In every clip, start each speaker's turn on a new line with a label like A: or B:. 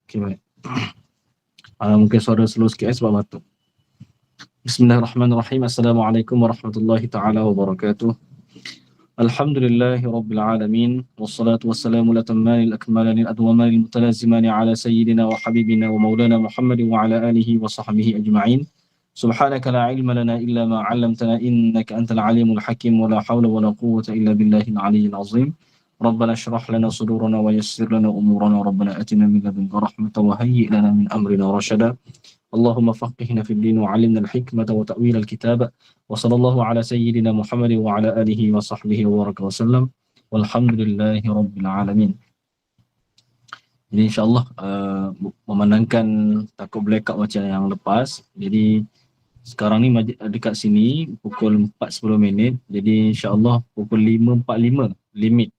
A: Okay, baik. Mungkin suara slow sikit sebab batuk. Bismillahirrahmanirrahim. Assalamualaikum warahmatullahi taala wabarakatuh. Alhamdulillahi rabbil alamin. Wassalatu wassalamu latamani al-akmalani al-adwamani al-mutalazimani ala sayyidina wa habibina wa maulana Muhammadin wa ala alihi wa sahbihi ajma'in. Subhanaka la ilma lana illa ma 'allamtana innaka antal alimul hakim wa la hawla wa la quwwata illa billahil aliyyil azim. ربنا اشرح لنا صدورنا ويسر لنا أمورنا ربنا آتنا من لدنك رحمة وهيئ لنا من أمرنا رشدا اللهم فقهنا في الدين وعلمنا الحكمة وتأويل الكتاب وصلى الله على سيدنا محمد وعلى آله وصحبه وبارك وسلم والحمد لله رب العالمين. Jadi insyaAllah memandangkan takut blackout macam yang lepas. Jadi sekarang ni dekat sini pukul 4.10. Jadi insyaAllah pukul 5.45 limit.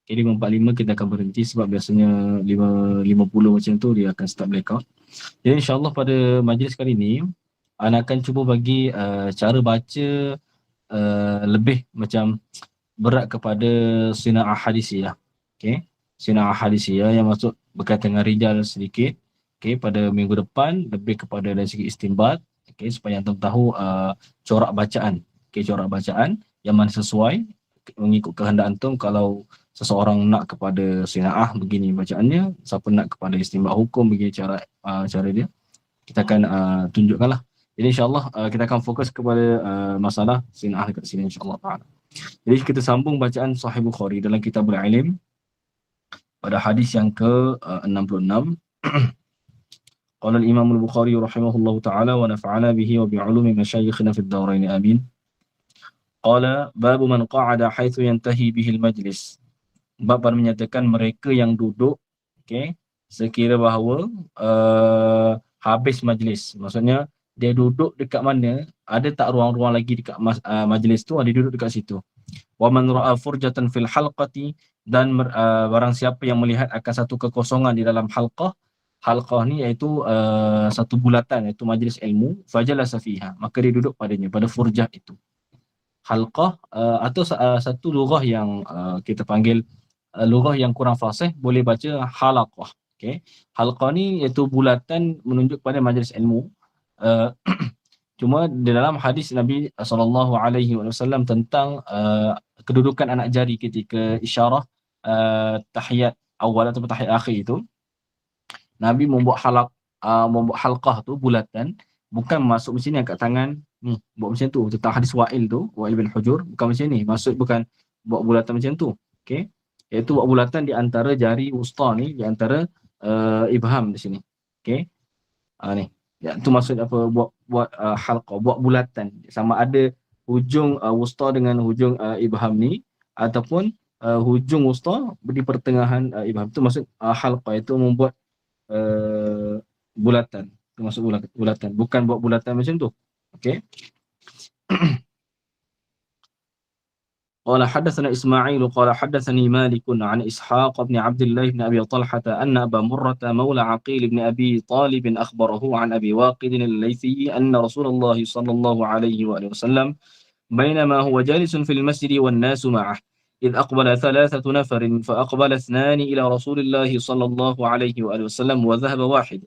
A: Okay, 5.45 kita akan berhenti sebab biasanya 5.50 macam tu dia akan start blackout. Jadi insyaAllah pada majlis kali ni Ana akan cuba bagi cara baca lebih macam berat kepada sina'ah hadisiyah. Okay. Sina'ah hadisiyah yang masuk berkaitan dengan rijal sedikit. Okay. Pada minggu depan lebih kepada dari segi istinbat. Okay. Supaya antum tahu corak bacaan. Okay. Corak bacaan yang mana sesuai mengikut kehendak antum. Kalau seseorang nak kepada sina'ah begini bacaannya, siapa nak kepada istinbat hukum begini cara dia, kita akan tunjukkanlah. Jadi insyaAllah kita akan fokus kepada masalah sina'ah dekat sini insyaAllah ta'ala. Jadi kita sambung bacaan Sahih Bukhari dalam kitab Al-Ilm pada hadis yang ke-66. Qala al-Imam al-Bukhari rahimahullahu ta'ala wa nafa'ana bihi wa bi'ulumi masyayikhina fid darain amin. Qala babu man qa'ada haitsu yantahi bihi al-majlis. Bab menyatakan mereka yang duduk, okay, sekira bahawa habis majlis. Maksudnya dia duduk dekat mana, ada tak ruang-ruang lagi dekat majlis tu, dia duduk dekat situ. Wa man ra'a furjatan fil halqati, dan barang siapa yang melihat akan satu kekosongan di dalam halqah. Halqah ni iaitu satu bulatan, iaitu majlis ilmu, fajalasa fiha, maka dia duduk padanya, pada furjah itu. Halqah atau satu lughah yang kita panggil lughah yang kurang fasih boleh baca halaqah. Okay. Halqah ni iaitu bulatan menunjuk pada majlis ilmu. Cuma di dalam hadis Nabi SAW tentang kedudukan anak jari ketika isyarah tahiyat awal atau tahiyat akhir itu, Nabi membuat halqah tu bulatan, bukan masuk macam ni angkat tangan ni, buat macam tu. Tentang hadis Wa'il tu, Wa'il bin Hujur, bukan macam ni. Maksud bukan buat bulatan macam tu. Okey. Iaitu buat bulatan di antara jari wusta ni, di antara ibham di sini. Okey. Ni. Ya, tu maksud apa buat halqa, buat bulatan. Sama ada hujung wusta dengan hujung ibham ni ataupun hujung wusta di pertengahan ibham. Tu maksud halqa, itu membuat bulatan. Itu maksud bulatan. Bukan buat bulatan macam tu. Okey. قال حدثنا إسماعيل قال حدثني مالك عن إسحاق بن عبد الله بن أبي طلحة أن أبا مرة مولى عقيل بن أبي طالب أخبره عن أبي واقد الليثي أن رسول الله صلى الله عليه وآله وسلم بينما هو جالس في المسجد والناس معه إذ أقبل 3 نفر فأقبل 2 إلى رسول الله صلى الله عليه وآله وسلم وذهب واحد.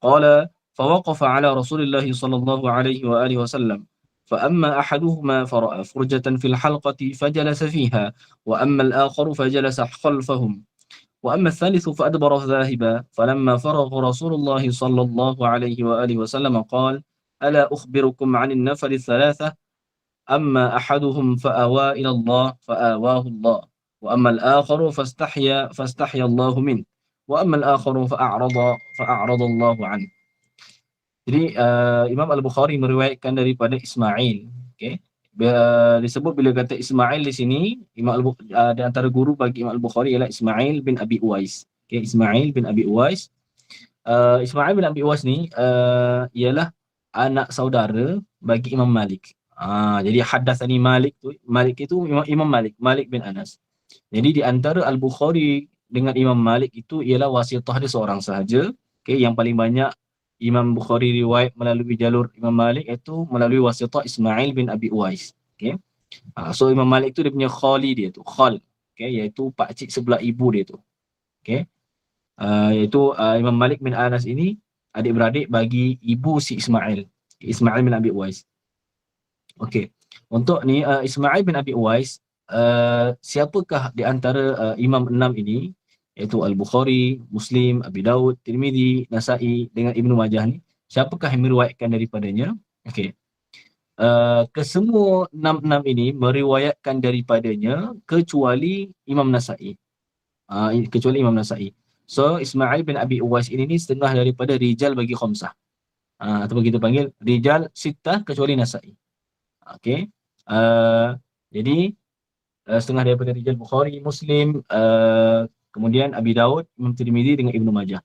A: قال فوقف على رسول الله صلى الله عليه وآله وسلم فأما أحدهما فرأى فرجة في الحلقة فجلس فيها وأما الآخر فجلس خلفهم وأما الثالث فأدبر ذاهبا فلما فرغ رسول الله صلى الله عليه وآله وسلم قال ألا أخبركم عن النفر 3 أما أحدهم فأوى إلى الله فآواه الله وأما الآخر فاستحيا الله منه وأما الآخر فأعرض الله عنه. Jadi Imam Al-Bukhari meriwayatkan daripada Ismail. Okay. Disebut bila kata Ismail di sini, di antara guru bagi Imam Al-Bukhari ialah Ismail bin Abi Uwais. Okay. Ismail bin Abi Uwais. Ismail bin Abi Uwais ni ialah anak saudara bagi Imam Malik. Jadi haddatsani Malik itu Imam Malik bin Anas. Jadi di antara Al-Bukhari dengan Imam Malik itu ialah wasitah dia seorang sahaja. Okay. Yang paling banyak Imam Bukhari riwayat melalui jalur Imam Malik iaitu melalui wasitah Ismail bin Abi Uwais. Okay. So Imam Malik tu dia punya khali dia tu, khal. Okay, iaitu pakcik sebelah ibu dia tu. Okay. Iaitu Imam Malik bin Anas ini adik-beradik bagi ibu si Ismail bin Abi Uwais. Okey. Untuk ni Ismail bin Abi Uwais, siapakah di antara imam enam ini, iaitu Al-Bukhari, Muslim, Abi Daud, Tirmizi, Nasa'i dengan Ibnu Majah ni, siapakah yang meriwayatkan daripadanya? Okey. Kesemua enam ini meriwayatkan daripadanya kecuali Imam Nasa'i. Kecuali Imam Nasa'i. So Ismail bin Abi Uwais ini setengah daripada rijal bagi khamsah. Ataupun kita panggil rijal sittah kecuali Nasa'i. Okey. Jadi setengah daripada rijal Bukhari, Muslim, kemudian Abi Daud, Imam Tirmizi dengan Ibnu Majah.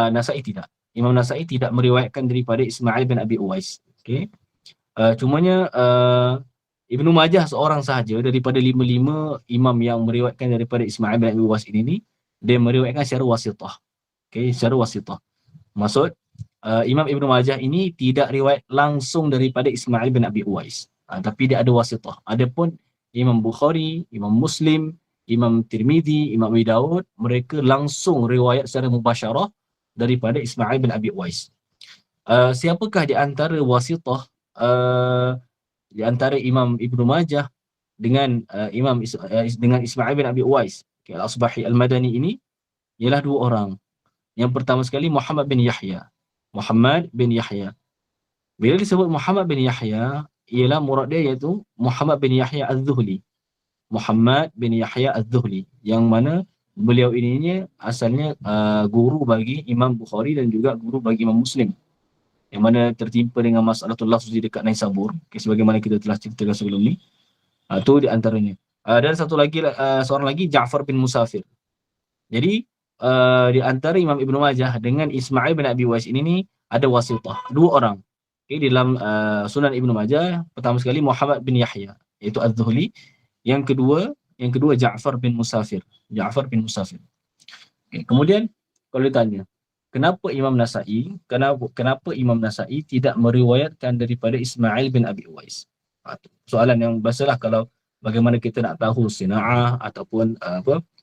A: Nasa'i tidak. Imam Nasa'i tidak meriwayatkan daripada Ismail bin Abi Uwais. Okey. Cumanya Ibnu Majah seorang sahaja daripada 5 imam yang meriwayatkan daripada Ismail bin Abi Uwais ini, dia meriwayatkan secara wasithah. Okey, secara wasithah. Maksud Imam Ibnu Majah ini tidak riwayat langsung daripada Ismail bin Abi Uwais, tapi dia ada wasithah. Adapun Imam Bukhari, Imam Muslim, Imam Tirmizi, Imam Abi Daud, mereka langsung riwayat secara mubasyarah daripada Ismail bin Abi Uwais. Siapakah di antara wasithah di antara Imam Ibnu Majah dengan dengan Ismail bin Abi Uwais, Al-Asbahi Al-Madani ini, ialah 2 orang. Yang pertama sekali Muhammad bin Yahya. Muhammad bin Yahya. Bila disebut Muhammad bin Yahya, ialah murad dia iaitu Muhammad bin Yahya Az-Zuhli. Muhammad bin Yahya Az-Zuhli, yang mana beliau ini asalnya guru bagi Imam Bukhari dan juga guru bagi Imam Muslim, yang mana tertimpa dengan masalatul lafzi dekat Naisabur, sebagaimana kita telah ceritakan sebelum ni. Itu di antaranya. Dan satu lagi, seorang lagi Ja'far bin Musafir. Jadi di antara Imam Ibnu Majah dengan Ismail bin Abi Uwais ini ada wasithah, 2 orang. Okay, dalam Sunan Ibnu Majah, pertama sekali Muhammad bin Yahya, iaitu Az-Zuhli. Yang kedua Ja'far bin Musafir. Ja'far bin Musafir. Okay, kemudian kalau ditanya, kenapa Kenapa Imam Nasa'i tidak meriwayatkan daripada Ismail bin Abi Uwais? Soalan yang biasalah kalau bagaimana kita nak tahu sina'ah ataupun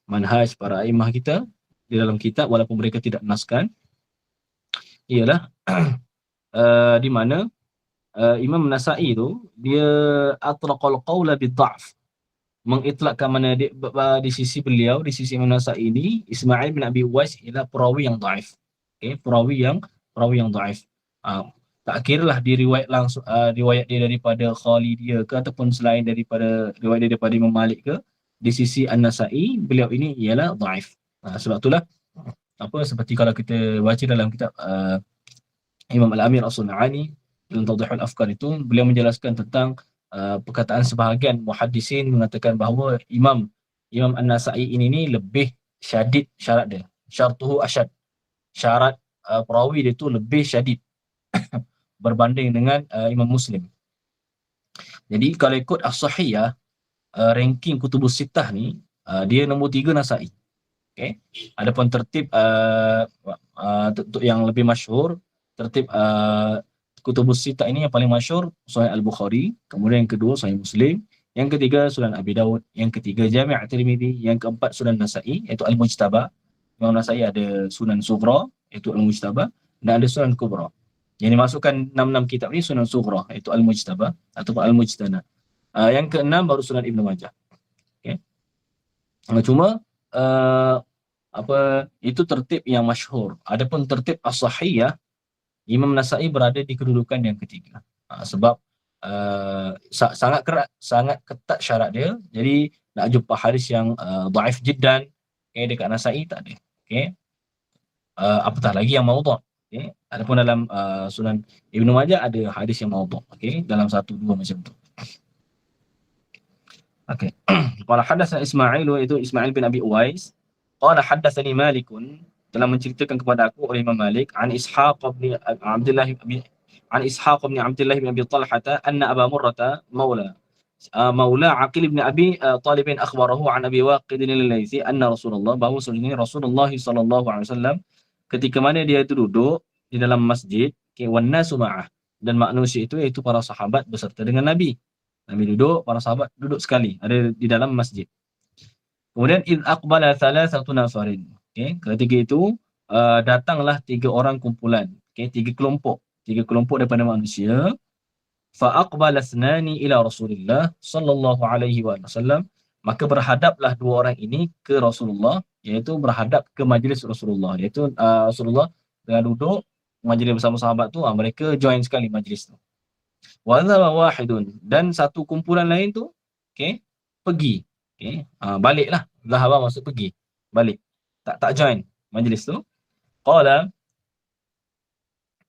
A: manhaj para imam kita di dalam kitab walaupun mereka tidak naskan, ialah di mana Imam Nasa'i tu dia atlaqal qawla bid-dha'f, mengitlakkan mana di sisi beliau, di sisi Imam Nasa'i ini, Ismail bin Abi Uwais ialah perawi yang dhaif. Okey, perawi yang dhaif. Tak kiralah dia riwayat dia daripada Khalidiyah ke ataupun selain daripada riwayat dia daripada Imam Malik ke, di sisi An-Nasa'i beliau ini ialah dhaif. Sebab itulah seperti kalau kita baca dalam kitab Imam Al-Amir As-Sun'ani dalam Tawdihul Afkar itu, beliau menjelaskan tentang perkataan sebahagian muhaddisin mengatakan bahawa Imam An-Nasa'i ini lebih syadid syarat dia. Syartuhu asyad. Syarat perawi dia tu lebih syadid berbanding dengan Imam Muslim. Jadi kalau ikut As-Sahihah, ranking Kutubus Sittah ni, dia nombor 3 Nasa'i. Okay. Adapun tertib yang lebih masyhur, tertib Kutubus Sittah ini yang paling masyhur Sahih Al-Bukhari, kemudian yang kedua Sahih Muslim, yang ketiga Sunan Abi Daud, yang ketiga Jami' At-Tirmidzi, yang keempat Sunan Nasa'i iaitu Al-Mujtaba. Imam Nasa'i ada Sunan Sughra iaitu Al-Mujtaba dan ada Sunan Kubra. Yang dimasukkan 6 kitab ni Sunan Sughra iaitu Al-Mujtaba ataupun Al-Mujtana. Yang keenam baru Sunan Ibnu Majah. Okey. Cuma itu tertib yang masyhur. Adapun tertib as-sahihah, Imam Nasa'i berada di kedudukan yang ketiga. Sebab sangat ketat syarat dia. Jadi nak jumpa hadis yang dhaif jiddan dekat Nasa'i tak ada. Okey. Apatah lagi yang maudhu'. Okey. Adapun dalam Sunan Ibnu Majah ada hadis yang maudhu'. Okey, dalam 1-2 macam tu. Okey. Qala hadatsana Ismail, iaitu Ismail bin Abi Uwais. Qala hadatsani Malikun, telah menceritakan kepada aku oleh Imam Malik, an Ishaq bin Abdullah bin Abi Talhah anna Aba Murrah maula Aqil bin Abi Talib akhbarahu an Abi Waqid al-Laitsi anna Rasulullah, bahawa Rasulullah sallallahu alaihi wasallam ketika mana dia itu duduk di dalam masjid, wan nasu ma'ah, dan manusia itu iaitu para sahabat beserta dengan Nabi. Nabi duduk, para sahabat duduk sekali, ada di dalam masjid. Kemudian id aqbala thalathatu nafarin, Okay, ketika itu datanglah 3 orang kumpulan, okay, 3 kelompok daripada manusia. Fa'aqbala thnani ila Rasulillah sallallahu alaihi wasallam, maka berhadaplah 2 orang ini ke Rasulullah, iaitu berhadap ke majlis Rasulullah, iaitu Rasulullah tengah duduk majlis bersama sahabat tu, mereka join sekali majlis tu. Wa dhaba wahidun, dan satu kumpulan lain tu, okey, pergi, okey, baliklah. Dhahaba maksud pergi, balik, tak join majlis tu. Qala,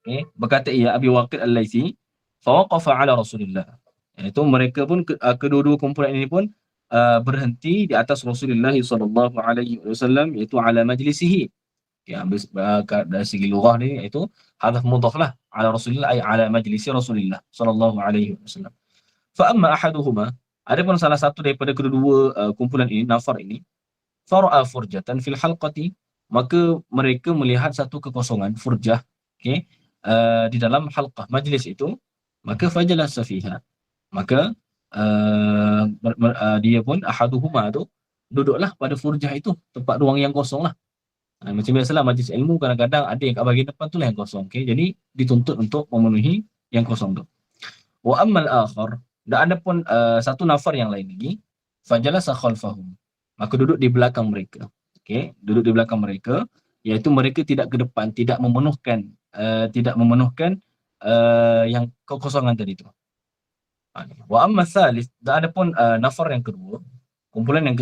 A: okey, berkata ia Abi Waqid Al-Laitsi, fawaqafa ala Rasulillah, iaitu mereka pun kedua-dua kumpulan ini pun berhenti di atas Rasulullah sallallahu alaihi wasallam, iaitu ala majlisihi. Okay, dari segi lughah ni iaitu hadaf mudhaf lah, ala Rasulillah ay ala majlisi Rasulillah sallallahu alaihi wasallam. Fa amma ahaduhuma, adapun salah satu daripada kedua kumpulan ini, nafar ini, fara'a furjatan fil halqati, maka mereka melihat satu kekosongan, furjah, okey, di dalam halqah majlis itu, maka fajalasa fiha, maka dia pun ahaduhuma tu duduklah pada furjah itu, tempat ruang yang kosong lah. Macam biasalah majlis ilmu, kadang-kadang ada yang kat bahagian depan tu lah yang kosong, okay? Jadi dituntut untuk memenuhi yang kosong tu. Wa ammal akhar, dan ada pun satu nafar yang lain lagi, fajalasa khalfahum, maka duduk di belakang mereka, okay? Duduk di belakang mereka, iaitu mereka tidak ke depan, tidak memenuhkan yang kekosongan tadi tu. Wa amma thalith, dan ada pun nafar yang kedua, kumpulan yang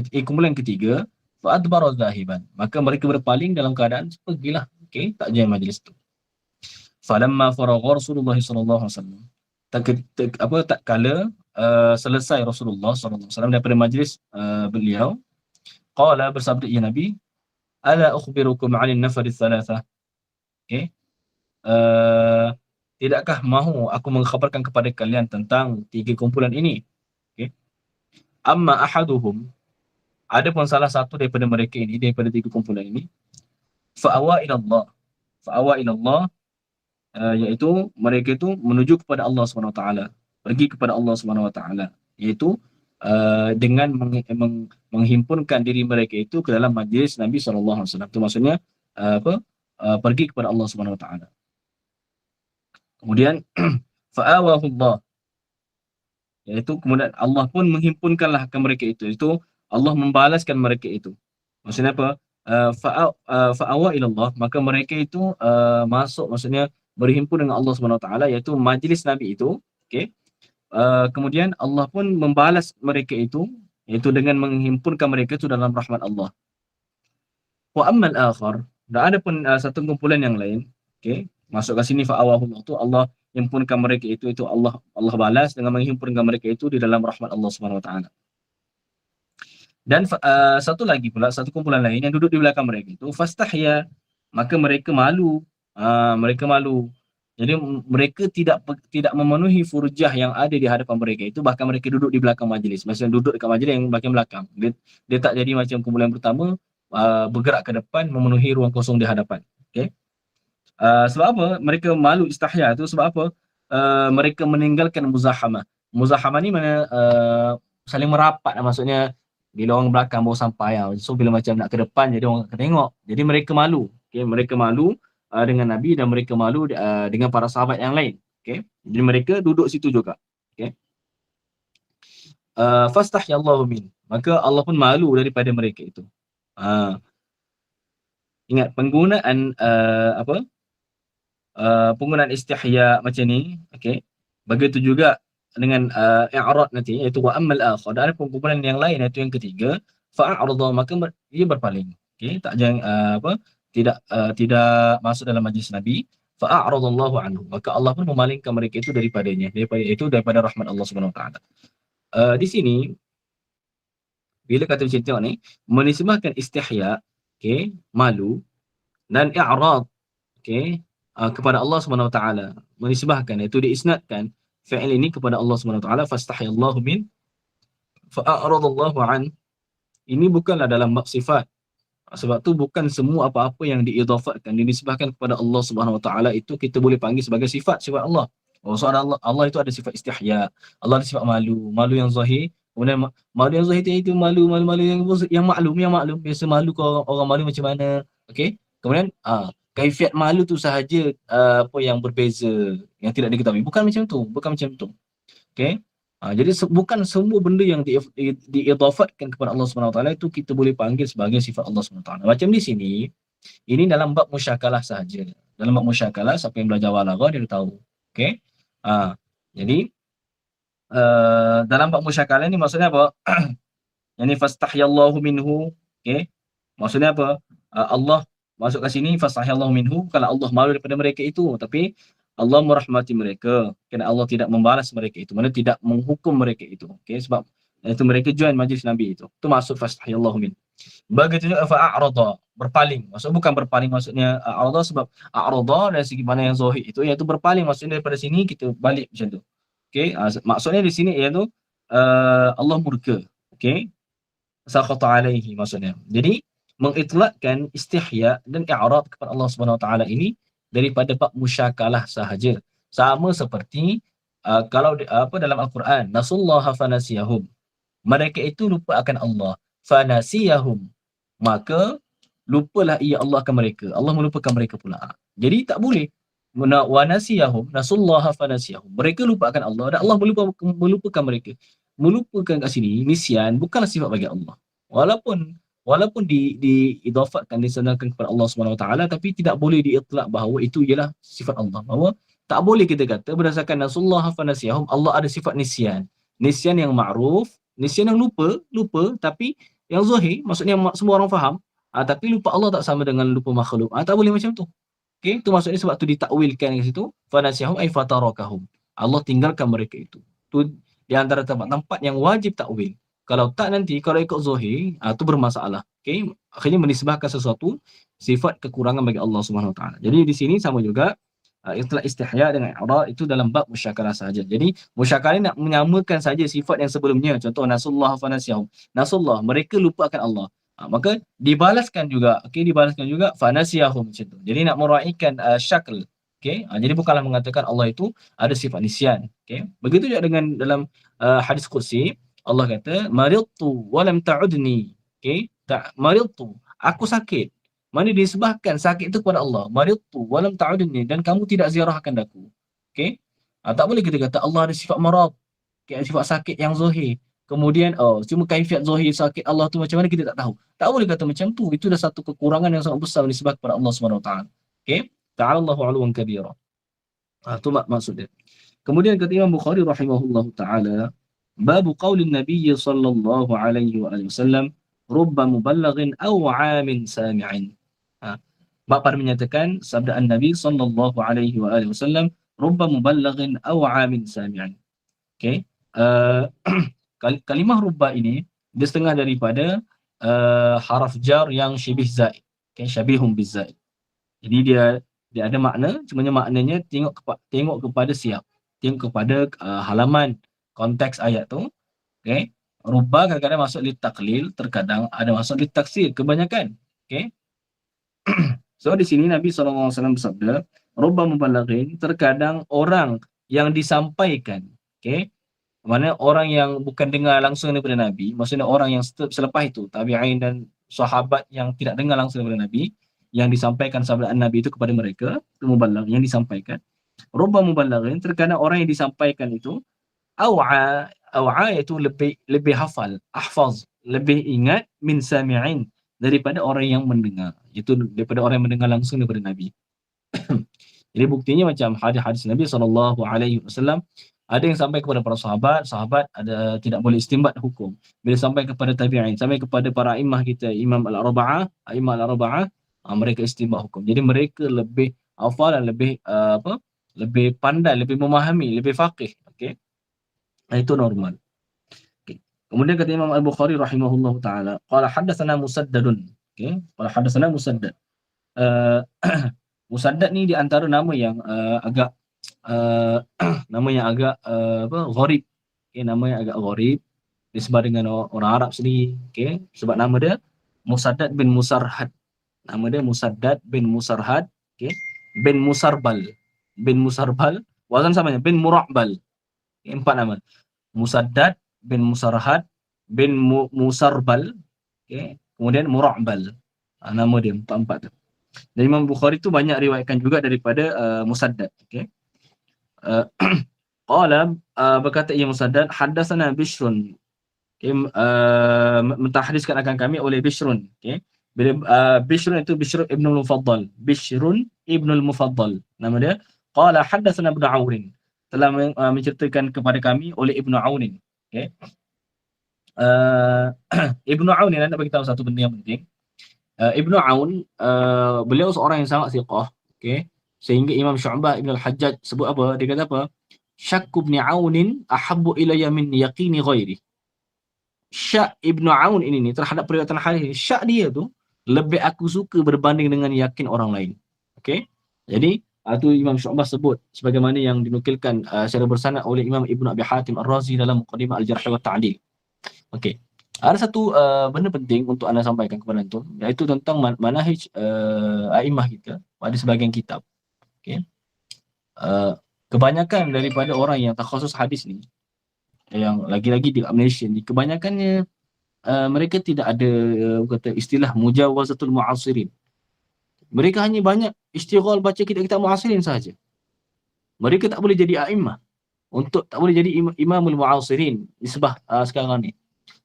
A: ketiga, fa adbara zahiban, maka mereka berpaling dalam keadaan pergilah, okey, tak join majlis tu. Falamma faragha Rasulullah sallallahu alaihi wasallam, tak kala selesai Rasulullah sallallahu alaihi wasallam daripada majlis beliau, qala, bersabda ia Nabi, ala ukhbirukum 'anil nafar thalatha, okey, tidakkah mahu aku mengkhabarkan kepada kalian tentang 3 kumpulan ini, okey. Amma ahaduhum, ada pun salah satu daripada mereka ini, daripada 3 kumpulan ini, fa'awa ila Allah, iaitu mereka itu menuju kepada Allah SWT, pergi kepada Allah SWT, iaitu dengan menghimpunkan diri mereka itu ke dalam majlis Nabi SAW. Itu maksudnya pergi kepada Allah SWT. Kemudian fa'awahu Allah, iaitu kemudian Allah pun menghimpunkanlah ke mereka itu, iaitu Allah membalaskan mereka itu. Maksudnya apa? Fa'awa ila Allah, maka mereka itu masuk, maksudnya berhimpun dengan Allah SWT, iaitu majlis Nabi itu, okey. Kemudian Allah pun membalas mereka itu, iaitu dengan menghimpunkan mereka itu dalam rahmat Allah. Wa ammal akhar, dan ada pun satu kumpulan yang lain, okey, masuk ke sini fa'awahu Allah tu, Allah himpunkan mereka itu Allah balas dengan menghimpunkan mereka itu di dalam rahmat Allah SWT. Dan satu lagi pula, satu kumpulan lain yang duduk di belakang mereka itu, fastahya, maka mereka malu. Jadi mereka tidak memenuhi furjah yang ada di hadapan mereka itu, bahkan mereka duduk di belakang majlis. Maksudnya duduk dekat majlis yang bahagian belakang. Dia tak jadi macam kumpulan pertama, bergerak ke depan memenuhi ruang kosong di hadapan. Okay? Sebab apa mereka malu, istahya tu? Sebab apa? Mereka meninggalkan muzahamah. Muzahamah ni mana saling merapat, maksudnya bila orang belakang baru sampai, so bila macam nak ke depan jadi orang akan tengok. Jadi mereka malu, okay? Mereka malu dengan Nabi, dan mereka malu dengan para sahabat yang lain, okay? Jadi mereka duduk situ juga, okay? Fastahyallahu min, maka Allah pun malu daripada mereka itu. Ingat penggunaan penggunaan istihya macam ni, okey. Begitu juga dengan i'rad nanti, iaitu wa ammal akhar, ada kumpulan yang lain, iaitu yang ketiga, fa'arada, maka dia berpaling, okey, tak jangan tidak masuk dalam majlis Nabi. Fa'aradallahu anhu, maka Allah pun memalingkan mereka itu daripada rahmat Allah Subhanahu Wa Taala. Di sini bila kata macam tengok ni, menisbahkan istihya, okey, malu, dan i'rad, okey, kepada Allah Subhanahu Wa Taala, menisbahkan, iaitu diisnadkan fi'il ini kepada Allah Subhanahu Wa Taala, fastahyallahu min fa'aradallahu an. Ini bukanlah dalam bab sifat. Sebab tu bukan semua apa-apa yang diidhafatkan, dinisbahkan kepada Allah Subhanahu Wa Taala itu kita boleh panggil sebagai sifat Allah. Allah itu ada sifat istihya, Allah ada sifat malu yang zahir, Kemudian malu yang zahir itu malu yang maklum biasa malu ke orang malu macam mana. Okey. Kemudian kaifiat malu tu sahaja apa yang berbeza, yang tidak diketahui. Bukan macam tu, bukan macam tu. Okey. Jadi bukan semua benda yang diidhafatkan kepada Allah Subhanahu Wa Taala itu kita boleh panggil sebagai sifat Allah Subhanahu Wa Taala. Macam di sini, ini dalam bab musyakalah sahaja. Dalam bab musyakalah, siapa yang belajar balaghah dia tahu. Okey. Jadi dalam bab musyakalah ni maksudnya apa? Yang ni fastahyallahu minhu, okey. Maksudnya apa? Allah masuk ke sini fastahyallahu minhu, kalau Allah malu daripada mereka itu, tapi Allah merahmati mereka kerana Allah tidak membalas mereka itu, maksudnya tidak menghukum mereka itu. Okey, sebab itu mereka join majlis Nabi itu. Itu maksud fastahyallahu min. Begitu juga fa'arada, berpaling. Maksud bukan berpaling maksudnya a'rada, sebab a'rada dari segi mana yang zahir itu iaitu berpaling, maksudnya daripada sini kita balik macam tu. Okey, maksudnya di sini iaitu Allah murka. Okey, sakhata alaihi maksudnya. Jadi mengitlaqkan istihya dan i'rad kepada Allah Subhanahu Wa Taala ini daripada bab musyakalah sahaja. Sama seperti kalau apa dalam Al-Quran, nasullaha fanasiyahum. Mereka itu lupa akan Allah. Fanasiyahum. Maka lupalah ia Allah akan mereka. Allah melupakan mereka pula. Jadi tak boleh. Wa nasiyahum, nasullaha fanasiyahum. Mereka lupa akan Allah dan Allah melupakan mereka. Melupakan kat sini, nisyan bukanlah sifat bagi Allah. Walaupun diidhafatkan, disandarkan kepada Allah Subhanahu Wa Taala, tapi tidak boleh diitlak bahawa itu ialah sifat Allah. Bahawa tak boleh kita kata berdasarkan nasullaha fanasiyahum Allah ada sifat nisyan. Nisyan yang ma'ruf, nisyan yang lupa tapi yang zahir, maksudnya semua orang faham. Tapi lupa Allah tak sama dengan lupa makhluk. Tak boleh macam tu. Okey, itu maksudnya sebab tu ditakwilkan kat situ, fanasiyahum ay fatarakahum. Allah tinggalkan mereka itu. Tu di antara tempat-tempat yang wajib takwil. Kalau tak nanti, kalau ikut zahir, tu bermasalah. Okey, akhirnya menisbahkan sesuatu sifat kekurangan bagi Allah Subhanahu Wa Taala. Jadi di sini sama juga itlaq istihya dengan i'rad itu dalam bab musyakalah saja. Jadi musyakalah nak menyamakan saja sifat yang sebelumnya. Contoh nasullah fanasiyahum. Nasullah, mereka lupa akan Allah. Maka dibalaskan juga, okey, dibalaskan juga fanasiyahum macam tu. Jadi nak meraihkan syakl. Okey, jadi bukanlah mengatakan Allah itu ada sifat nisyan. Okey, begitu juga dengan dalam hadis qudsi, Allah kata maridtu wa lam ta'udni. Okey, tak maridtu, aku sakit. Mana disebabkan sakit itu kepada Allah. Maridtu wa lam ta'udni, dan kamu tidak ziarahkan aku. Okey, tak boleh kita kata Allah ada sifat marad, sifat sakit yang zahir. Kemudian cuma kaifiat zahir sakit Allah tu macam mana kita tak tahu. Tak boleh kata macam tu. Itu dah satu kekurangan yang sangat besar disebabkan kepada Allah Subhanahu Wa Taala. Okey, ta'alallahu 'uluwan kabira. Tu maksud dia. Kemudian kata Imam Bukhari rahimahullahu taala, bab qaulin Nabi sallallahu alaihi wasallam, rubba muballighin aw 'amin sami'in. Bab pada menyatakan sabdaan Nabi sallallahu alaihi wasallam, rubba muballighin aw 'amin sami'in. Okey. Kalimah rubba ini dia setengah daripada haraf jar yang syibih zaid. Okay, syabihum bizaid. Jadi dia ada makna, cuma maknanya tengok kepada siap, tengok kepada halaman konteks ayat tu. Okey. Rubba kadang-kadang masuk li taqlil, terkadang ada masuk li taksir, kebanyakan. Okey. So di sini Nabi SAW bersabda, rubba muballighin, terkadang orang yang disampaikan. Okey. Mana orang yang bukan dengar langsung daripada Nabi, maksudnya orang yang selepas itu, tabi'in dan sahabat yang tidak dengar langsung daripada Nabi, yang disampaikan sabdaan Nabi itu kepada mereka, itu muballigh yang disampaikan. Rubba muballighin, terkadang orang yang disampaikan itu aw'a itu lebih hafal, ahfaz, lebih ingat min sami'in, daripada orang yang mendengar. Itu daripada orang yang mendengar langsung daripada Nabi. Jadi buktinya macam hadis-hadis Nabi SAW, ada yang sampai kepada para sahabat ada tidak boleh istinbat hukum. Bila sampai kepada tabi'in, sampai kepada para imam kita, Imam Al-Arba'ah, mereka istinbat hukum. Jadi mereka lebih hafal dan lebih pandai, lebih memahami, lebih faqih. Okey. Itu normal. Okay. Kemudian kata Imam Al-Bukhari rahimahullah taala, qala haddatsana Musaddadun. Okey, qala haddatsana Musaddad. Musaddad ni di antara nama yang agak nama yang agak gharib. Okey, nama yang agak gharib disebut dengan orang Arab sendiri. Okey, sebab nama dia Musaddad bin Musarhad. Nama dia Musaddad bin Musarhad. Okey, bin Musarbal, wazan samanya bin Murabal. Okay, 4 nama. Musaddad bin Musarhad bin Musarbal, okay. Kemudian Mura'bal, nama dia empat-empat tu. Dan Imam Bukhari tu banyak riwayatkan juga daripada Musaddad, okay. Qala, berkata ia Musaddad, haddatsana Bishrun, okay, mentahadiskan akan kami oleh Bishrun, okay. Bila Bishrun itu Bishr ibn al-Mufaddal, Bishrun ibn al-Mufaddal nama dia. Qala haddatsana Ibnu Aun, telah menceritakan kepada kami oleh Ibnu Aun, okay. Ibnu Aun ni nak bagi tahu satu benda yang penting. Ibnu Aun, beliau seorang yang sangat siqah, okay. Sehingga Imam Syu'bah Ibn al-Hajjaj sebut apa? Dia kata apa? Syakku Ibn Aunin ahabbu ilayya min yaqini ghairi. Syak Ibnu Aun ini ni terhadap periwayatan hadis, syak dia tu lebih aku suka berbanding dengan yakin orang lain. Okey. Jadi tu Imam Syu'bah sebut sebagaimana yang dinukilkan secara bersanad oleh Imam Ibnu Abi Hatim Ar-Razi dalam Muqaddimah Al-Jarh wa Ta'dil. Okey. Ada satu benda penting untuk anda sampaikan kepada antum, iaitu tentang manhaj a'immah kita pada sebahagian kitab. Okey. Kebanyakan daripada orang yang takhasus hadis ni, yang lagi-lagi di Malaysia ni, kebanyakannya mereka tidak ada kata istilah mujawazatul mu'asirin. Mereka hanya banyak istighal baca kitab-kitab mu'asirin sahaja. Mereka tak boleh jadi a'immah, tak boleh jadi imamul mu'asirin nisbah sekarang ni.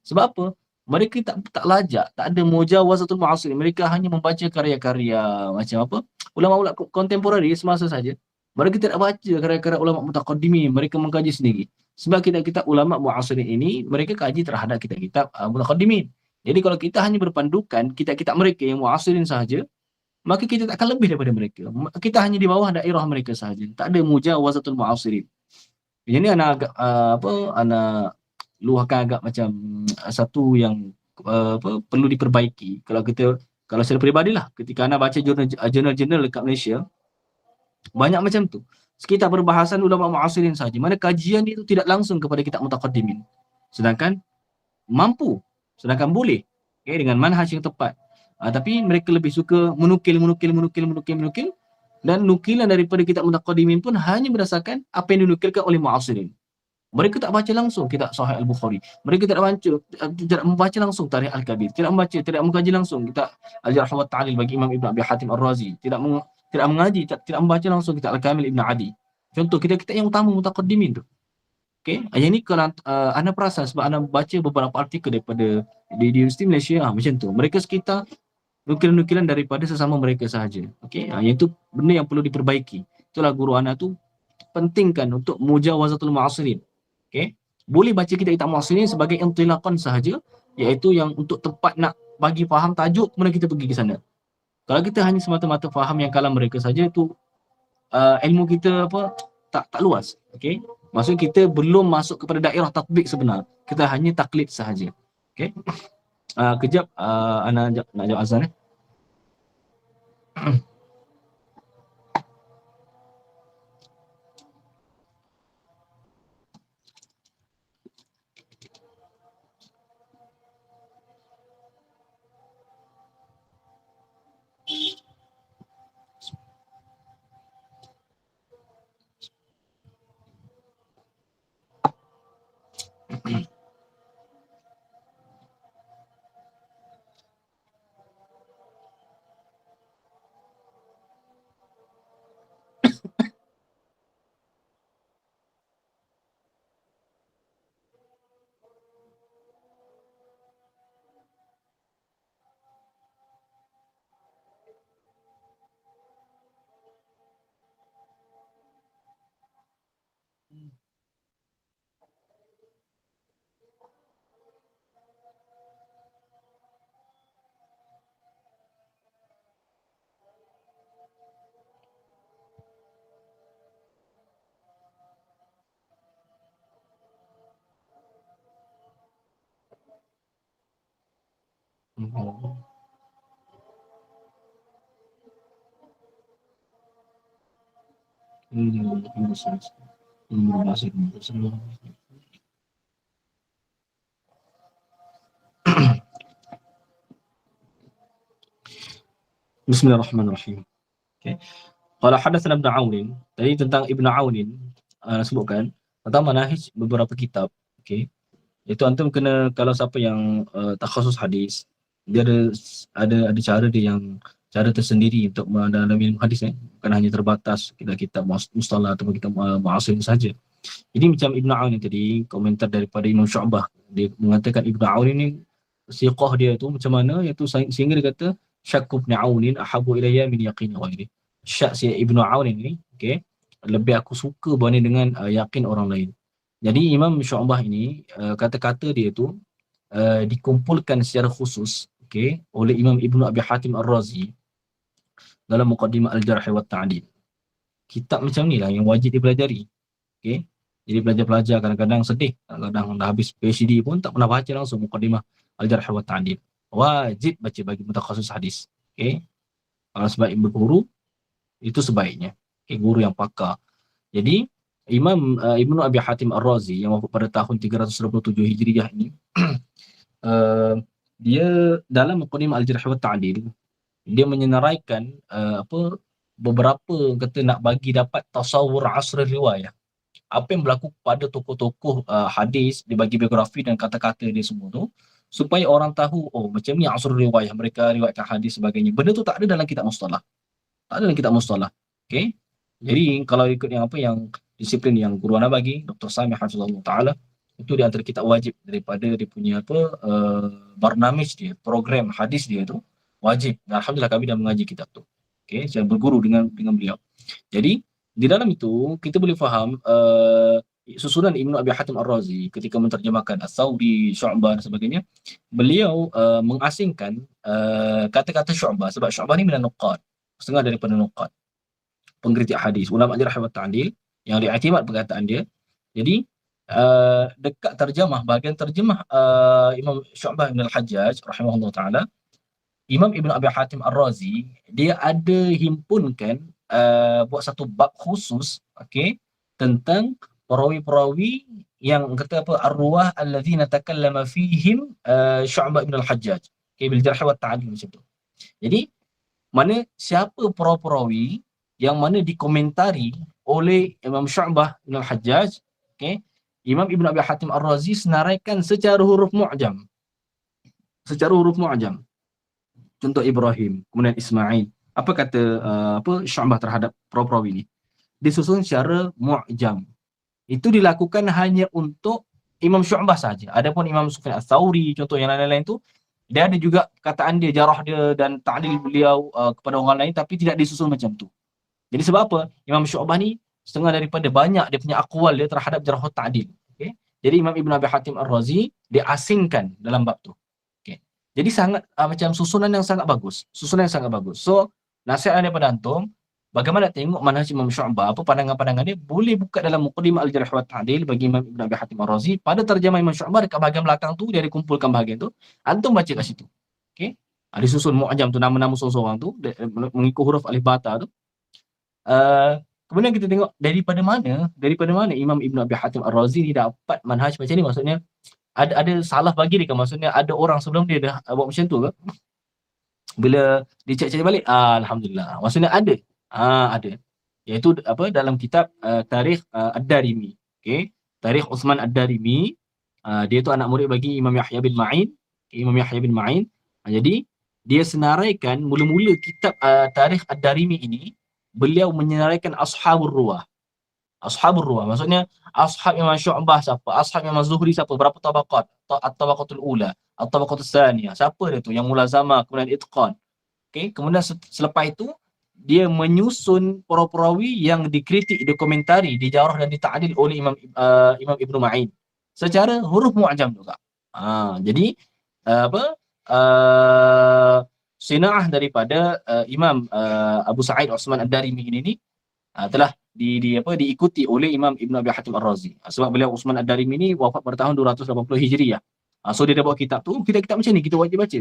A: Sebab apa? Mereka tak lajak, tak ada mujawazatul mu'asirin. Mereka hanya membaca karya-karya macam apa? Ulama-ulama kontemporari semasa saja. Mereka tidak baca karya-karya ulama mutaqaddimin, mereka mengkaji sendiri. Sebab kitab-kitab ulama mu'asirin ini mereka kaji terhadap kitab-kitab mutaqaddimin. Jadi kalau kita hanya berpandukan kitab-kitab mereka yang mu'asirin sahaja, maka kita tak akan lebih daripada mereka. Kita hanya di bawah daerah mereka sahaja. Tak ada mujawazatul mu'asirin. Jadi anak anak luahkan agak macam satu yang perlu diperbaiki. Kalau secara peribadilah, ketika anda baca jurnal-jurnal dekat Malaysia, banyak macam tu. Sekitar perbahasan ulama mu'asirin saja. Mana kajian itu tidak langsung kepada kitab mutaqaddimin. Sedangkan boleh, okay, dengan manhaj yang tepat. Tapi mereka lebih suka menukil, dan nukilan daripada kitab mutaqaddimin pun hanya berdasarkan apa yang dinukilkan oleh mu'asirin. Mereka tak baca langsung kitab Sahih Al-Bukhari. Mereka tidak membaca langsung Tarikh Al-Kabir. Tidak mengkaji langsung kitab Al-Jarh wa Ta'dil bagi Imam Ibn Abi Hatim Ar-Razi. Tidak mengaji, tidak membaca langsung kitab Al-Kamil Ibn Adi. Contoh kitab-kitab yang utama mutaqaddimin tu. Okey, yang ni kalau anda perasan sebab anda baca beberapa artikel daripada di Universiti Malaysia, macam tu. Mereka sekitar nukilan-nukilan daripada sesama mereka sahaja. Okey, yang itu benda yang perlu diperbaiki. Itulah guru anda tu pentingkan untuk mujawazatul mu'asirin. Okay. Boleh baca kitab-kitab mu'asirin sebagai intilaqan sahaja, iaitu yang untuk tepat nak bagi faham tajuk, kemudian kita pergi ke sana. Kalau kita hanya semata-mata faham yang kalam mereka saja, itu ilmu kita tak luas. Okay. Maksud kita belum masuk kepada daerah tatbik sebenar. Kita hanya taklid sahaja. Okay. Kejap, Ana nak jawab azan. Bismillahirrahmanirrahim. Okay. Qala hadatsana Ibnu Aun. Tadi tentang Ibnu Aun sebutkan tentang manhaj beberapa kitab. Okay. Itu antum kena, kalau siapa yang takhasus hadis, dia ada cara dia yang cara tersendiri untuk mendalami ilmu hadis, bukan hanya terbatas kita kitab mustalah atau kitab muasir saja. Jadi macam Ibn Aun yang tadi, komentar daripada Imam Syu'bah, dia mengatakan Ibn Aun ini siqah dia tu macam mana, iaitu sehingga dia kata syakku Ibn Aunin ahabu ilayya min yaqin ghairi. Syak si Ibn Aun ini, okey, lebih aku suka berbanding dengan yakin orang lain. Jadi Imam Syu'bah ini kata-kata dia tu dikumpulkan secara khusus, okey, oleh Imam Ibnu Abi Hatim Ar-Razi dalam Muqaddimah Al-Jarh wa Ta'dil. Kitab macam ni lah yang wajib dipelajari. Okey. Jadi pelajar-pelajar kadang-kadang sedih, kadang-kadang dah habis PhD pun tak pernah baca langsung Muqaddimah Al-Jarh wa Ta'dil. Wajib baca bagi mutakhasis hadis. Okey. Kalau sebaik berguru, itu sebaiknya. Okay, guru yang pakar. Jadi Imam Ibnu Abi Hatim Ar-Razi yang wafat pada tahun 327 Hijriah ini, dia dalam Muqaddimah Al-Jarh wa Ta'dil, dia menyenaraikan beberapa kata nak bagi dapat tasawur asr riwayah. Apa yang berlaku pada tokoh-tokoh hadis, dia bagi biografi dan kata-kata dia semua tu, supaya orang tahu, oh macam ni asr riwayah, mereka riwayatkan hadis sebagainya. Benda tu tak ada dalam kitab mustalah. Tak ada dalam kitab mustalah. Okey. Jadi kalau ikut yang disiplin yang guru ana bagi, Dr. Sami Hafizahullah Taala, itu di antara kitab wajib daripada dia punya barnamij dia, program hadis dia tu wajib. Dan alhamdulillah kami dah mengaji kitab tu. Okey, saya berguru dengan beliau. Jadi di dalam itu kita boleh faham susunan Ibnu Abi Hatim Ar-Razi ketika menterjemahkan As-Saudi, Syu'bah dan sebagainya. Beliau mengasingkan kata-kata Syu'bah, sebab Syu'bah ni minal nuqad, setengah daripada nuqad, pengkritik hadis, ulama jarh wa ta'dil yang diiktimad perkataan dia. Jadi dekat terjemah, bahagian terjemah Imam Syu'bah bin Al-Hajjaj rahimahullah taala, Imam Ibn Abi Hatim Ar-Razi dia ada himpunkan buat satu bab khusus, okey, tentang perawi-perawi yang kata apa, ar-ruwah allazina takallama fihim Syu'bah bin Al-Hajjaj, okey, bil jarh wa ta'dil macam tu. Jadi mana siapa perawi-perawi yang mana dikomentari oleh Imam Syu'bah bin Al-Hajjaj, okey, Imam Ibn Abi Hatim Ar-Razi senaraikan secara huruf mu'jam. Secara huruf mu'jam. Contoh Ibrahim, kemudian Ismail. Apa kata Syu'bah terhadap perawi ini? Disusun secara mu'jam. Itu dilakukan hanya untuk Imam Syu'bah saja. Adapun Imam Sufyan Ats-Tsauri, contoh yang lain-lain tu, dia ada juga kataan dia, jarah dia dan ta'dil beliau kepada orang lain, tapi tidak disusun macam tu. Jadi sebab apa? Imam Syu'bah ni setengah daripada banyak dia punya akwal dia terhadap jarh ta'dil. Okay? Jadi Imam Ibn Abi Hatim Ar-Razi dia asingkan dalam bab tu. Okay? Jadi sangat macam susunan yang sangat bagus. Susunan yang sangat bagus. So, nasihat daripada antum, bagaimana tengok manhaj Imam Syu'bah, apa pandangan-pandangan dia, boleh buka dalam Muqaddimah Al-Jarh wa Ta'dil bagi Imam Ibn Abi Hatim Ar-Razi. Pada terjemah Imam Syu'bah dekat bahagian belakang tu, dia dikumpulkan bahagian tu. Antum baca kat situ. Okay? Disusun mu'jam tu, nama-nama seorang-seorang tu, mengikut huruf alif bata tu. Kemudian kita tengok daripada mana Imam Ibn Abi Hatim Ar-Razi ni dapat manhaj macam ni. Maksudnya ada salah bagi dia ke? Maksudnya ada orang sebelum dia dah buat macam tu ke? Bila dicek-cek balik, alhamdulillah, maksudnya ada. Ada. Iaitu apa, dalam kitab Tarikh Ad-Darimi. Okey, Tarikh Uthman Ad-Darimi. Dia tu anak murid bagi Imam Yahya bin Ma'in. Imam Yahya bin Ma'in. Jadi dia senaraikan mula-mula kitab Tarikh Ad-Darimi ini, beliau menyenaraikan ashabur ruwah. Ashabur ruwah maksudnya ashab Imam Syu'bah siapa, ashab Imam Zuhri siapa, berapa tabaqat, at-tabaqatul ula, at-tabaqatul tsaniyah, siapa dia tu yang mulazamah, kemudian itqan. Okey, kemudian selepas itu dia menyusun perawi yang dikritik, dikomentari, dijarah dan dita'dil oleh Imam Ibnu Ma'in secara huruf mu'jam juga. Jadi sina'ah daripada Imam Abu Sa'id Utsman Ad-Darimi ini telah diikuti oleh Imam Ibn Abi Hatim Ar-Razi. Sebab beliau Utsman Ad-Darimi ini wafat pada tahun 280 Hijriah. So dia dah buat kitab tu, kitab macam ni kita wajib baca.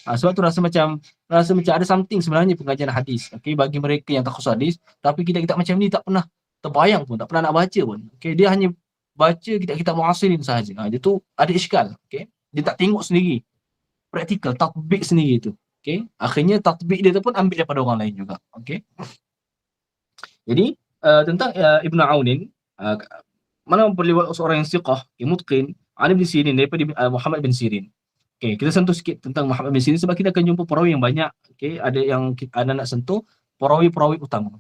A: Sebab tu rasa macam ada something sebenarnya pengajian hadis. Okey, bagi mereka yang takut hadis, tapi kitab-kitab macam ni tak pernah terbayang pun, tak pernah nak baca pun. Okey, dia hanya baca kitab-kitab muasirin sahaja. Dia tu ada iskal. Okey, dia tak tengok sendiri. Praktikal, tatbik sendiri tu. Okey, akhirnya tatbik dia tu pun ambil daripada orang lain juga. Okey. Jadi tentang Ibn Aunin, mana perlu seorang yang siqah, mutqin, Ali bin Sirin daripada Muhammad bin Sirin. Okey, kita sentuh sikit tentang Muhammad bin Sirin sebab kita akan jumpa perawi yang banyak. Okey, ada yang anda nak sentuh perawi-perawi utama.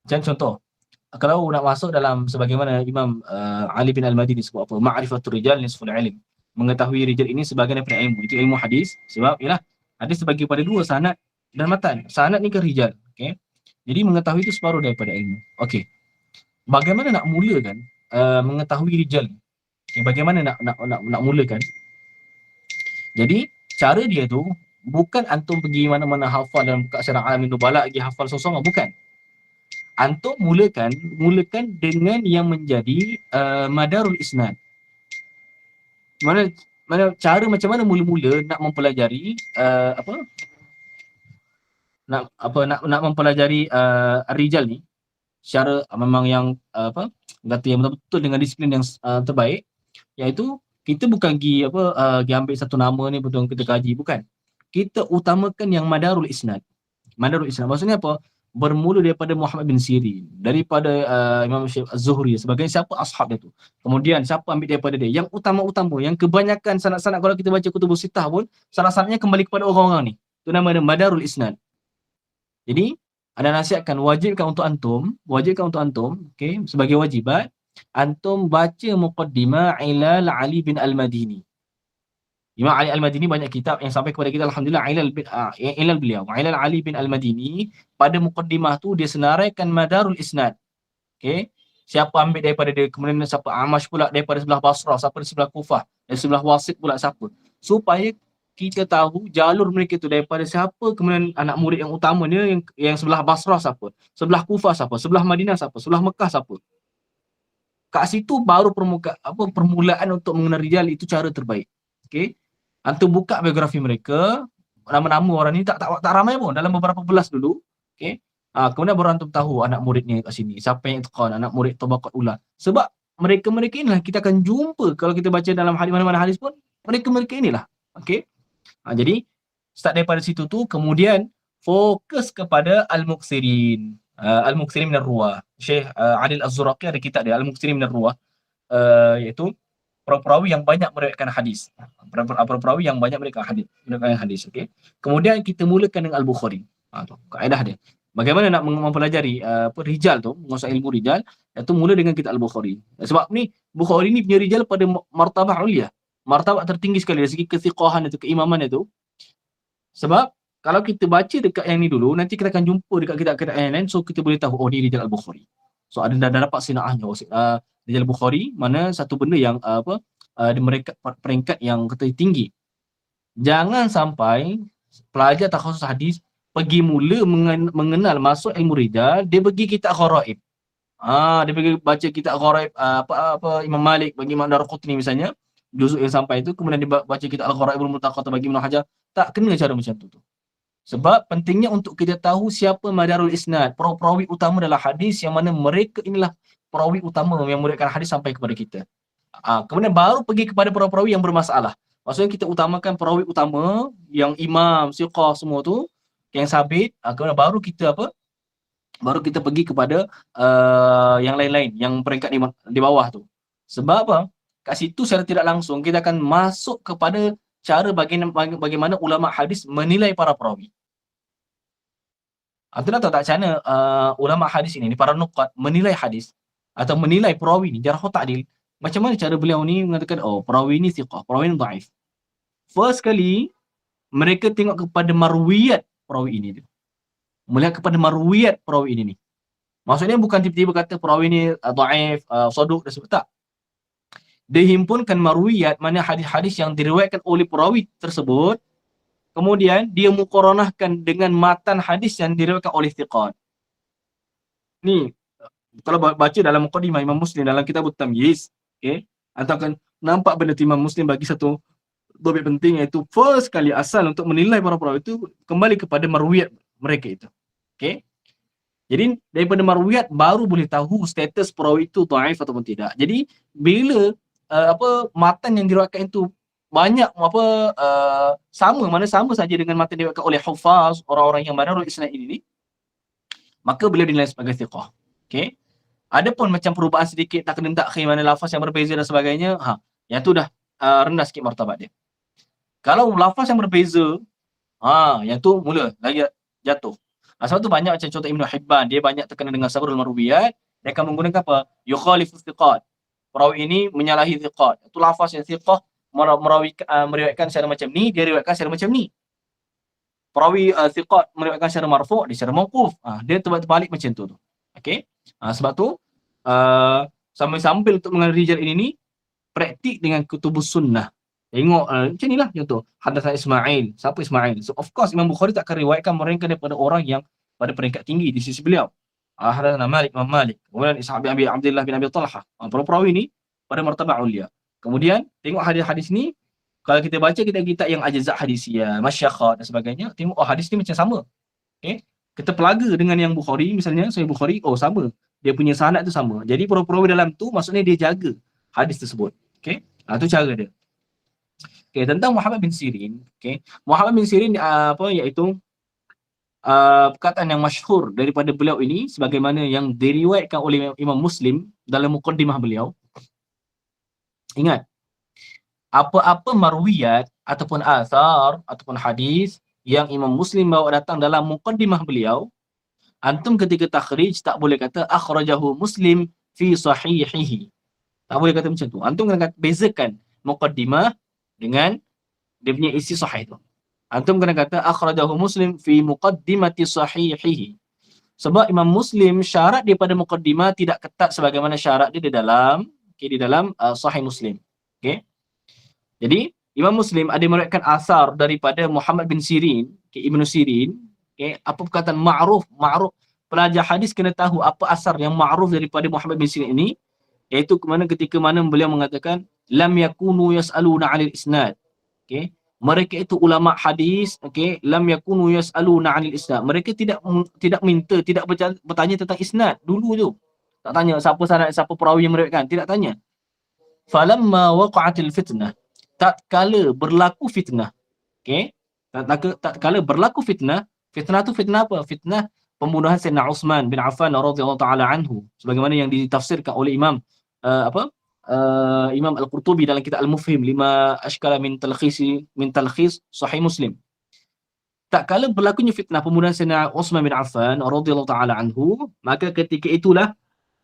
A: Macam contoh, kalau nak masuk dalam sebagaimana Imam Ali bin Al-Madini sebut apa? Ma'rifatul rijal nisful ilm. Mengetahui rijal ini sebahagian daripada ilmu. Itu ilmu hadis sebab ialah hadis terbagi pada dua, sanad dan matan. Sanad ni ke rijal. Okey. Jadi mengetahui itu separuh daripada ilmu. Okey. Bagaimana nak mulakan mengetahui rijal? Okay, bagaimana nak mulakan? Jadi cara dia tu bukan antum pergi mana-mana hafal dalam buka Sirah Alamin Nubala lagi hafal sosong, bukan. Antum mulakan dengan yang menjadi madarul isnad. Mana cara macam mana mula-mula nak mempelajari nak mempelajari rijal ni secara memang yang kata yang betul-betul dengan disiplin yang terbaik, iaitu kita bukan pergi ambil satu nama ni betul kita kaji, bukan. Kita utamakan yang madarul isnad. Madarul isnad maksudnya apa? Bermula daripada Muhammad bin Sirin, daripada Imam Syekh Az-Zuhri sebagai siapa ashab dia tu. Kemudian siapa ambil daripada dia? Yang utama-utama, yang kebanyakan sanad-sanad kalau kita baca kutubus sittah pun sanad-sanadnya kembali kepada orang-orang ni. Itu nama dia madarul isnad. Jadi ada nasihatkan, wajibkan untuk antum, okey, sebagai wajibat antum baca muqaddimah Ilal Ali bin Al-Madini. Imam Ali Al-Madini banyak kitab yang sampai kepada kita, alhamdulillah. Ilal beliau, Ilal Ali bin Al-Madini, pada muqaddimah tu dia senaraikan madarul isnad. Okey, siapa ambil daripada dia, kemudian siapa Amash pula daripada sebelah Basrah, siapa dari sebelah Kufah, dari sebelah Wasit pula siapa, supaya kita tahu jalur mereka tu daripada siapa, kemudian anak murid yang utama dia yang sebelah Basrah siapa, sebelah Kufah siapa, sebelah Madinah siapa, sebelah Mekah siapa. Kat situ baru permulaan untuk mengenal rijal, itu cara terbaik. Okey, antum buka biografi mereka, nama-nama orang ni tak ramai pun, dalam beberapa belas dulu. Okey, kemudian baru antum tahu anak muridnya kat sini, siapa yang itqan, anak murid tabaqat ula. Sebab mereka-mereka inilah kita akan jumpa kalau kita baca dalam hadis, mana-mana hadis pun mereka-mereka inilah. Okey. Jadi start daripada situ tu, kemudian fokus kepada al-muksirin. Al-muksirin minar ruwah. Syekh Adil Az-Zuraqi ada kitab dia al-muksirin minar ruwah, iaitu perawi yang banyak meriwayatkan hadis. Perawi yang banyak meriwayatkan hadis. Okey. Kemudian kita mulakan dengan Al-Bukhari. Tu kaedah dia. Bagaimana nak mempelajari rijal tu, menguasai ilmu rijal, iaitu mula dengan kitab Al-Bukhari. Sebab ni Bukhari ni punya rijal pada martabah ulia, martabat tertinggi sekali dari segi kethiqahan itu, keimaman itu. Sebab kalau kita baca dekat yang ni dulu, nanti kita akan jumpa dekat kitab-kitab yang lain, so kita boleh tahu, oh ni rijal Al-Bukhari. So ada dah dapat sinaahnya rijal Al-Bukhari, mana satu benda yang mereka peringkat yang kata tinggi. Jangan sampai pelajar takhasus hadis pergi mula mengenal masuk ilmu rijal, dia pergi kitab gharaib. Dia pergi baca kitab gharaib Imam Malik bagi Imam Darqutni misalnya, juzuk yang sampai itu, kemudian dia baca kitab Al-Gharaibul Muntaqatah bagi Ibnu Hajar. Tak kena cara macam tu. Sebab pentingnya untuk kita tahu siapa madarul isnad, perawi utama dalam hadis, yang mana mereka inilah perawi utama yang meriwayatkan hadis sampai kepada kita. Kemudian baru pergi kepada perawi yang bermasalah. Maksudnya kita utamakan perawi utama yang imam, siqah semua tu, yang sabit, kemudian baru kita pergi kepada yang lain-lain yang peringkat di bawah tu. Sebab apa? Kat situ secara tidak langsung kita akan masuk kepada cara bagaimana ulama hadis menilai para perawi. Anda nak tahu tak macam mana ulama hadis ini, para nuqat menilai hadis atau menilai perawi ni, jarh ta'dil. Macam mana cara beliau ni mengatakan, oh perawi ni thiqah, perawi ni dhaif. First kali mereka tengok kepada marwiyat perawi ini. Melihat kepada marwiyat perawi ini ni. Maksudnya bukan tiba-tiba kata perawi ni dhaif, saduq dan sebagainya. Tak. Dia himpunkan marwiyat, mana hadis-hadis yang diriwayatkan oleh perawi tersebut, kemudian dia muqaranahkan dengan matan hadis yang diriwayatkan oleh thiqat. Ni kalau baca dalam muqaddimah Imam Muslim dalam kitab At-Tamyiz, okey, anda akan nampak benda Imam Muslim bagi satu topik penting, iaitu first kali asal untuk menilai para perawi itu kembali kepada marwiyat mereka itu. Okey. Jadi daripada marwiyat baru boleh tahu status perawi itu dhaif ataupun tidak. Jadi bila matan yang diriwayatkan itu banyak sama saja dengan matan diriwayatkan oleh hufaz, orang-orang yang madarul isnad ini, maka beliau dinilai sebagai thiqah. Okey. Adapun macam perubahan sedikit, takdim takhir, mana lafaz yang berbeza dan sebagainya, Yang tu dah rendah sikit martabat dia. Kalau lafaz yang berbeza, yang tu mula lagi jatuh. Sebab tu banyak macam contoh Ibn Hibban, dia banyak terkena dengan sabrul marwiyat, dia akan menggunakan apa? Yukhalifu thiqat. Perawi ini menyalahi thiqat. Itu lafaz yang thiqah meriwayatkan secara macam ni, dia riwayatkan secara macam ni. Perawi thiqat meriwayatkan secara marfu', dia secara mauquf. Dia terbalik macam tu. Okey. Sebab tu sambil-sambil untuk mengenal rijal ini praktik dengan kutubus sunnah. Tengok macam inilah contoh. Hadatsana Ismail. Siapa Ismail? So of course Imam Bukhari tak akan riwayatkan mereka daripada orang yang pada peringkat tinggi di sisi beliau. Hadatsana Malik, Imam Malik. Kemudian Ishaq bin Abdullah bin Abi Talha. Perawi ni pada martabat ulia. Kemudian tengok hadis-hadis ni, kalau kita baca kitab-kitab yang ajza' hadisiyah, masyakhat dan sebagainya, tengok hadis ni macam sama. Okey. Kita pelaga dengan yang Bukhari misalnya, Sahih Bukhari, sama. Dia punya sanad tu sama. Jadi perawi dalam tu maksudnya dia jaga hadis tersebut. Okey. Tu cara dia. Okey, tentang Muhammad bin Sirin, okey. Muhammad bin Sirin iaitu perkataan yang masyhur daripada beliau ini sebagaimana yang diriwayatkan oleh Imam Muslim dalam muqaddimah beliau. Ingat, apa-apa marwiyat ataupun athar ataupun hadis yang Imam Muslim bawa datang dalam muqaddimah beliau, antum ketika takhrij tak boleh kata akhrajahu Muslim fi sahihihi. Tak boleh kata macam tu. Antum kena bezakan muqaddimah dengan dia punya isi sahih tu. Antum kena kata akhrajahu Muslim fi muqaddimati sahihihi. Sebab Imam Muslim syarat dia pada muqaddimah tidak ketat sebagaimana syarat dia di dalam sahih Muslim. Okey. Jadi Imam Muslim ada meriwayatkan asar daripada Muhammad bin Sirin, Ibnu Sirin, apa perkataan ma'ruf, pelajar hadis kena tahu apa asar yang ma'ruf daripada Muhammad bin Sirin ini, iaitu ketika mana beliau mengatakan lam yakunu yas'aluna 'anil isnad. Okey, mereka itu ulama hadis, lam yakunu yas'aluna 'anil isnad. Mereka tidak minta, tidak bertanya tentang isnad dulu tu. Tak tanya siapa sanad, siapa perawi yang meriwayatkan, tidak tanya. Falamma waqa'atil fitnah, tatkala berlaku fitnah. Tatkala berlaku fitnah tu fitnah apa? Fitnah pembunuhan Sayyidina Utsman bin Affan radhiyallahu taala anhu, sebagaimana yang ditafsirkan oleh Imam Imam Al-Qurtubi dalam kitab Al-Mufhim lima ashkala min talkhis Sahih Muslim. Tatkala berlakunya fitnah pembunuhan Sayyidina Utsman bin Affan radhiyallahu taala anhu, maka ketika itulah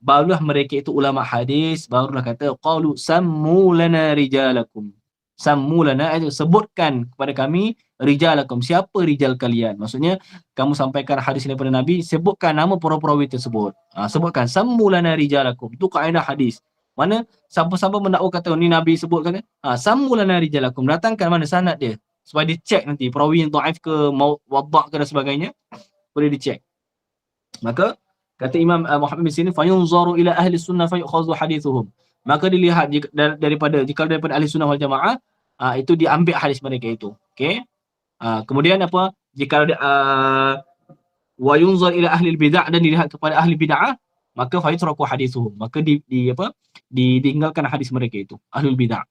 A: barulah mereka itu ulama hadis barulah kata qalu sammu lana rijalakum. Sammu lana, sebutkan kepada kami rijalakum, siapa rijal kalian. Maksudnya kamu sampaikan hadis daripada Nabi, sebutkan nama para perawi tersebut. Sebutkan sammu lana rijalakum. Itu kaedah hadis. Mana siapa-siapa mendakwa kata ni Nabi sebutkan, sammu lana rijalakum, datangkan mana sanad dia supaya dicek nanti perawi yang dhaif ke waddah ke dan sebagainya, boleh dicek. Maka kata Imam Muhammad bin Sirin, fayunzaru ila ahli sunnah fayukhadhu hadithuhum. Maka dilihat daripada ahli sunnah wal jamaah, itu diambil hadis mereka itu. Okey. Kemudian apa? Jika wa yunzar ila ahli bidah, dan dilihat kepada ahli bid'ah, maka fayutraku hadithuhum. Maka ditinggalkan hadis mereka itu, ahli bidah.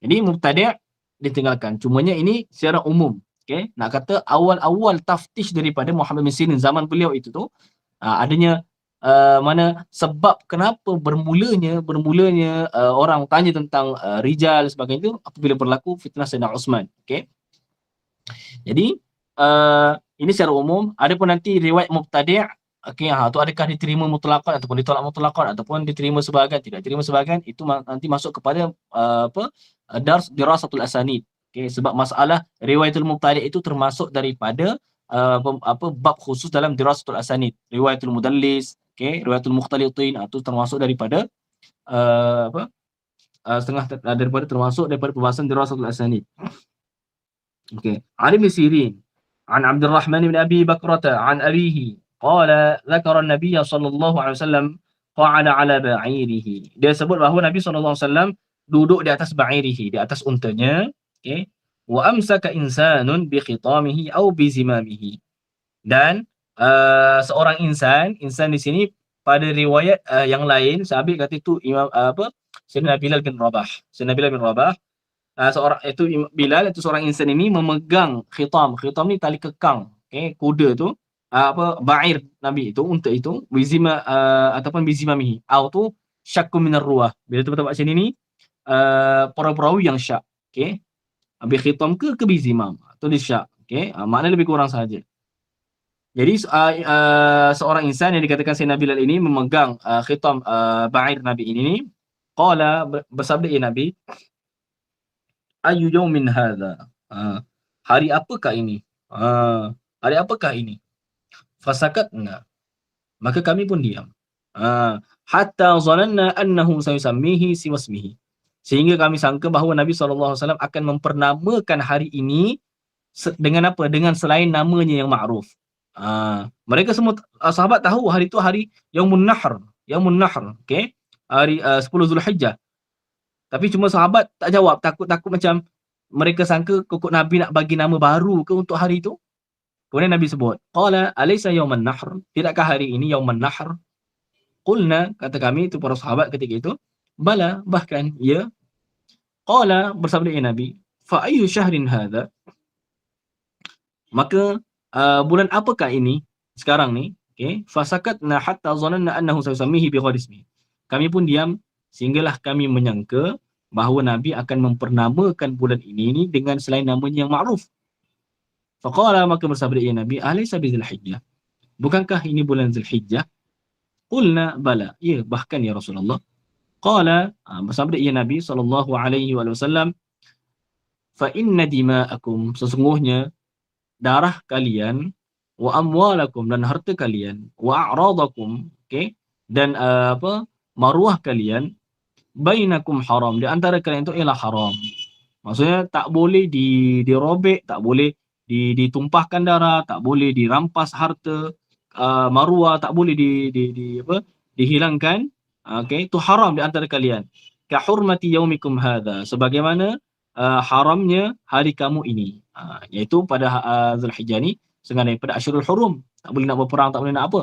A: Jadi mubtadi' ditinggalkan. Cumanya ini secara umum. Okey. Nak kata awal-awal taftish daripada Muhammad bin Sirin zaman beliau itu tu, adanya mana sebab kenapa bermulanya orang tanya tentang rijal sebagainya itu apabila berlaku fitnah Sayyidina Utsman. Okey. Jadi ini secara umum. Adapun nanti riwayat mubtadi', tu adakah diterima mutlaqan ataupun ditolak mutlaqan ataupun diterima sebahagian, tidak diterima sebahagian, itu nanti masuk kepada dirasatul asanid. Okey, sebab masalah riwayatul mubtadi' itu termasuk daripada bab khusus dalam dirasatul asanid, riwayatul mudallis, riwayatul mukhtalitin, itu termasuk daripada termasuk daripada pembahasan dirasatul asanid. Okey. Ali bin Sirin an Abdul Rahman bin Abi Bakrata an abihi qala dzakara an-nabiy sallallahu alaihi wasallam qa'ada ala ba'irihi. Dia sebut bahawa Nabi sallallahu alaihi wasallam duduk di atas ba'irihi, di atas untanya. Okey. Wa amsaka insanun bi khitamihi aw bi zimamihi. Dan seorang insan di sini pada riwayat yang lain sahabat kata itu Sayyidina Bilal bin Rabah. Sayyidina Bilal bin Rabah, Bilal itu seorang insan ini memegang khitam. Khitam ni tali kekang, kuda tu, ba'ir Nabi itu, unta itu, bizima ataupun bizimamihi. Au tu syakku minar ruah. Bila tu baca sini ni, para perawi yang syak. Okey. Habis khitam ke busy imam. Tu dia syak. Okey. Makna lebih kurang saja. Jadi seorang insan yang dikatakan Sayyidina Bilal ini memegang khitam ba'ir Nabi ini, qala bersabda ia Nabi, "Ayyu yaumin hadha?" Hari apakah ini? Hari apakah ini? Fasakatna. Maka kami pun diam. Hatta zananna annahu sayusammihi siwasmihi. Sehingga kami sangka bahawa Nabi SAW akan memperlamakan hari ini dengan apa? Dengan selain namanya yang ma'ruf. Mereka semua sahabat tahu hari itu hari Yaumun Nahr. Yaumun Nahr, okey? Hari 10 Zulhijjah. Tapi cuma sahabat tak jawab, takut macam mereka sangka kok Nabi nak bagi nama baru ke untuk hari itu. Kemudian Nabi sebut, qala alaysa yaumun nahr? Tidakkah hari ini Yaumun Nahr? Qulna, kata kami itu para sahabat ketika itu, bala, bahkan ya. Qala, bersabda ya Nabi, fa ayyu syahrin hadha? Maka bulan apakah ini sekarang ni? Okey, fasakatna hatta zananna annahu sayusammihi bi ghairi ismihi. Kami pun diam sehinggalah kami menyangka bahawa Nabi akan memperlamakan bulan ini dengan selain namanya yang ma'ruf. Faqala, maka bersabda ya Nabi, alaysa bi Zulhijjah? Bukankah ini bulan Zulhijjah? Qulna bala, ya, bahkan ya Rasulullah. Qala, bersabda ya Nabi sallallahu alaihi wasallam, fa inna dima'akum, sesungguhnya darah kalian, wa amwalakum, dan harta kalian, wa a'radakum, okey, dan maruah kalian, bainakum haram, di antara kalian itu ialah haram. Maksudnya tak boleh dirobek, tak boleh ditumpahkan darah, tak boleh dirampas harta, maruah, tak boleh dihilangkan. Okey, itu haram di antara kalian. Ka hurmati yaumikum hadha, sebagaimana haramnya hari kamu ini. Iaitu pada Zulhijjah ni, sehingga daripada Asyurul Hurum, tak boleh nak berperang, tak boleh nak apa.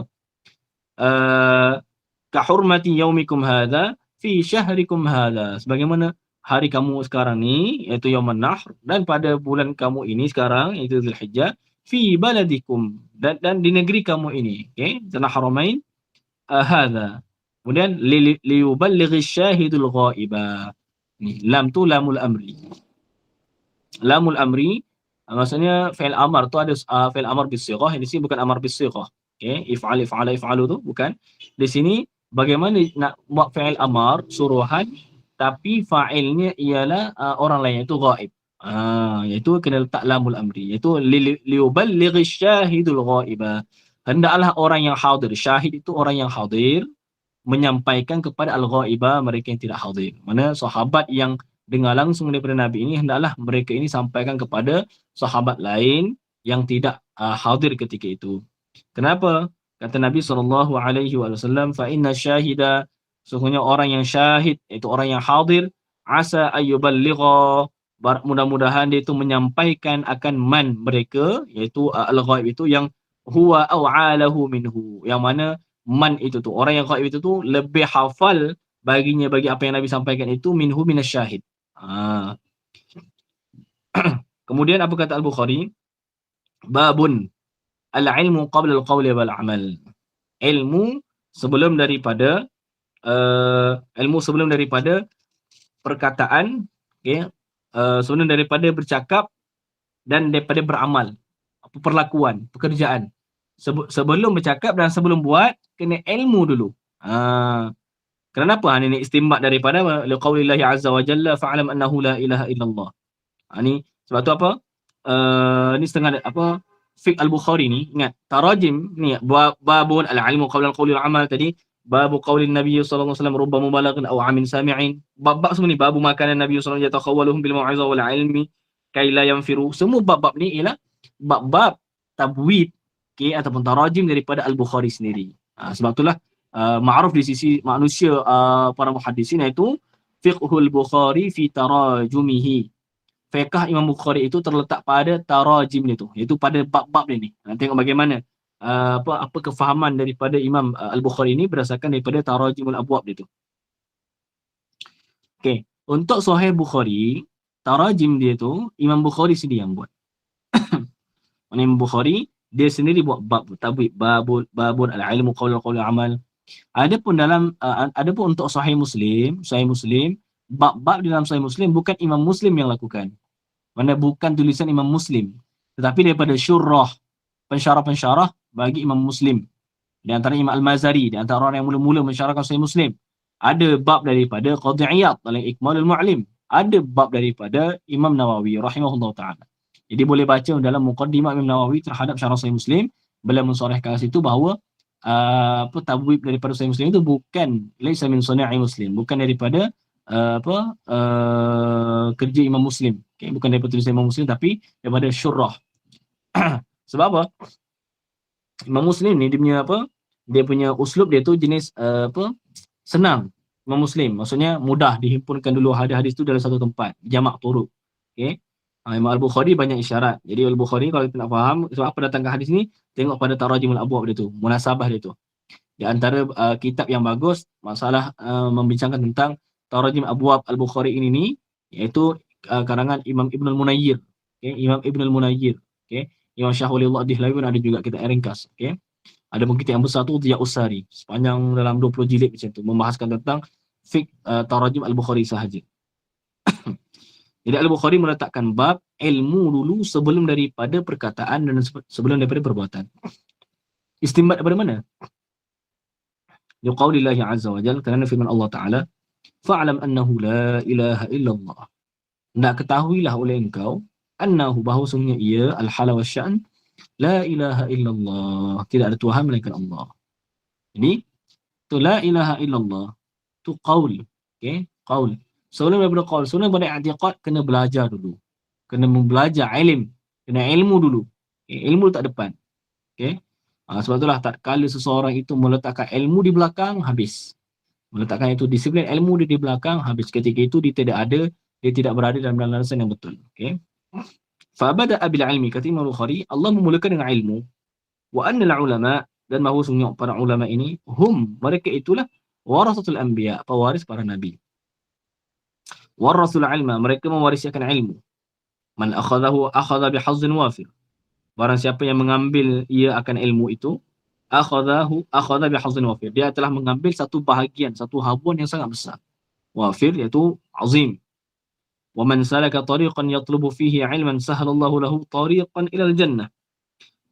A: Ka hurmati yaumikum hadha fi syahrikum hadha, sebagaimana hari kamu sekarang ni, iaitu Yaumun Nahr, dan pada bulan kamu ini sekarang, iaitu Zulhijjah, fi baladikum, dan di negeri kamu ini, okey, Tanah Haramain hadha. Kemudian liyuballighi syahidul ghaiba. Ni lam tu lamul amri. Lamul amri maksudnya fi'il amar tu ada fi'il amar bisighah, di sini bukan amar bisighah. Okey, if'alu tu bukan. Di sini bagaimana nak buat fi'il amar suruhan tapi fa'ilnya ialah orang lain, iaitu ghaib. Iaitu kena letak lamul amri, iaitu liyuballighi syahidul ghaiba. Hendaklah orang yang hadir, syahid itu orang yang hadir, menyampaikan kepada al-ghaibah, mereka yang tidak hadir. Mana sahabat yang dengar langsung daripada Nabi ini, hendaklah mereka ini sampaikan kepada sahabat lain yang tidak hadir ketika itu. Kenapa? Kata Nabi SAW, fa inna syahida, sesungguhnya orang yang syahid, iaitu orang yang hadir, asa ayyuballigha, mudah-mudahan dia itu menyampaikan akan man mereka, iaitu al-ghaib itu, yang huwa aw'alahu minhu, yang mana man itu tu, orang yang ghaib itu tu lebih hafal baginya, bagi apa yang Nabi sampaikan itu, minhu minasyahid. Kemudian apa kata Al-Bukhari? Babun al-ilmu qabla al-qawli wal amal. Ilmu sebelum daripada perkataan, okey, sebelum daripada bercakap dan daripada beramal. Perlakuan, pekerjaan. Sebelum bercakap dan sebelum buat, kena ilmu dulu. Kenapa? Ini istinbat daripada liqaulillahi azza wa jalla fa'lam annahu la ilaha illallah. Ni sebab tu apa? Ni setengah apa? Fiqh Al-Bukhari ni, ingat, tarajim ni, babun al-ilmu qabla al-qawli wal-amal tadi, babu qaulin Nabi sallallahu alaihi wasallam rubba mubalaghin aw amin sami'in. Bab-bab semua ni, babu makanan Nabi sallallahu alaihi wasallam yatakhawaluhum bil mau'izah wal ilmi kai la yanfiru. Semua bab-bab ni ialah bab-bab tabwid, okey, ataupun tarajim daripada Al-Bukhari sendiri. Sebab itulah ma'ruf di sisi manusia para muhaddisin, iaitu fiqhul Bukhari fi tarajumihi. Fiqh Imam Bukhari itu terletak pada tarajim dia tu, iaitu pada bab-bab dia ni. Tengok bagaimana apa kefahaman daripada Imam Al-Bukhari ini berdasarkan daripada tarajimul abwab dia tu. Okey, untuk Sahih Bukhari, tarajim dia tu Imam Bukhari sendiri yang buat. Imam Bukhari dia sendiri buat bab tabwid, babun al-ilmu qawla qawla amal. Adapun untuk Sahih Muslim bab-bab di dalam Sahih Muslim bukan Imam Muslim yang lakukan. Mana bukan tulisan Imam Muslim, tetapi daripada syurrah, pensyarah-pensyarah bagi Imam Muslim. Di antara Imam Al-Mazari, di antara orang yang mula-mula mensyarahkan Sahih Muslim. Ada bab daripada Qadhi Iyad dalam Ikmalul Mu'allim. Ada bab daripada Imam Nawawi rahimahullah ta'ala. Jadi boleh baca dalam muqaddimah Imam Nawawi terhadap syarah Sahih Muslim, beliau mensorehkan situ bahawa tabwib daripada Sahih Muslim itu bukan laisa min sana'i Muslim, bukan daripada kerja Imam Muslim. Okay? Bukan daripada tulisan Imam Muslim tapi daripada syurrah. Sebab apa? Imam Muslim ni dia punya dia punya uslub dia tu jenis senang. Imam Muslim maksudnya mudah dihimpunkan dulu hadis-hadis tu dalam satu tempat, jamak turuk. Okey. Imam Al-Bukhari banyak isyarat. Jadi Al-Bukhari kalau kita nak faham sebab apa datangkan hadis ni, tengok pada tarajimul abwab dia tu, munasabah dia tu. Di antara kitab yang bagus masalah membincangkan tentang tarajim abwab Al-Bukhari ini iaitu karangan Imam Ibn Al-Munayyir. Okey, Imam Ibn Al-Munayyir. Okey. Imam Syah Waliullah Dihlawi pun ada juga kita ringkas. Okey. Ada pun kitab yang besar tu Dhiya Usari, sepanjang dalam 20 jilid macam tu, membahaskan tentang fiqh tarajim Al-Bukhari sahaja. Jadi Al-Bukhari meletakkan bab ilmu dulu sebelum daripada perkataan dan sebelum daripada perbuatan. Istinbat daripada mana? Liqaulillahi azza wa jalla, kerana firman Allah Ta'ala, fa'alam annahu la ilaha illallah. Nak ketahuilah oleh engkau annahu, bahawasanya ia al-hala wa sya'an, la ilaha illallah, tidak ada Tuhan melainkan Allah. Jadi tu la ilaha illallah tu qaul. Okey, qaul. Sebelum daripada qaul, sebelum daripada i'tiqad, kena belajar dulu. Kena belajar ilmu, kena ilmu dulu. Okay? Ilmu tak depan. Okey. Sebab itulah tak kala seseorang itu meletakkan ilmu di belakang, habis. Meletakkan itu disiplin ilmu dia di belakang, habis. Ketika itu dia tidak ada, dia tidak berada dalam landasan yang betul. Okey. Fabada'a bil ilmi, kata Imam Bukhari, Allah memulakan dengan ilmu. Wa annal ulama, dan bahawasanya para ulama ini, hum, mereka itulah warasatul anbiya, pewaris para nabi. Warasul ilma, mereka mewariskan ilmu. Man akhadahu akhadha bihazzin wafir. Barang siapa yang mengambil ia akan ilmu itu, akhadha bihazzin wafir. Dia telah mengambil satu bahagian, satu habuan yang sangat besar. Wafir iaitu azim. Wa man salaka tariqan yatlubu fihi ilman sahalallahu lahu tariqan ila al-jannah.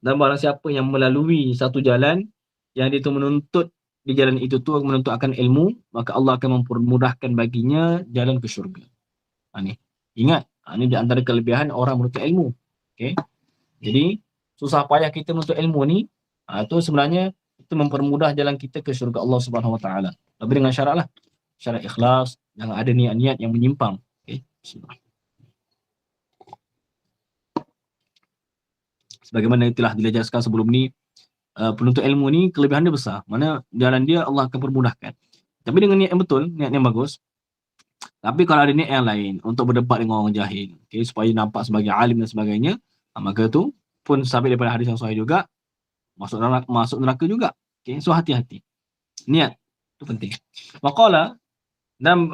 A: Dan barang siapa yang melalui satu jalan yang dia tu menuntut di jalan itu tu menuntut akan ilmu, maka Allah akan mempermudahkan baginya jalan ke syurga. Ni. Ingat, ini di antara kelebihan orang menuntut ilmu. Okey. Jadi susah payah kita menuntut ilmu ni, itu sebenarnya itu mempermudah jalan kita ke syurga Allah Subhanahu Wa Taala. Tapi dengan syaratlah, syarat ikhlas, jangan ada niat-niat yang menyimpang. Okey. Sebagaimana telah dijelaskan sebelum ni, penuntut ilmu ni kelebihan dia besar. Mana jalan dia Allah akan permudahkan. Tapi dengan niat yang betul, niat yang bagus. Tapi kalau ada niat yang lain untuk berdebat dengan orang jahil, okay, supaya nampak sebagai alim dan sebagainya, maka tu pun sabit daripada hadis yang sahih juga, masuk neraka juga. Okay, so hati-hati. Niat tu penting. Waqala, dan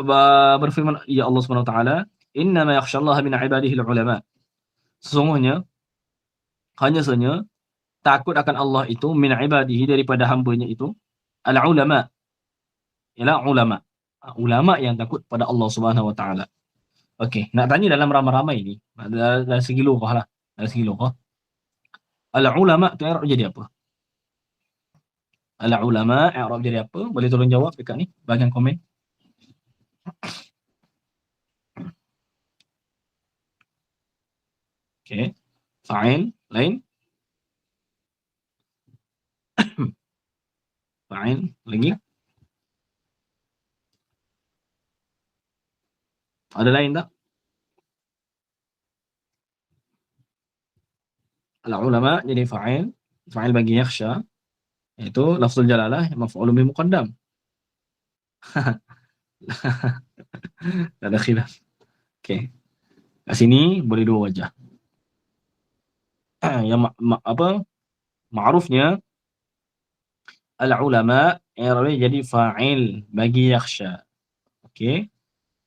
A: berfirman ya Allah Subhanahu Wa Taala, innama yakhshallaha min ibadihi al-ulama. Sesungguhnya hanya saja takut akan Allah itu min ibadihi, daripada hamba-Nya itu al-ulama. Ialah ulama. Ulama yang takut pada Allah Subhanahu Wa Taala. Okey, nak tanya dalam ramai-ramai ni, dalam segi lughah lah, dalam segi lughah. Al-ulama tu i'rab jadi apa? Al-ulama i'rab jadi apa? Boleh tolong jawab dekat ni, bahagian komen. Okey. Fa'il lain. Fa'il lagi. Ada lain tak? Al-ulama jadi fa'il. Fa'il bagi yakhsha, iaitu lafzul jalalah maf'ulun bih muqaddam. Tak ada khilaf. Okey. Kat sini boleh dua wajah. Yang ma'rufnya al-ulama jadi fa'il bagi yakhsha. Okey.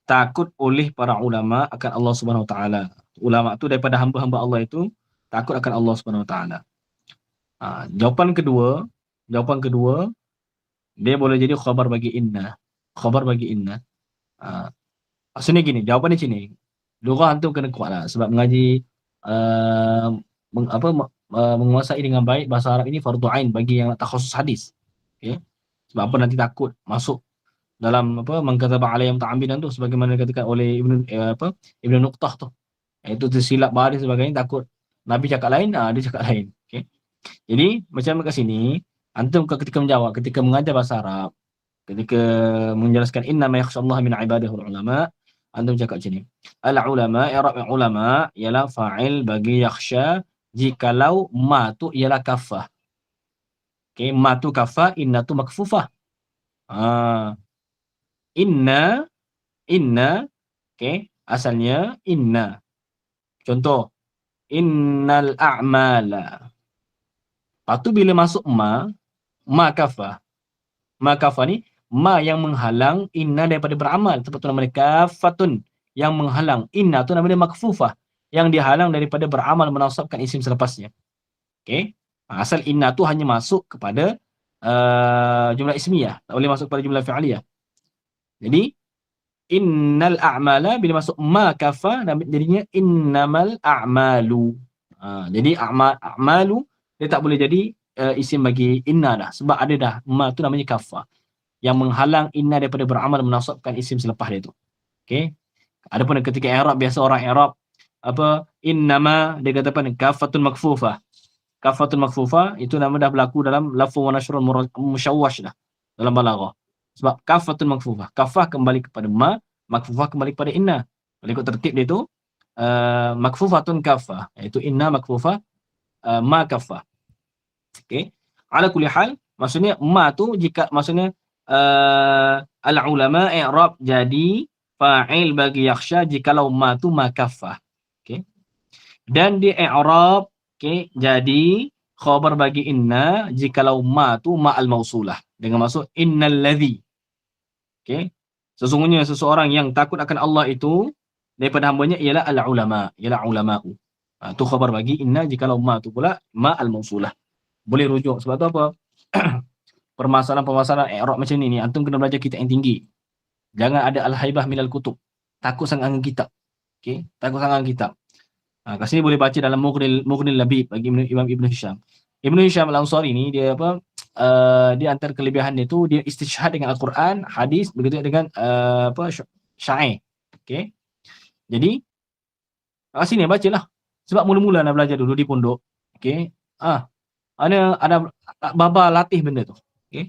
A: Takut oleh para ulama akan Allah Subhanahu Wa Taala. Ulama tu daripada hamba-hamba Allah itu takut akan Allah Subhanahu Wa Taala. Jawapan kedua dia boleh jadi khabar bagi inna. Khabar bagi inna. Maksudnya gini, jawapannya sini. Lurah antum kena kuat lah sebab mengaji uh, menguasai dengan baik bahasa Arab ini fardu ain bagi yang nak takhasus hadis. Okey. Sebab apa nanti takut masuk dalam apa mengkataba alayhi muta'ammidan tu sebagaimana dikatakan oleh Ibnu Nuqtah tu. Itu tersilap baris sebagainya takut Nabi cakap lain, dia cakap lain. Okey. Jadi macam kat sini antum ketika menjawab, ketika mengajar bahasa Arab, ketika menjelaskan inna ma yakhshallaha min ibadihi ulama, antum cakap macam ni. Al ulama, i'rab ulama ialah fa'il bagi yakhsha jikalau ma tu ialah kafah. Okey, ma tu kafah, inna tu makfufah. Inna, inna, okey, asalnya inna. Contoh, innal a'mala. Lepas tu bila masuk ma kafah. Ma kafah ni, ma yang menghalang inna daripada beramal. Sebab tu nama dia kafatun. Yang menghalang. Inna tu nama dia makfufah. Yang dihalang daripada beramal menasabkan isim selepasnya. Okey. Asal inna tu hanya masuk kepada jumlah ismiyah. Tak boleh masuk kepada jumlah fi'aliyah. Jadi, innal a'mala bila masuk ma kafah jadinya innamal a'malu. Jadi a'malu dia tak boleh jadi isim bagi inna dah sebab ada dah ma tu namanya kafah yang menghalang inna daripada beramal menasabkan isim selepas dia tu. Okey. Adapun ketika i'rab biasa orang i'rab apa innama dia kata apa kafatun makfufah. Kafatun makfufah itu nama dah berlaku dalam lafaz wa nashrul musyawwash dah dalam balaghah. Sebab kafatun makfufah. Kafah kembali kepada ma, makfufah kembali kepada inna. Kalau ikut tertib dia tu makfufatun kafah iaitu inna makfufah ma kafah. Okey. Ala kulli hal maksudnya ma tu jika maksudnya al ulama i'rab jadi fa'il bagi yakhsha jikalau ma tu ma kafah. Okey. Dan di i'rab okey jadi khabar bagi inna jikalau ma tu ma al mausulah dengan maksud innal ladzi. Okey. Sesungguhnya seseorang yang takut akan Allah itu daripada hamba-Nya ialah al ulama, ialah ulama'u. Tu khabar bagi inna jikalau ma tu pula ma al mausulah. Boleh rujuk sebab tu apa? Permasalahan-permasalahan i'rab macam ni antum kena belajar kitab yang tinggi. Jangan ada al-haibah minal kutub. Takut sangat dengan kitab. Okey, takut sangat dengan kitab. Kat sini boleh baca dalam Mughnil Labib bagi Imam Ibn Hisham. Ibn Hisham Al-Ansari ni dia apa? Dia antara kelebihan dia tu dia istishhad dengan Al-Quran, hadis begitu dengan syair. Okey. Jadi kat sini bacalah. Sebab mula-mula nak belajar dulu di pondok. Okey. Ada baba latih benda tu. Okey.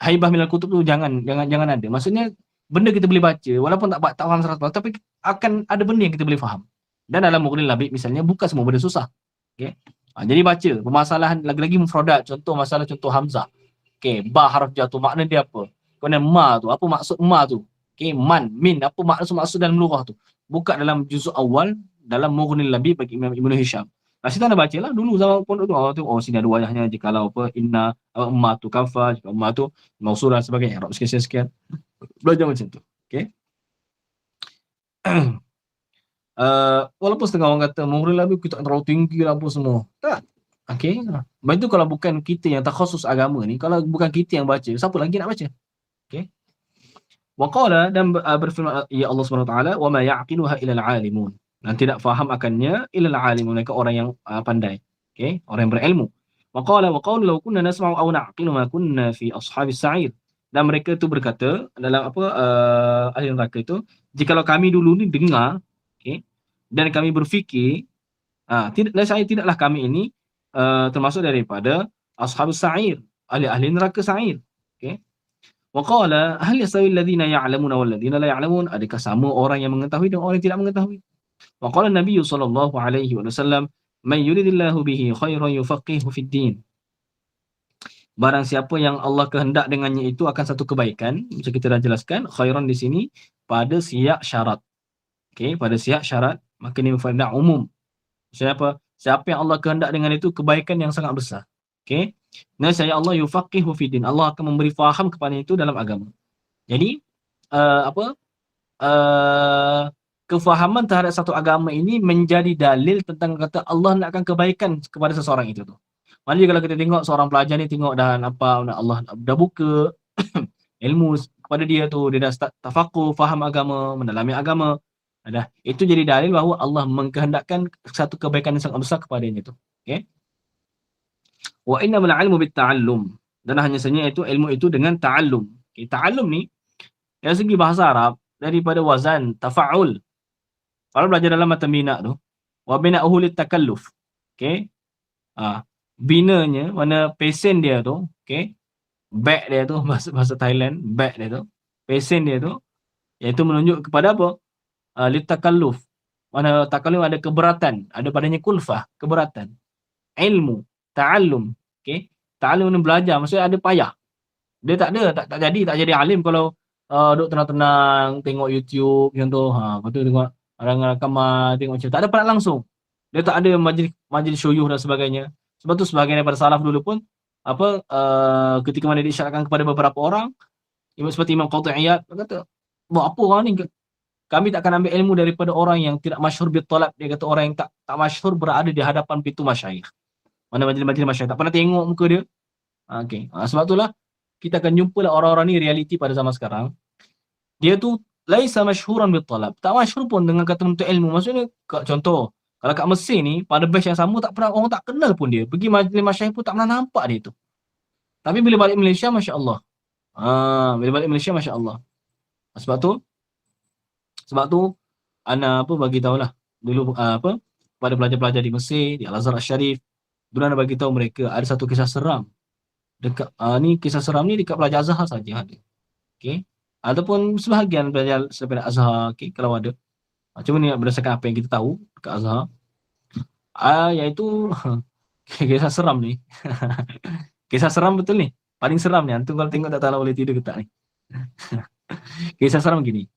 A: Haibah minal kutub tu jangan ada. Maksudnya benda kita boleh baca walaupun tak faham 100% tapi akan ada benda yang kita boleh faham. Dan dalam Mughnil Labib misalnya bukan semua benda susah. Okey. Jadi baca permasalahan lagi-lagi mufradat, contoh hamzah. Okey, ba harf jatuh makna dia apa? Kemudian ma tu, apa maksud ma tu? Okey, man, min, apa maksud dalam lugah tu? Buka dalam juzuk awal dalam Mughnil Labib bagi Imam Ibn Hisham. Kita nak baca lah dulu zaman pondok tu. Sini ada wajahnya jikalau inna ma tu kafah, jika ma tu mausulah dan sebagainya. I'rab sekian. Belajar macam tu. Okey. Walaupun setengah orang kata Mughnil Labib kita terlalu tinggi lah apa semua. Tak. Okey. Sebab itu kalau bukan kita yang takhasus agama ni, kalau bukan kita yang baca, siapa lagi nak baca? Okey. Wa qala dan berfirman ya Allah Subhanahu Wa Taala wa ma ya'qiluha illa al-alimun. Dan tidak faham akannya illa al-alimun, mereka orang yang pandai. Okey, orang yang berilmu. Wa qalu law kunna nasma'u aw na'qilu ma kunna fi ashabis sa'ir. Dan mereka tu berkata dalam ahli neraka itu, jikalau kami dulu ni dengar, okey, dan kami berfikir, tidaklah kami ini termasuk daripada ashabus sa'ir, ahli neraka sa'ir. Okey. Wa qala hal yasawi alladhina ya'lamuna wal ladhina la ya'lamun, adakah sama orang yang mengetahui dan orang yang tidak mengetahui? Wa qala Nabi sallallahu alaihi wasallam man yuridillahu bihi khairan yufaqihu fid din. Barang siapa yang Allah kehendak dengannya itu akan satu kebaikan, macam kita dah jelaskan, khairan di sini pada siyak syarat. Okey, pada siyak syarat, maka ini faedah umum. Siapa yang Allah kehendak dengan itu kebaikan yang sangat besar. Okey. Nasya Allah yufaqihu fid din. Allah akan memberi faham kepada itu dalam agama. Jadi kefahaman terhadap satu agama ini menjadi dalil tentang kata Allah nakkan kebaikan kepada seseorang itu tu. Maknanya kalau kita tengok seorang pelajar ni tengok dah Allah dah buka ilmu kepada dia tu, dia dah start tafakuh, faham agama, mendalami agama. Dah, itu jadi dalil bahawa Allah mengkehendakkan satu kebaikan yang sangat besar kepadanya tu. Okey. Wa innamal ilmu bitta'allum. Dan hanya saja itu ilmu itu dengan ta'allum. Okey, ta'allum ni dari segi bahasa Arab daripada wazan tafa'ul. Kalau belajar dalam mata bina tu, wa bina'uhu litakalluf. Okey. Binanya mana pesen dia tu, okey. Back dia tu bahasa Thailand, back dia tu. Pesen dia tu iaitu menunjuk kepada apa? Litakalluf. Mana takalluf ada keberatan, ada padanya kulfah, keberatan. Ilmu, ta'allum, okey. Ta'allum ni belajar, maksudnya ada payah. Dia tak jadi alim kalau duk tenang-tenang tengok YouTube contoh, lepas tu tengok orang rakaman, tengok macam tak ada penat langsung. Dia tak ada majlis syuyuh dan sebagainya. Sebab tu sebahagian daripada salaf dulu pun ketika mana diisyaratkan kepada beberapa orang, seperti Imam Qadhi Iyad, dia kata, buat apa orang ni? Kami takkan ambil ilmu daripada orang yang tidak masyhur bil talab. Dia kata orang yang tak masyhur berada di hadapan pintu masyayikh. Mana majlis-majlis masyayikh, tak pernah tengok muka dia. Okey. Sebab itulah kita akan jumpalah orang-orang ni realiti pada zaman sekarang. Dia tu laisa masyhuran bil talab. Tak masyhur pun dengan kata menuntut ilmu. Maksudnya contoh, kalau kat Mesir ni pada batch yang sama tak pernah, orang tak kenal pun dia. Pergi majlis masyayikh pun tak pernah nampak dia tu. Tapi bila balik Malaysia, masya-Allah. Bila balik Malaysia, masya-Allah. Sebab tu ana bagi tahulah dulu pada pelajar-pelajar di Mesir, di Al-Azhar Asy-Syarif, dulu ana bagi tahu mereka ada satu kisah seram. Dekat ni kisah seram ni dekat pelajar Azhar saja ada. Okey. Ataupun sebahagian pelajar selepas Azhar, okey, kalau ada. Cuma ni berdasarkan apa yang kita tahu dekat Azhar. Iaitu kisah seram ni. Kisah seram betul ni. Paling seram ni. Antum kalau tengok tak tahu boleh tidur ke tak ni. Kisah seram gini.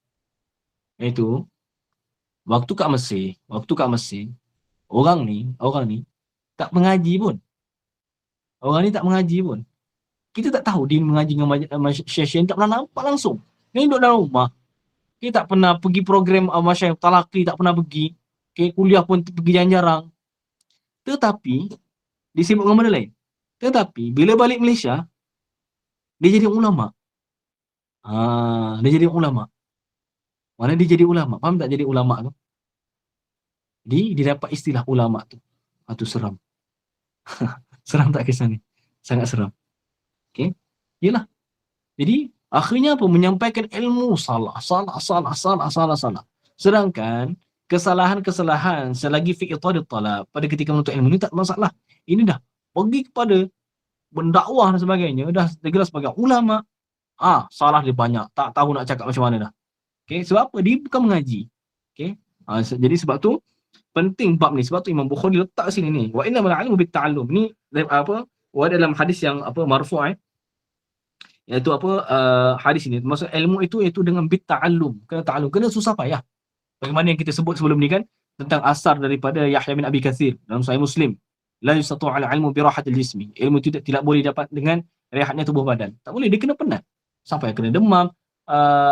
A: Iaitu waktu kat Mesir, orang ni tak mengaji pun. Orang ni tak mengaji pun. Kita tak tahu dia mengaji dengan syekh-syekh, tak pernah nampak langsung. Dia duduk dalam rumah. Kita tak pernah pergi program masyayikh talaqi, tak pernah pergi. Okay, kuliah pun pergi jarang-jarang. Tetapi disibuk dengan benda lain. Tetapi bila balik Malaysia, dia jadi ulama. Dia jadi ulama. Mana dia jadi ulama? Faham tak jadi ulama tu? Dia dapat istilah ulama tu. Tu seram. Seram tak kisah ni? Sangat seram. Okey. Yalah. Jadi akhirnya apa? Menyampaikan ilmu salah. Sedangkan kesalahan-kesalahan selagi fi itadit talab pada ketika menuntut ilmu ni tak masalah. Ini dah pergi kepada mendakwah dan sebagainya, dah digelar sebagai ulama. Salah dia banyak. Tak tahu nak cakap macam mana dah. Okey, sebab apa? Dia bukan mengaji. Okey. Jadi sebab tu penting bab ni. Sebab tu Imam Bukhari letak sini ni. Wa innamal ilmu bitta'allum. Ni dalam hadis yang marfu', iaitu hadis ini. Maksud ilmu itu iaitu dengan bitta'allum. Kena susah payah. Bagaimana yang kita sebut sebelum ni kan tentang asar daripada Yahya bin Abi Katsir dalam Sahih Muslim. La yustatu' al-ilmu bi rahatil jismi. Ilmu itu tidak boleh dapat dengan rehatnya tubuh badan. Tak boleh, dia kena penat. Sampai kena demam,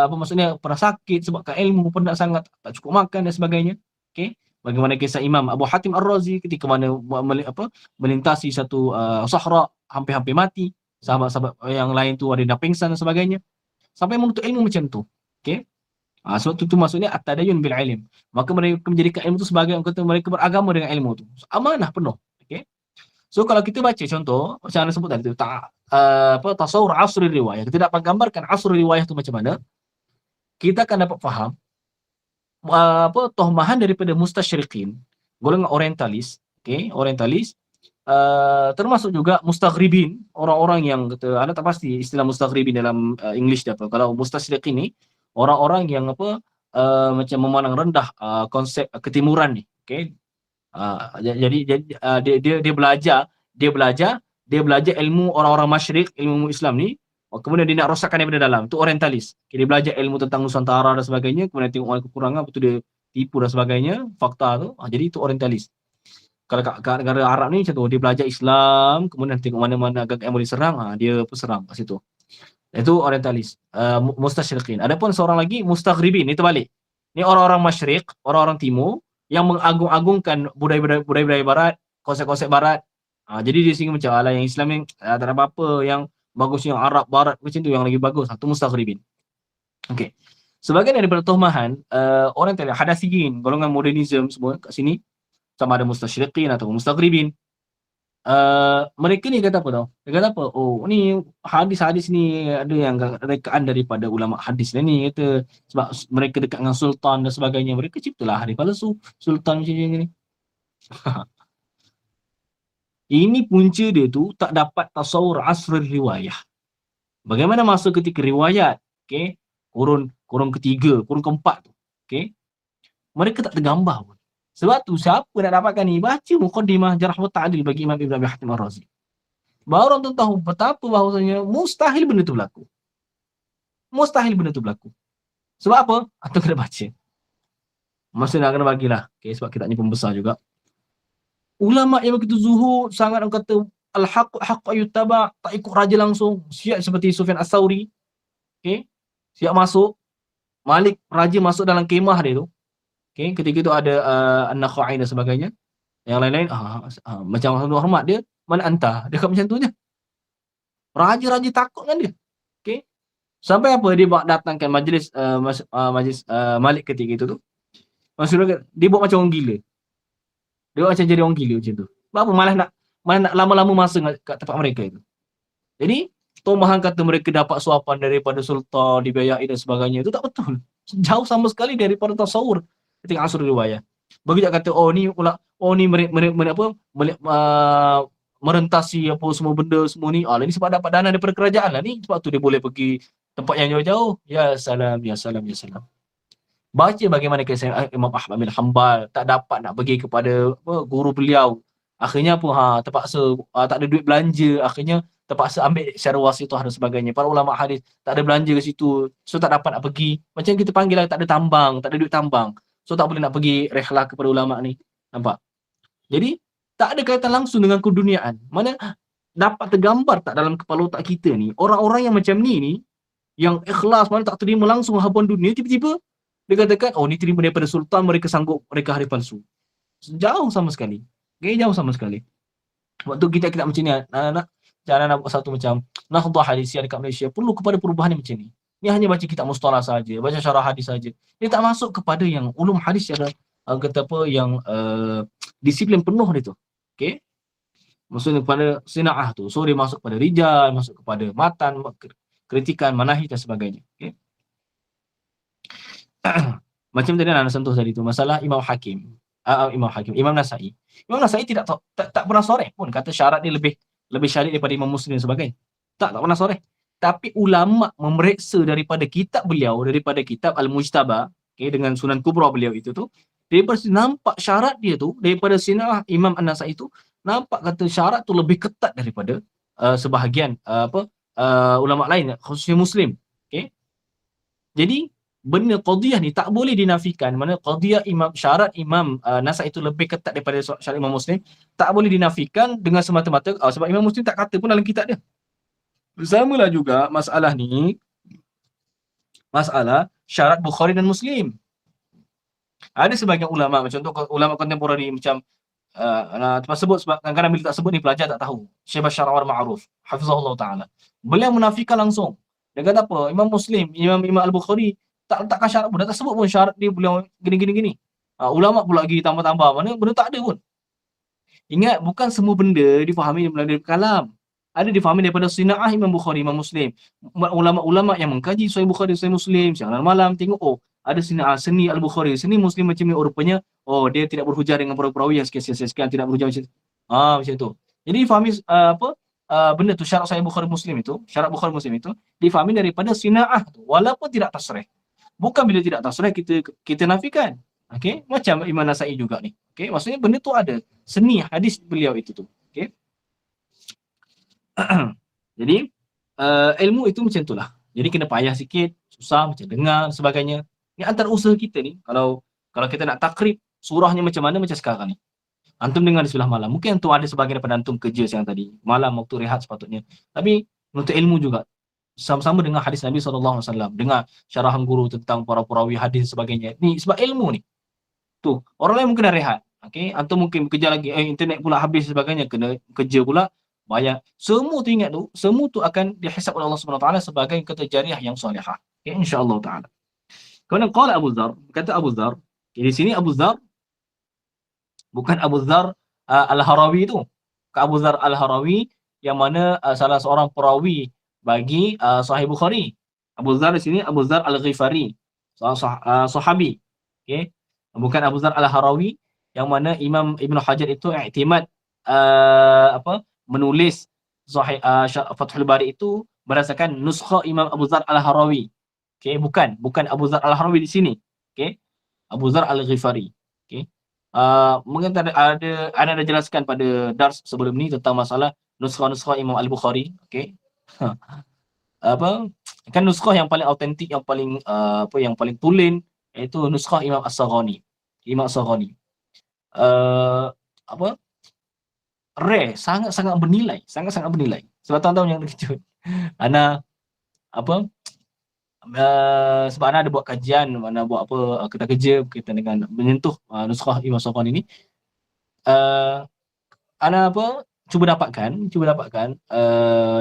A: maksudnya pernah sakit sebabkan ilmu, penat sangat, tak cukup makan dan sebagainya. Okey. Bagaimana kisah Imam Abu Hatim Ar-Razi ketika mana melintasi satu sahra, hampir-hampir mati. Sahabat-sahabat yang lain tu ada dah pingsan dan sebagainya. Sampai menuntut ilmu macam tu. Okey. Sebab tu maksudnya at-tadayyun bil ilm. Maka mereka menjadikan ilmu tu sebagai orang kata mereka beragama dengan ilmu tu. Amanah penuh. Okey. So kalau kita baca contoh macam anda sebut tadi tu, tasawur asr riwayah. Kita dapat gambarkan asr riwayah tu macam mana. Kita akan dapat faham tohmahan daripada mustasyriqin, golongan orientalis, okey, orientalis, termasuk juga mustaghribin, orang-orang yang kata, anda tak pasti istilah mustaghribin dalam English dia apa. Kalau mustasyriqin ni orang-orang yang macam memandang rendah konsep ketimuran ni, okey. Jadi dia belajar ilmu orang-orang masyrik, ilmu Islam ni, kemudian dia nak rosakkan daripada dalam. Itu orientalis. Dia belajar ilmu tentang Nusantara dan sebagainya, kemudian tengok orang kekurangan, betul dia tipu dan sebagainya, fakta tu. Jadi itu orientalis. Kalau kat negara Arab ni macam tu, dia belajar Islam, kemudian tengok mana-mana agak yang boleh serang, dia serang kat situ. Itu orientalis, mustasyriqin. Adapun seorang lagi mustaghribin, ni terbalik. Ni orang-orang masyrik, orang-orang timur yang mengagung-agungkan budaya-budaya barat, konsep-konsep barat. Jadi dia sehingga macam yang Islam ni tak ada apa-apa, yang bagus yang Arab barat macam tu yang lagi bagus. Itu mustaghribin. Okey. Sebahagian daripada tohmahan, orang tak ada hadasiyin, golongan modernism semua kat sini, sama ada mustasyriqin atau mustaghribin. Mereka ni kata apa tau? Dia kata apa? Oh, ni hadis-hadis ni ada yang rekaan daripada ulama hadis ni kata sebab mereka dekat dengan sultan dan sebagainya. Mereka ciptalah hadis palsu, sultan macam ni. Ini punca dia tu tak dapat tasawur asr riwayah. Bagaimana masa ketika riwayat, okey, kurun ketiga, kurun keempat tu, okey, mereka tak tergambar pun. Sebab tu siapa nak dapatkan ni, baca Muqaddimah Jarh wa Ta'dil bagi Imam Ibn Abi Hatim Ar-Razi. Baru orang tu tahu betapa bahawasanya mustahil benda tu berlaku. Mustahil benda tu berlaku. Sebab apa? Antum kena baca. Masa nak kena bagilah. Okay, sebab kita ni pembesar juga. Ulama yang begitu zuhud, sangat orang kata al-haqq haqq ayuttaba, tak ikut raja langsung. Siap seperti Sufyan Ats-Tsauri. Okay, siap masuk. Malik raja masuk dalam kemah dia tu. Okay, ketika itu ada An-Nakhai dan sebagainya. Yang lain-lain macam hormat dia, mana anta? Dia macam tu je. Raja-raja takut dengan dia. Okay. Sampai apa dia buat datangkan majlis Malik ketika itu tu. Maksudnya dia buat macam orang gila. Dia buat macam jadi orang gila macam tu. Sebab apa malah nak lama-lama masa kat tempat mereka itu. Jadi tomahan kata mereka dapat suapan daripada sultan, dibiayai dan sebagainya, itu tak betul. Jauh sama sekali daripada tasawur ketika asr riwayah. Bagi dia kata merentasi apa semua benda semua ni. Ini sebab dapat dana daripada kerajaan lah ni. Sebab tu dia boleh pergi tempat yang jauh-jauh. Ya salam, ya salam, ya salam. Baca bagaimana kisah Imam Ahmad bin Hanbal tak dapat nak pergi kepada guru beliau. Akhirnya terpaksa tak ada duit belanja. Akhirnya terpaksa ambil secara wasithah dan sebagainya. Para ulama hadis tak ada belanja ke situ. So tak dapat nak pergi. Macam kita panggil lah, tak ada tambang, tak ada duit tambang. So tak boleh nak pergi rehlah kepada ulama ni. Nampak? Jadi tak ada kaitan langsung dengan keduniaan. Mana dapat tergambar tak dalam kepala otak kita ni, orang-orang yang macam ni yang ikhlas, mana tak terima langsung habuan dunia, tiba-tiba dia katakan, ni terima daripada sultan, mereka sanggup, mereka hari palsu. Jauh sama sekali. Okay, jauh sama sekali. Waktu kita macam ni, jangan nak buat satu macam Nahdhah Hadisiyah dekat Malaysia, perlu kepada perubahan yang macam ni. Ni hanya baca kitab mustalah saja, baca syarah hadis saja. Dia tak masuk kepada yang ulum hadis yang disiplin penuh dia tu. Okey. Maksudnya kepada sina'ah tu. So dia masuk kepada rijal, masuk kepada matan, kritikan, manahij dan sebagainya. Okey. Macam tadi nak sentuh tadi tu, masalah Imam Nasai. Imam Nasai tak pernah soreh pun kata syarat dia lebih syar'i daripada Imam Muslim dan sebagainya. Tak pernah soreh. Tapi ulama memeriksa daripada kitab beliau, daripada kitab Al-Mujtaba, dengan Sunan Kubra beliau itu tu, daripada nampak syarat dia tu, daripada sina'ah Imam An-Nasai itu, nampak kata syarat tu lebih ketat daripada sebahagian ulama lain, khususnya Muslim. Okay? Jadi benda qadiyah ni tak boleh dinafikan. Mana qadiyah syarat Imam Nasai itu lebih ketat daripada syarat Imam Muslim, tak boleh dinafikan dengan semata-mata sebab Imam Muslim tak kata pun dalam kitab dia. Bersamalah juga masalah ni, masalah syarat Bukhari dan Muslim. Ada sebahagian ulama, macam contoh ulama kontemporari macam sebut sebab kadang-kadang bila tak sebut ni pelajar tak tahu. Syekh Bashar Anwar Ma'ruf, hafizahullah taala. Beliau menafikan langsung. Dia kata apa? Imam Muslim, Imam Al-Bukhari takkan syarat pun, tak sebut pun syarat dia beliau gini. Ulama pula lagi tambah-tambah. Mana benda tak ada pun. Ingat, bukan semua benda difahami melalui kalam. Ada difahami daripada sina'ah Imam Bukhari, Imam Muslim. Ulama-ulama yang mengkaji Sahih Bukhari, Sahih Muslim, siang dan malam tengok, ada sina'ah, seni Al-Bukhari, seni Muslim macam ni, rupanya dia tidak berhujah dengan perawi yang sekian, tidak berhujah macam tu. Macam tu. Jadi difahami benda tu, syarat Sahih Bukhari Muslim itu, syarat Bukhari Muslim itu difahami daripada sina'ah tu, walaupun tidak tasrih. Bukan bila tidak tasrih kita nafikan. Okey, macam Imam Nasai juga ni. Okey, maksudnya benda tu ada seni hadis beliau itu tu. Okey. Jadi ilmu itu macam itulah. Jadi kena payah sikit, susah macam dengar sebagainya. Ni antara usaha kita ni. Kalau kita nak takrib surahnya macam mana, macam sekarang ni. Antum dengar di sebelah malam. Mungkin antum ada sebahagian daripada antum kerja siang tadi. Malam waktu rehat sepatutnya. Tapi untuk ilmu juga. Sama-sama dengan hadis Nabi SAW. Dengar syarahan guru tentang para perawi hadis sebagainya. Ni sebab ilmu ni. Tu, orang lain mungkin dah rehat. Okey, antum mungkin bekerja lagi, internet pula habis sebagainya, kena kerja pula, bayar. Semua tu ingat tu, semua tu akan dihisab oleh Allah Subhanahu Wa Taala sebagai kata jariah yang solehah. Okay, insya-Allah taala. Kemudian qala Abu Dzar, kata Abu Dzar, di sini Abu Dzar bukan Abu Dzar Al-Harawi itu. Abu Dzar Al-Harawi yang mana salah seorang perawi bagi Sahih Bukhari. Abu Dzar di sini Abu Dzar Al-Ghifari, seorang sahabi. Okey. Bukan Abu Dzar Al-Harawi yang mana Imam Ibn Hajar itu iktimad menulis Sahih Fathul Bari itu berdasarkan nuskha Imam Abu Dzar Al-Harawi. Okey, bukan Abu Dzar Al-Harawi di sini. Okey. Abu Dzar Al-Ghifari. Okey. Mungkin ada jelaskan pada dars sebelum ni tentang masalah nuskha-nuskha Imam Al-Bukhari. Okey. Apa kan nuskha yang paling autentik, yang paling yang paling tulen iaitu nuskha Imam As-Saghani. Imam As-Saghani. Apa rare, sangat-sangat bernilai. Sebab tuan-tuan yang terkejut. Ana apa sebab Ana ada buat kajian, Ana buat kerja berkaitan dengan menyentuh nuskah Imam As-Saghani ini. Ana cuba dapatkan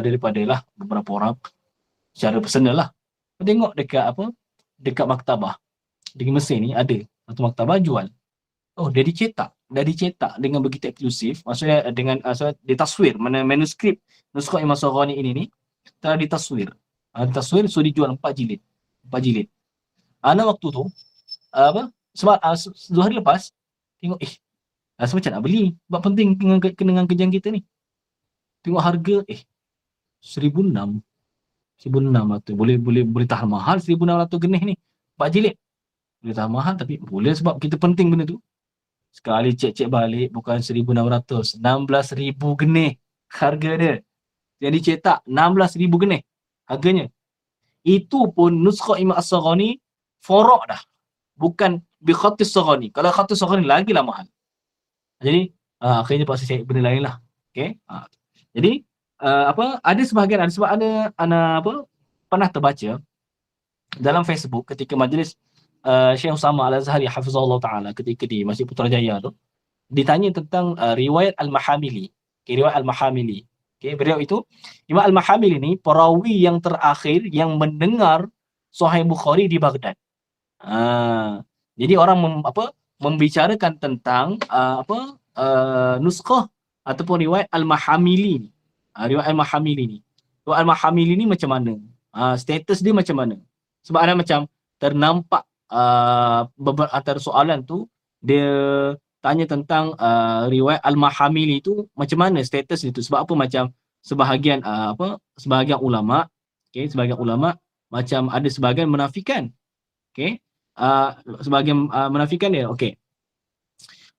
A: daripada lah beberapa orang secara personal lah. Tengok dekat maktabah di Mesir ni ada satu maktabah jual. Oh, dia dicetak dengan begitu eksklusif, maksudnya dengan ditaswir, mana manuskrip nuskah Imam As-Saghani ini telah ditaswir. Ditaswir sudah dijual 4 jilid. Ana waktu tu sebab 2 hari lepas tengok rasa macam nak beli sebab penting dengan kerjaan kita ni. Tengok harga 1,600 boleh tahan mahal 1,600 genih ni 4 jilid. Boleh tahan mahal tapi boleh sebab kita penting benda tu. Sekali cek balik bukan 1,600, 16,000 genih harga dia. Yang dicetak 16,000 genih harganya. Itu pun nuskha Imam As-Saghani forok dah. Bukan bi khatis Saghani. Kalau khatis Saghani lagilah mahal. Jadi akhirnya pasal cari benda lain lah. Okey. Jadi ada sebahagian sebab ana pernah terbaca dalam Facebook ketika majlis Syekh Usama Al-Azhari hafizahullah taala ketika di Masjid Putrajaya tu ditanya tentang riwayat Al-Mahamili. Riwayat Al-Mahamili. Beliau itu Imam Al-Mahamili ni perawi yang terakhir yang mendengar Sahih Bukhari di Baghdad. Jadi orang membicarakan tentang nuskah ataupun riwayat Al-Mahamili ni. Riwayat Al-Mahamili ni. Riwayat Al-Mahamili ni macam mana? Status dia macam mana? Sebab ada macam ternampak beberapa antara soalan tu dia tanya tentang riwayat Al-Mahamili tu macam mana status itu. Sebab apa macam sebahagian ulama, sebahagian ulama macam ada sebahagian menafikan. Sebahagian menafikan dia.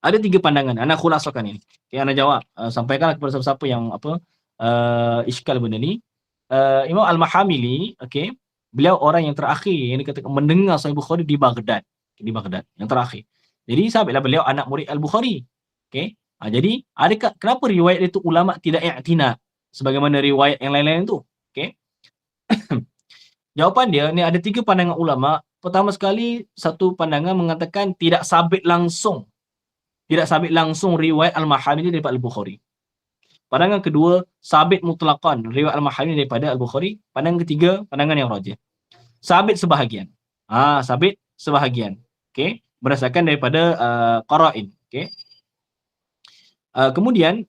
A: Ada 3 pandangan. Ana khulasakan ini. Ana jawab. Sampaikanlah kepada siapa-siapa yang iskal benda ni. Imam Al-Mahamili, beliau orang yang terakhir yang dikatakan mendengar Sahih Bukhari di Baghdad. Di Baghdad yang terakhir. Jadi sahabatlah beliau anak murid Al-Bukhari. Jadi kenapa riwayat itu ulama tidak i'tina sebagaimana riwayat yang lain-lain tu? Jawapan dia ni ada 3 pandangan ulama. Pertama sekali, satu pandangan mengatakan tidak sabit langsung riwayat Al-Mahamili daripada Al-Bukhari. Pandangan kedua, sabit mutlaqan riwayat Al-Mahamili daripada Al-Bukhari. Pandangan ketiga, pandangan yang rajih. Sabit sebahagian. Sabit sebahagian. Berdasarkan daripada qara'in. Kemudian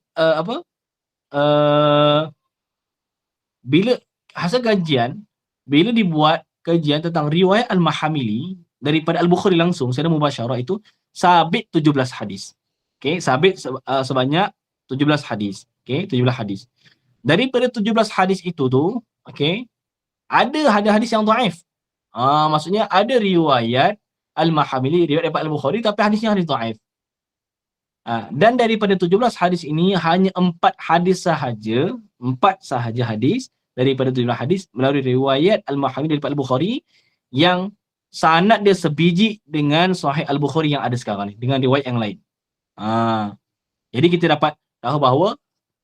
A: bila hasil kajian, bila dibuat kajian tentang riwayat Al-Mahamili daripada Al-Bukhari langsung secara mubasyarah itu sabit 17 hadis. Sabit sebanyak 17 hadis. 17 hadis. Daripada 17 hadis itu tu, ada hadis yang dhaif. Maksudnya ada riwayat Al-Mahamili riwayat daripada Al-Bukhari tapi hadisnya hadis dhaif. Dan daripada 17 hadis ini hanya 4 hadis sahaja, 4 sahaja hadis daripada 17 hadis melalui riwayat Al-Mahamili daripada Al-Bukhari yang sanad dia sebiji dengan Sahih Al-Bukhari yang ada sekarang ni, dengan riwayat yang lain. Jadi kita dapat tahu bahawa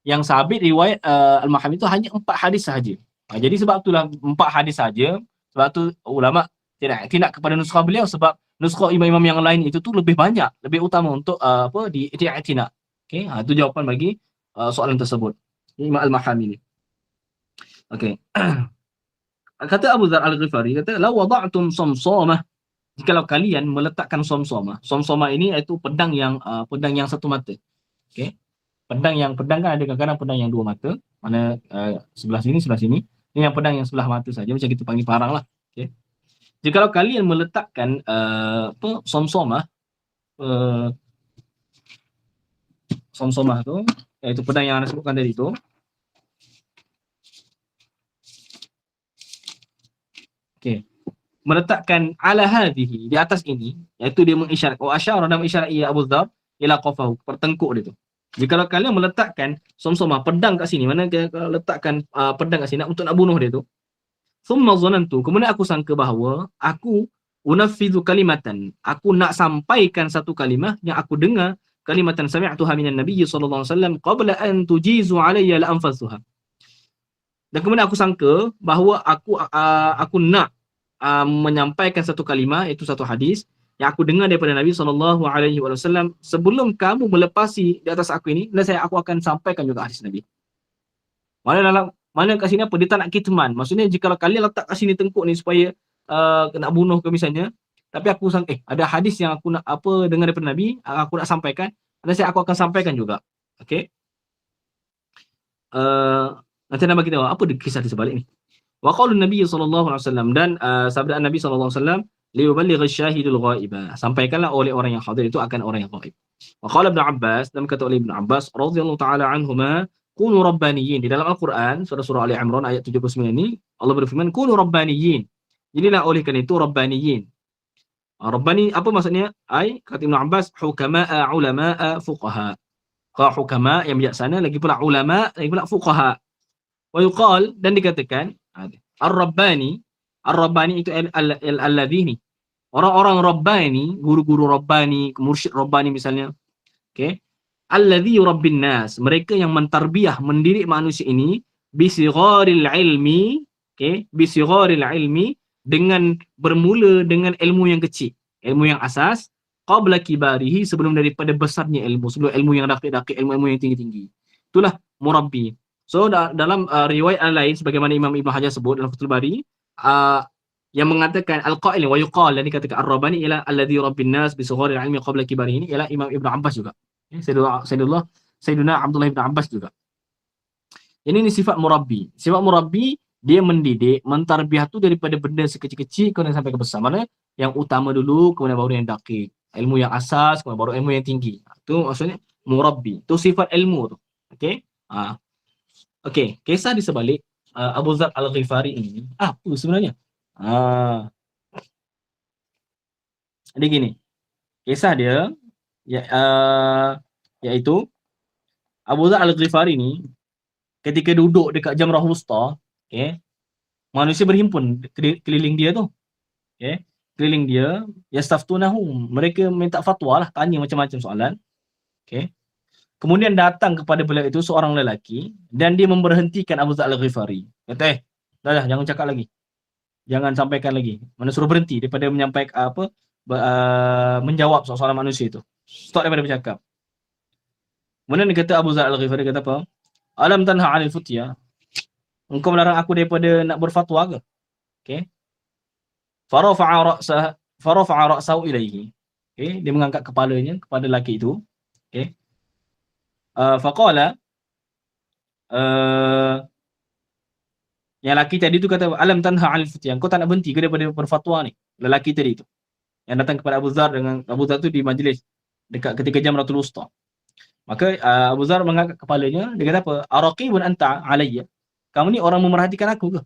A: yang sabit riwayat Al-Mahamili itu hanya 4 hadis sahaja. Jadi sebab itulah 4 hadis sahaja, sebab tu ulama tidak kepada nuskah beliau sebab nuskah imam-imam yang lain itu tu lebih banyak, lebih utama untuk diiktina. Itu jawapan bagi soalan tersebut. Imam Al-Mahamili. kata Abu Dzar Al-Ghifari, kata la wada'tum samsamah, jikalau kalian meletakkan somsomah. Somsomah ini iaitu pedang yang satu mata. Okey. Pedang kan ada kadang-kadang pedang yang dua mata, mana sebelah sini. Ini yang pedang yang sebelah mata saja, macam kita panggil parang lah. Okey. Jikalau kalian meletakkan somsomah, somsomah tu iaitu pedang yang anda sebutkan tadi tu. Okey. Meletakkan ala hadhihi, di atas ini, iaitu dia mengisyarat, asyara dan mengisyarat Abu Dzar ila qafahu, pertengkuk dia tu. Jikalau kalian meletakkan somsomah pedang kat sini, mana kalau letakkan pedang kat sini untuk nak bunuh dia tu, thumma zanantu, kemudian aku sangka bahawa aku unaffizu kalimatan, aku nak sampaikan satu kalimah yang aku dengar, kalimatan sami'tuha minan nabiy sallallahu alaihi wasallam qabla an tujizu alayya la anfasuha. Dan kemudian aku sangka bahawa aku nak menyampaikan satu kalimah, iaitu satu hadis yang aku dengar daripada Nabi SAW sebelum kamu melepasi di atas aku ini, dan aku akan sampaikan juga hadis Nabi. Mana kat sini apa? Dia tak nak kitman. Maksudnya jika kalian letak kat sini tengkuk ni supaya nak bunuh ke misalnya, tapi aku sangka ada hadis yang aku nak dengar daripada Nabi, aku nak sampaikan, dan aku akan sampaikan juga. Okey. Nanti nak bagi tahu apa kisah di sebalik ni. Wa qalu Nabi sallallahu alaihi wasallam, dan sabda Nabi sallallahu alaihi wasallam, liyuballigh asy-syahidul ghaiba, sampaikanlah oleh orang yang hadir itu akan orang yang ghaib. Wa qala Ibnu Abbas, dan kata oleh Ibnu Abbas radhiyallahu taala anhuma, kunu rabbaniyin. Di dalam Al-Quran surah Ali Imran ayat 79 ini Allah berfirman kunu rabbaniyin. Jadilah oleh kerana itu rabbaniyin. Rabbani apa maksudnya? Kata Ibnu Abbas, hukama'a ulama'a fuqaha. Kalau hukama yang bijaksana, lagi pula ulama, lagi pula fuqaha. Wa yuqal, dan dikatakan Ar-Rabbani itu al-ladhi ni. Orang-orang Rabbani, guru-guru Rabbani, mursyid Rabbani misalnya. Okey. Alladhi yurabbin nas, mereka yang mentarbiah, mendidik manusia ini bisigharil ilmi, okey, bisigharil ilmi, dengan bermula dengan ilmu yang kecil, ilmu yang asas, qabla kibarihi, sebelum daripada besarnya ilmu, sebelum ilmu yang dakik-dakik, ilmu-ilmu yang tinggi-tinggi. Itulah murabbi. So dalam riwayat lain sebagaimana Imam Ibn Hajar sebut dalam Fathul Bari, yang mengatakan al-qail wa yuqal, dan dikatakan ar-rabbani ila alladhi rabbin nas bi sughari al-ilmi qabla kibarihi, ini ialah Imam Ibn Abbas juga. Sayyiduna Abdullah Ibn Abbas juga. Ini sifat murabbi. Sifat murabbi, dia mendidik, mentarbiah tu daripada benda sekecil-kecil kemudian sampai ke besar. Mana yang utama dulu, kemudian baru yang dakik. Ilmu yang asas, kemudian baru ilmu yang tinggi. Itu maksudnya murabbi. Itu sifat ilmu tu. Okey? Okey, kisah di sebalik Abu Dzar Al-Ghifari ini apa sebenarnya? Jadi gini, kisah dia iaitu Abu Dzar Al-Ghifari ni ketika duduk dekat Jamrah Wusta, okey, manusia berhimpun keliling dia tu. Okey, keliling dia, yastaftunahum, mereka minta fatwa lah, tanya macam-macam soalan. Okey. Kemudian datang kepada beliau itu seorang lelaki dan dia memberhentikan Abu Dzar Al-Ghifari. Kata, dah jangan cakap lagi. Jangan sampaikan lagi. Mana suruh berhenti daripada menyampaikan menjawab soalan manusia itu. Stop daripada bercakap. Kemudian dia kata Abu Dzar Al-Ghifari kata apa? Alam tanha 'anil futya. Engkau melarang aku daripada nak berfatwa ke? Okey. Farafa'a ra'sahu ilaihi. Okey, dia mengangkat kepalanya kepada lelaki itu. Okey. Faqala, yang lelaki tadi tu kata alam tanha 'anil futya, kau tak nak berhenti ke daripada berfatwa ni? Lelaki tadi tu yang datang kepada Abu Dzar, dengan Abu Dzar tu di majlis dekat ketika Jamratul Wusta. Maka Abu Dzar mengangkat kepalanya, dia kata apa? Araqibun anta alayya, kamu ni orang memerhatikan aku ke?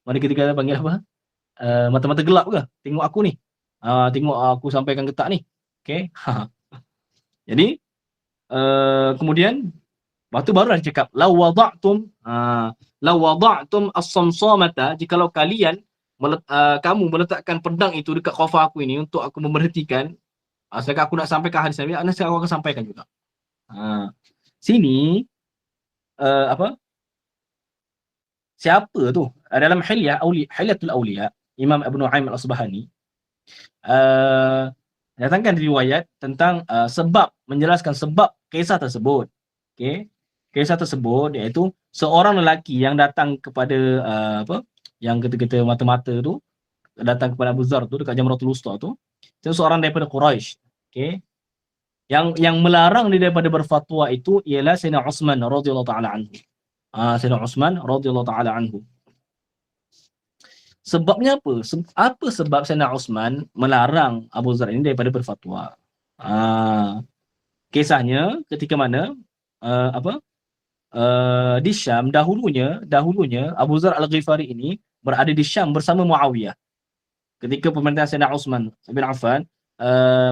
A: Mari ketika panggil apa? Mata-mata gelap ke? Tengok aku ni. Tengok aku sampaikan ke tak ni. Okey. Jadi kemudian waktu baru dia cakap law wada'tum as-samsamata, jikalau kalian kamu meletakkan pedang itu dekat khafa aku ini untuk aku memberhentikan, sedangkan aku nak sampaikan hadis Nabi, aku akan sampaikan juga. Sini siapa tu? Dalam Hilyatul Awliya, Imam Ibn Nu'aim Al-Asbahani datangkan riwayat tentang sebab, menjelaskan sebab kisah tersebut. Okey. Kisah tersebut iaitu seorang lelaki yang datang kepada yang kita mata-mata tu datang kepada Abu Dzar tu dekat Jamratul Wusta tu. Itu seorang daripada Quraisy. Okey. Yang melarang dia daripada berfatwa itu ialah Sayyidina Utsman radhiyallahu taala anhu. Sayyidina Utsman radhiyallahu taala anhu. Sebabnya apa? Apa sebab Sayyidina Utsman melarang Abu Dzar ini daripada berfatwa? Kisahnya ketika mana di Syam dahulunya Abu Dzar Al-Ghifari ini berada di Syam bersama Muawiyah. Ketika pemerintahan Sayyidina Utsman bin Affan,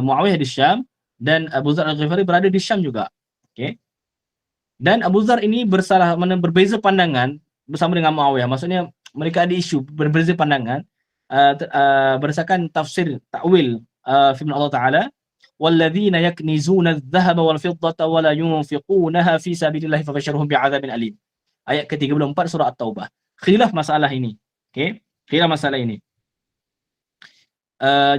A: Muawiyah di Syam dan Abu Dzar Al-Ghifari berada di Syam juga. Okey. Dan Abu Dzar ini berbeza pandangan bersama dengan Muawiyah. Maksudnya mereka ada isu berbeza pandangan berdasarkan tafsir takwil firman Allah Taala, walladzina yaknizuna adh-dhahaba wal fiddata wa la yunfiqunaha fi sabilillah fabashshirhum bi'adzabin alim. Ayat ke-34 surah At-Taubah. Khilaf masalah ini. Okey, khilaf masalah ini.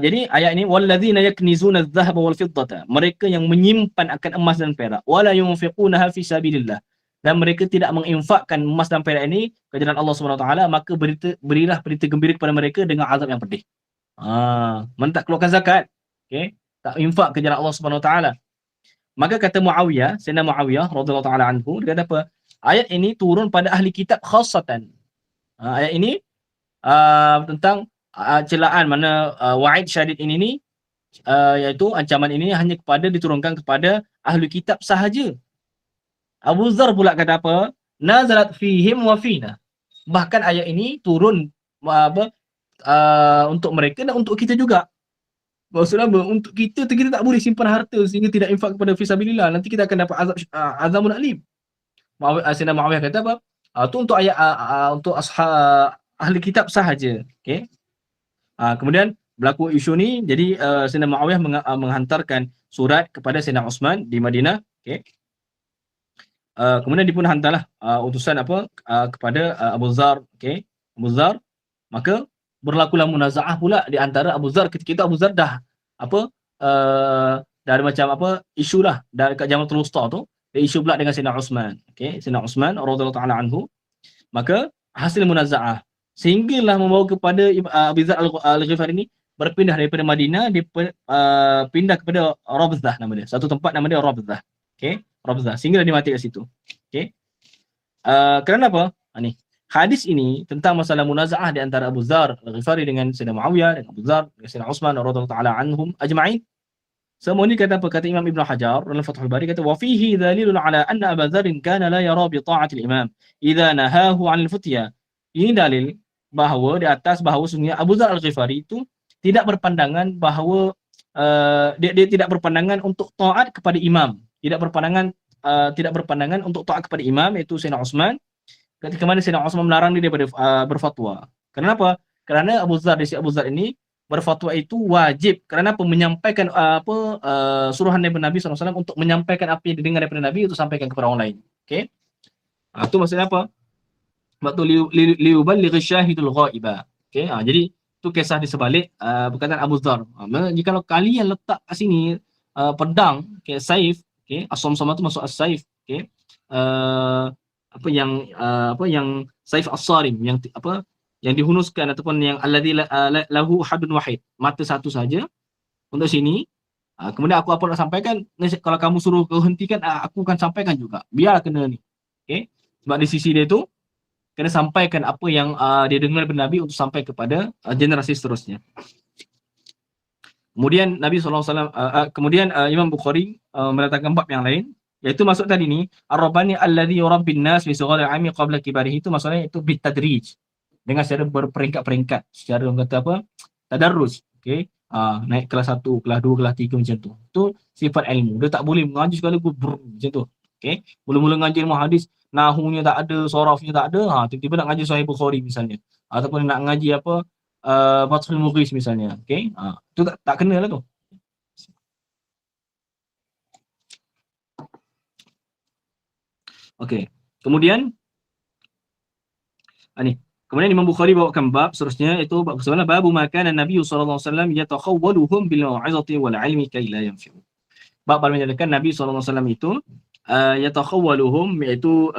A: Jadi ayat ini walladzina yaknizuna adh-dhahaba wal fiddata, mereka yang menyimpan akan emas dan perak, wa la yunfiqunaha fi sabilillah, dan mereka tidak menginfakkan emas dan perak ini ke jalan Allah Subhanahu Wa Taala, maka berilah berita gembira kepada mereka dengan azab yang pedih. Mana tak keluarkan zakat, okey, tak infak ke jalan Allah Subhanahu Wa Taala. Maka kata Muawiyah, Sayyidina Muawiyah radhiyallahu taala anhu, dia kata apa? Ayat ini turun pada ahli kitab khassatan. Ayat ini tentang celaan mana wa'id syadid ini iaitu ancaman ini hanya diturunkan kepada ahli kitab sahaja. Abu Dzar pula kata apa? Nazalat fihim wa fina. Bahkan ayat ini turun untuk mereka dan untuk kita juga. Maksudnya untuk kita tak boleh simpan harta sehingga tidak infak kepada fisabilillah. Nanti kita akan dapat azabun alim. Sayyidina Muawiyah kata apa? Itu untuk ayat untuk ahli kitab sahaja. Okey. Kemudian berlaku isu ni, jadi Sayyidina Muawiyah menghantarkan surat kepada Sayyidina Utsman di Madinah. Okey. Kemudian dia pun hantarlah utusan kepada Abu Dzar. Okey. Abu Dzar, maka berlakulah munazaah pula di antara Abu Dzar. Ketika itu Abu Dzar dah dah ada macam isu lah dekat Jamratul Wusta tu, dia isu pula dengan Sayyidina Utsman. Okey, Sayyidina Utsman radhiyallahu taala anhu. Maka hasil munazaah sehinggalah membawa kepada Abu Dzar Al-Ghifari ini berpindah daripada Madinah, dia pindah kepada Rabzah nama dia. Satu tempat nama dia Rabzah. Okey, Rabzah. Sehinggalah dia mati kat situ. Okey. Kerana apa? Ni hadis ini tentang masalah munazaah di antara Abu Dzar Al-Ghifari dengan Sayyidina Muawiyah, dengan Abu Dzar dengan Sayyidina Utsman radhiyallahu taala anhum ajma'in. Semua ni kata apa? Kata Imam Ibn Hajar dalam Fathul Bari, kata wa fihi dalilun ala anna Abu Dzar kana la yara bi ta'ati al-imam idza nahahu 'anil futya. Ini dalil bahawa di atas bahawa sesungguhnya Abu Dzar Al-Ghifari itu tidak berpandangan bahawa dia tidak berpandangan untuk taat kepada imam, tidak berpandangan untuk taat kepada imam, iaitu Sayyidina Utsman, ketika mana Sayyidina Utsman melarang dia daripada berfatwa. Kenapa? Kerana Abu Dzar ini berfatwa itu wajib. Kerana apa? Menyampaikan suruhan daripada Nabi SAW untuk menyampaikan apa yang didengar daripada Nabi untuk sampaikan kepada orang lain. Okey? Itu maksudnya apa? Sebab tu liuballigh syahidul ghaiba. Okey, jadi tu kisah di sebalik perkataan Abu Dzar. Jika kalian letak kat sini pedang, okey, saif, okey, as-samsama tu masuk as-saif, okey. Yang saif as-sarim, yang dihunuskan ataupun yang alladzi lahu hadun wahid, mata satu saja untuk sini. Kemudian aku apa nak sampaikan, kalau kamu suruh hentikan, aku akan sampaikan juga. Biar kena ni. Okey. Sebab di sisi dia tu kena sampaikan apa yang dia dengar daripada Nabi untuk sampai kepada generasi seterusnya. Kemudian Nabi SAW, kemudian Imam Bukhari meletakkan bab yang lain, iaitu maksud tadi ni ar-rabbani alladhi yurabbin nas fi sughari al-'ami qabla kibarihi, itu maksudnya itu bitadrij, dengan secara berperingkat-peringkat, secara orang kata apa, tadarrus. Okey, naik kelas 1, kelas 2, kelas 3 macam tu. Itu sifat ilmu. Dia tak boleh mengaji sekali macam tu. Okey, mula-mula ngaji ilmu hadis, nahunya tak ada, sorafnya tak ada, tiba-tiba nak ngaji Sahih Bukhari misalnya, ataupun nak ngaji Fathul Mughis misalnya. Okey, tu tak kena lah tu. Okey, kemudian kemudian Imam Bukhari bawakan bab seterusnya, itu bab ke-9, babu makana Nabi sallallahu alaihi wasallam yatakhawwaluhum bil mau'izati wal ilmi kay la yanfi'u. Bab menyatakan Nabi sallallahu alaihi wasallam itu Yatakhawwaluhum, iaitu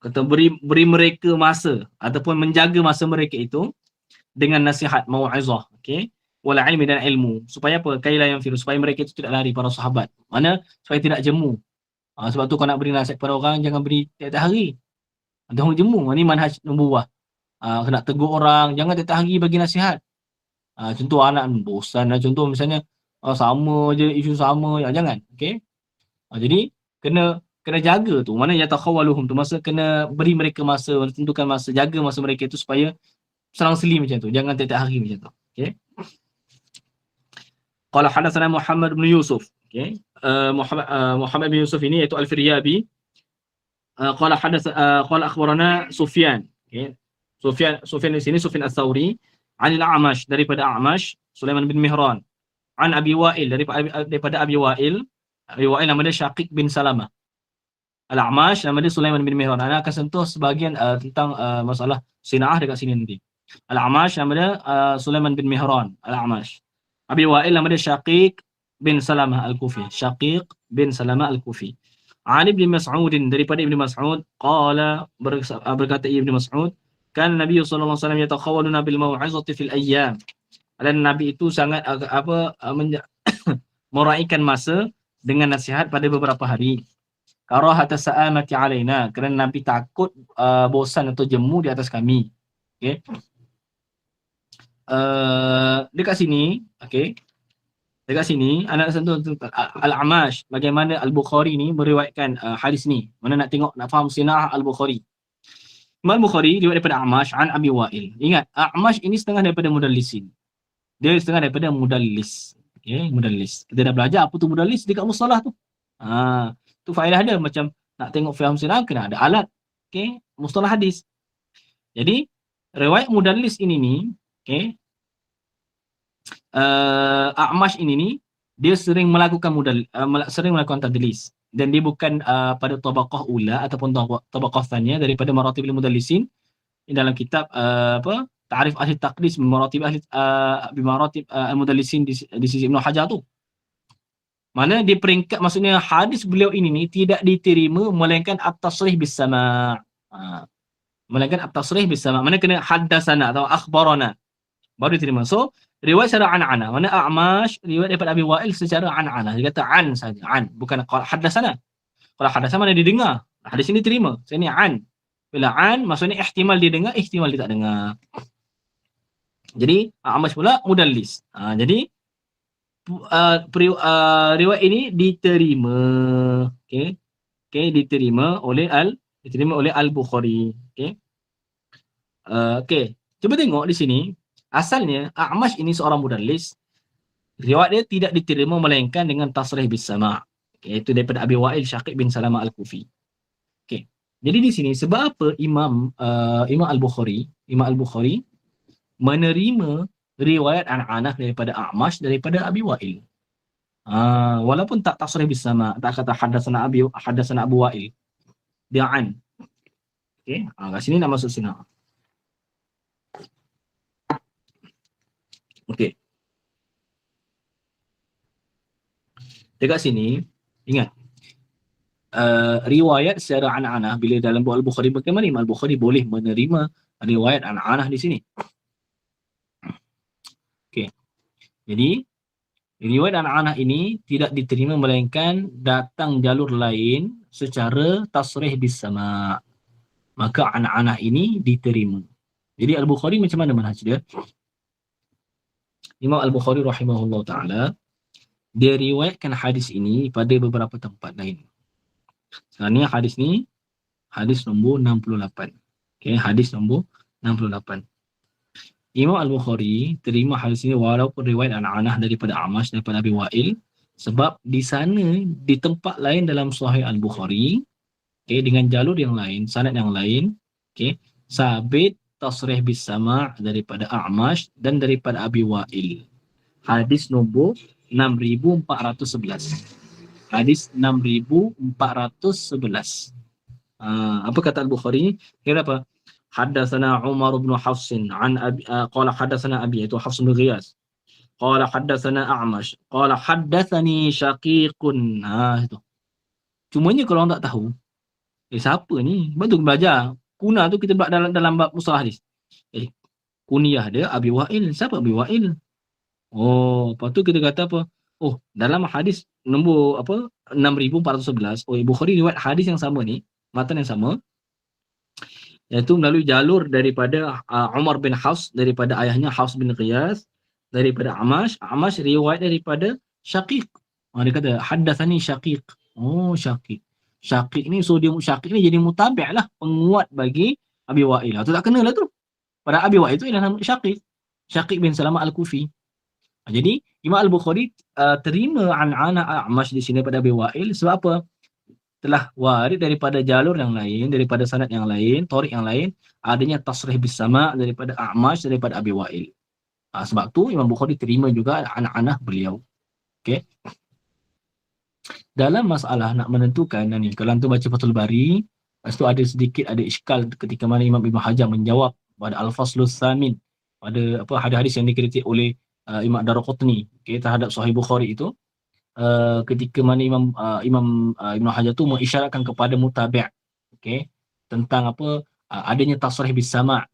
A: kata beri mereka masa ataupun menjaga masa mereka itu dengan nasihat, mau'izah, okey, wal ilmi, dan ilmu. Supaya apa? Kaila yang firu, supaya mereka itu tidak lari, para sahabat. Mana? Supaya tidak jemu. Sebab tu kau nak beri nasihat kepada orang, jangan beri tiap-tiap hari. Ada orang jemu. Ini manhaj nubuwah. Nak tegur orang, jangan tiap-tiap hari bagi nasihat. Contoh anak bosan lah, contoh misalnya sama je, isu sama, jangan. Okey. Jadi kena jaga tu. Mana yatakhawwaluhum tu, masa kena beri mereka masa, tentukan masa, jaga masa mereka itu supaya selang seli macam tu. Jangan tiap-tiap hari macam tu. Okey. Qala hadatsana Muhammad bin Yusuf. Okey. Muhammad bin Yusuf ini iaitu Al-Firyabi. Qala akhbarana Sufyan. Okey. Sufyan di sini Sufyan Ats-Tsauri, Anil A'mash, daripada A'mash, Sulaiman bin Mihran, an Abi Wa'il, daripada Abi Wa'il. Abi Wa'il nama dia Syaqiq bin Salamah. Al-A'mash nama dia Sulaiman bin Mihran. Ana akan sentuh sebahagian tentang masalah sinaah dekat sini nanti. Al-A'mash nama dia Sulaiman bin Mihran, Al-A'mash. Abi Wa'il nama dia Syaqiq bin Salamah Al-Kufi. Syaqiq bin Salamah Al-Kufi. Ali bin Mas'ud, daripada Ibnu Mas'ud, qala, berkata Ibnu Mas'ud, kan Nabi sallallahu alaihi wasallam yatakhawwaluna bil mau'izati fil ayyam. Dan Nabi itu sangat meraihkan masa dengan nasihat pada beberapa hari. Karahata sa'amati alaina, kerana Nabi takut bosan atau jemu di atas kami. Okey. Dekat sini, okey. Dekat sini anak sentuh Al-A'mash, bagaimana Al-Bukhari ni meriwayatkan hadis ni. Mana nak tengok, nak faham sinah Al-Bukhari. Imam Bukhari riwayat daripada A'mash an Abi Wa'il. Ingat, A'mash ini setengah daripada mudallisin. Dia setengah daripada mudallis. Okey, mudallis. Kita dah belajar apa tu mudallis dekat mustalah tu. Tu faedah dia, macam nak tengok faham sinah kena ada alat. Okey, mustalah hadis. Jadi riwayat mudallis ini ni, okey, A'mash ini ni dia sering melakukan sering melakukan tadlis, dan dia bukan pada tabaqah ula ataupun tabaqah tsaniyah daripada maratibul mudallisin dalam kitab Ta'rif Ahli Taqdis bimaratib al-mudallisin di sisi Ibnu Hajar tu. Mana di peringkat, maksudnya hadis beliau ini ni tidak diterima melainkan at-tasrih bis sama'. Melainkan at-tasrih bis sama'. Mana kena haddatsana atau akhbarana baru diterima. So riwayat secara an-ana. Mana A'mash riwayat daripada Abi Wa'il secara an-ana. Dia kata an saja, an, bukan haddatsana. Kalau haddatsana mana dia dengar. Hadis ini terima. Sini an. Bila an maksudnya ihtimal dia dengar, ihtimal dia tak dengar. Jadi A'mash pula mudallis. Jadi riwayat ini diterima. Okey. Okey, diterima oleh Al-Bukhari. Okey. Okey. Cuba tengok di sini. Asalnya A'mash ini seorang mudallis. Riwayat dia tidak diterima melainkan dengan tasrih bis sama'. Iaitu daripada Abi Wa'il Syaqiq bin Salamah Al-Kufi. Okey. Jadi di sini sebab apa Imam Al-Bukhari menerima riwayat an-anah daripada A'mash daripada Abi Wa'il. Walaupun tak tasrih bis sama', tak kata haddatsana Abu Wa'il. Dia an. Okey. Kat sini nak masuk sini. Okey. Dekat sini, ingat, riwayat secara an-anah bila dalam buku Al-Bukhari, bagaimana Imam Al-Bukhari boleh menerima riwayat an-anah di sini? Okey. Jadi, riwayat an-anah ini tidak diterima melainkan datang jalur lain secara tasrih bis sama'. Maka an-anah ini diterima. Jadi Al-Bukhari macam mana manhaj dia? Imam Al-Bukhari rahimahullah ta'ala, dia riwayatkan hadis ini pada beberapa tempat lain. Sekarang ni hadis nombor 68. Okay, hadis nombor 68. Imam Al-Bukhari terima hadis ini walaupun riwayat an-anah daripada A'mash, daripada Abi Wa'il, sebab di sana, di tempat lain dalam Sahih Al-Bukhari, okay, dengan jalur yang lain, sanad yang lain, okay, sabit tasrih bis sama' daripada A'mash dan daripada Abi Wa'il. Hadis nombor 6411. Hadis 6411. Apa kata Al-Bukhari? Kira apa? Haddatsana Umar bin Hafs an Abi, qala haddatsana Abi, itu Hafs bin Ghiyas. Qala haddatsana A'mash, qala haddatsani Syaqiqun. Itu. Cumanya kalau orang tak tahu, siapa ni? Sebab tu belajar. Kuna tu kita buat dalam bab mustalah hadis. Kunyah dia Abi Wa'il. Siapa Abi Wa'il? Oh, lepas tu kita kata apa? Oh, dalam hadis nombor apa? 6411, Bukhari riwayat hadis yang sama ni, matan yang sama, iaitu melalui jalur daripada Umar bin Hafs, daripada ayahnya Hafs bin Qiyas, daripada Amash riwayat daripada Syaqiq. Dia kata haddatsani Syaqiq. Oh, Syaqiq. Syaqiq ni, so dia Syaqiq ni jadi mutabi' lah, penguat bagi Abi Wa'il. Tu tak kena lah tu. Pada Abi Wa'il tu ialah nama Syaqiq. Syaqiq bin Salamah Al-Kufi. Jadi Imam Al-Bukhari terima an-ana A'mash di sini pada Abi Wa'il sebab apa? Telah warid daripada jalur yang lain, daripada sanad yang lain, tariq yang lain, adanya tasrih bis sama' daripada A'mash, daripada Abi Wa'il. Sebab tu Imam Bukhari terima juga an-anah beliau. Okey. Dalam masalah nak menentukan ni, kalau antum baca Fathul Bari, lepas tu ada sedikit ada iskal ketika mana Imam Ibn Hajar menjawab pada Al-Faslus Tsamin, pada apa hadis-hadis yang dikritik oleh Imam Daraqutni, terhadap Sahih Bukhari itu, ketika mana Ibn Hajar tu mengisyaratkan kepada mutabi', tentang apa, adanya tasrih bis sama',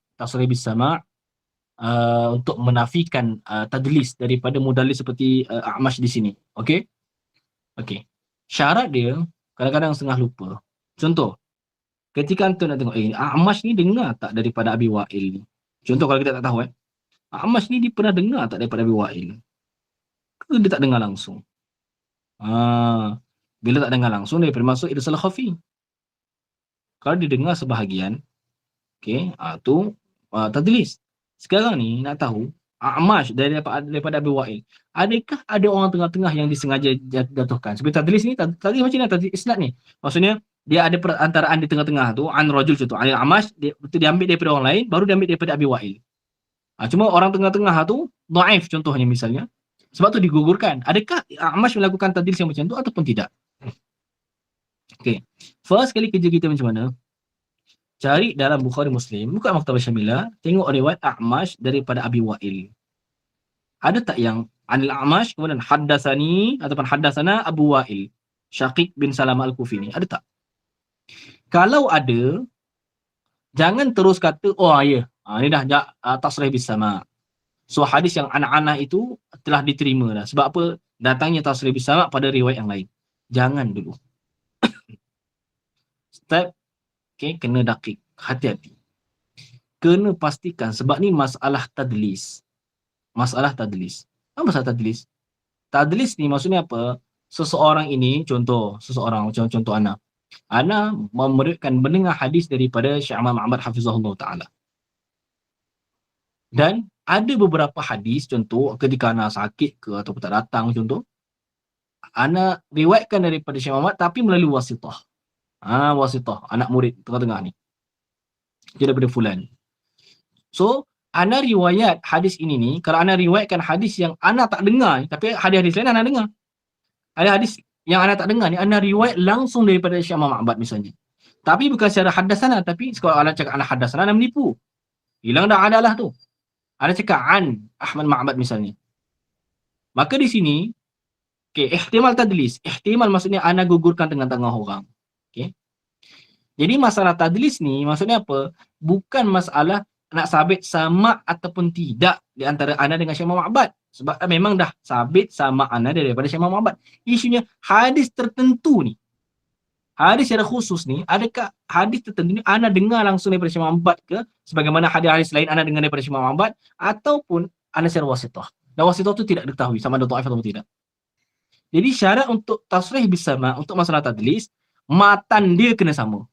A: untuk menafikan tadlis daripada mudallis seperti A'mash di sini. Okey. Syarat dia kadang-kadang setengah lupa. Contoh, ketika antum nak tengok A'mash ni dengar tak daripada Abi Wa'il ni? Contoh kalau kita tak tahu A'mash ni dia pernah dengar tak daripada Abi Wa'il? Ke dia tak dengar langsung? Bila tak dengar langsung, dia bermaksud irsal khafi. Kalau dia dengar sebahagian, tu tadlis. Sekarang ni nak tahu A'mash daripada Abi Wa'il, adakah ada orang tengah-tengah yang disengaja jatuhkan? Seperti tadlis ni, tadlis macam mana tadlis isnad ni? Maksudnya dia ada perantaraan di tengah-tengah tu, an rajul contoh, an A'mash, dia ambil daripada orang lain, baru dia ambil daripada Abi Wa'il. Cuma orang tengah-tengah tu dhaif contohnya misalnya. Sebab tu digugurkan. Adakah A'mash melakukan tadlis yang macam tu ataupun tidak? First kali kerja kita macam mana? Cari dalam Bukhari Muslim, buka Maktabah Syamilah, tengok riwayat A'mash daripada Abi Wa'il. Ada tak yang Anil A'mash kemudian haddatsani ataupun haddatsana Abu Wa'il, Syaqiq bin Salamah Al-Kufi ni? Ada tak? Kalau ada, jangan terus kata ni dah tasrih bis sama'. So hadis yang an-anah itu telah diterima dah. Sebab apa? Datangnya tasrih bis sama' pada riwayat yang lain. Jangan dulu. Step kena dakik, hati-hati. Kena pastikan sebab ni masalah tadlis. Apa masalah tadlis? Tadlis ni maksudnya apa? Seseorang ini, contoh Ana. Ana memeriwayatkan mendengar hadis daripada Syekh Ahmad Ma'bad hafizahullah taala. Dan ada beberapa hadis, contoh ketika Ana sakit ke ataupun tak datang, contoh Ana riwayatkan daripada Syekh Muhammad tapi melalui wasitah. Wasitah, anak murid tengah-tengah ni. Dia daripada fulan. So, Ana riwayat hadis ini ni, kalau Ana riwayatkan hadis yang Ana tak dengar, tapi hadis-hadis lain Ana dengar. Ada hadis yang Ana tak dengar ni, Ana riwayat langsung daripada Syekh Muhammad Ma'bad misalnya. Tapi bukan secara haddatsana, tapi kalau Ana cakap Ana haddatsana, Ana menipu. Hilang dah adalah tu. Ana cakap an Ahmad Ma'bad misalnya. Maka di sini, ihtimal tadlis. Ihtimal maksudnya Ana gugurkan tengah-tengah orang. Jadi masalah tadlis ni maksudnya apa? Bukan masalah nak sabit sama ataupun tidak di antara Ana dengan Syekh Muhammad Ma'bad. Sebab memang dah sabit sama Ana daripada Syekh Muhammad Ma'bad. Isunya hadis tertentu ni. Hadis secara khusus ni, adakah hadis tertentu ni Ana dengar langsung daripada Syekh Muhammad Ma'bad ke? Sebagaimana hadis-hadis lain Ana dengar daripada Syekh Muhammad Ma'bad, ataupun Ana secara wasitah. Dan wasitah tu tidak diketahui sama ada dhaif ataupun tidak. Jadi syarat untuk tasrih bisama, untuk masalah tadlis, matan dia kena sama.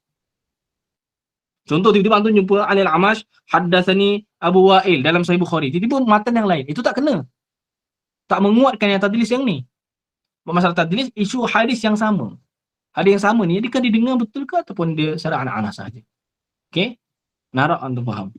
A: Contoh tiba-tiba antum jumpa Anil A'mash haddatsani Abu Wa'il dalam Sahih Bukhari. Tiba-tiba matan yang lain. Itu tak kena. Tak menguatkan yang tadlis yang ni. Masalah tadlis, isu hadis yang sama. Hadis yang sama ni, adakah didengar betul ke ataupun dia secara anak-anak sahaja. Narap antum faham.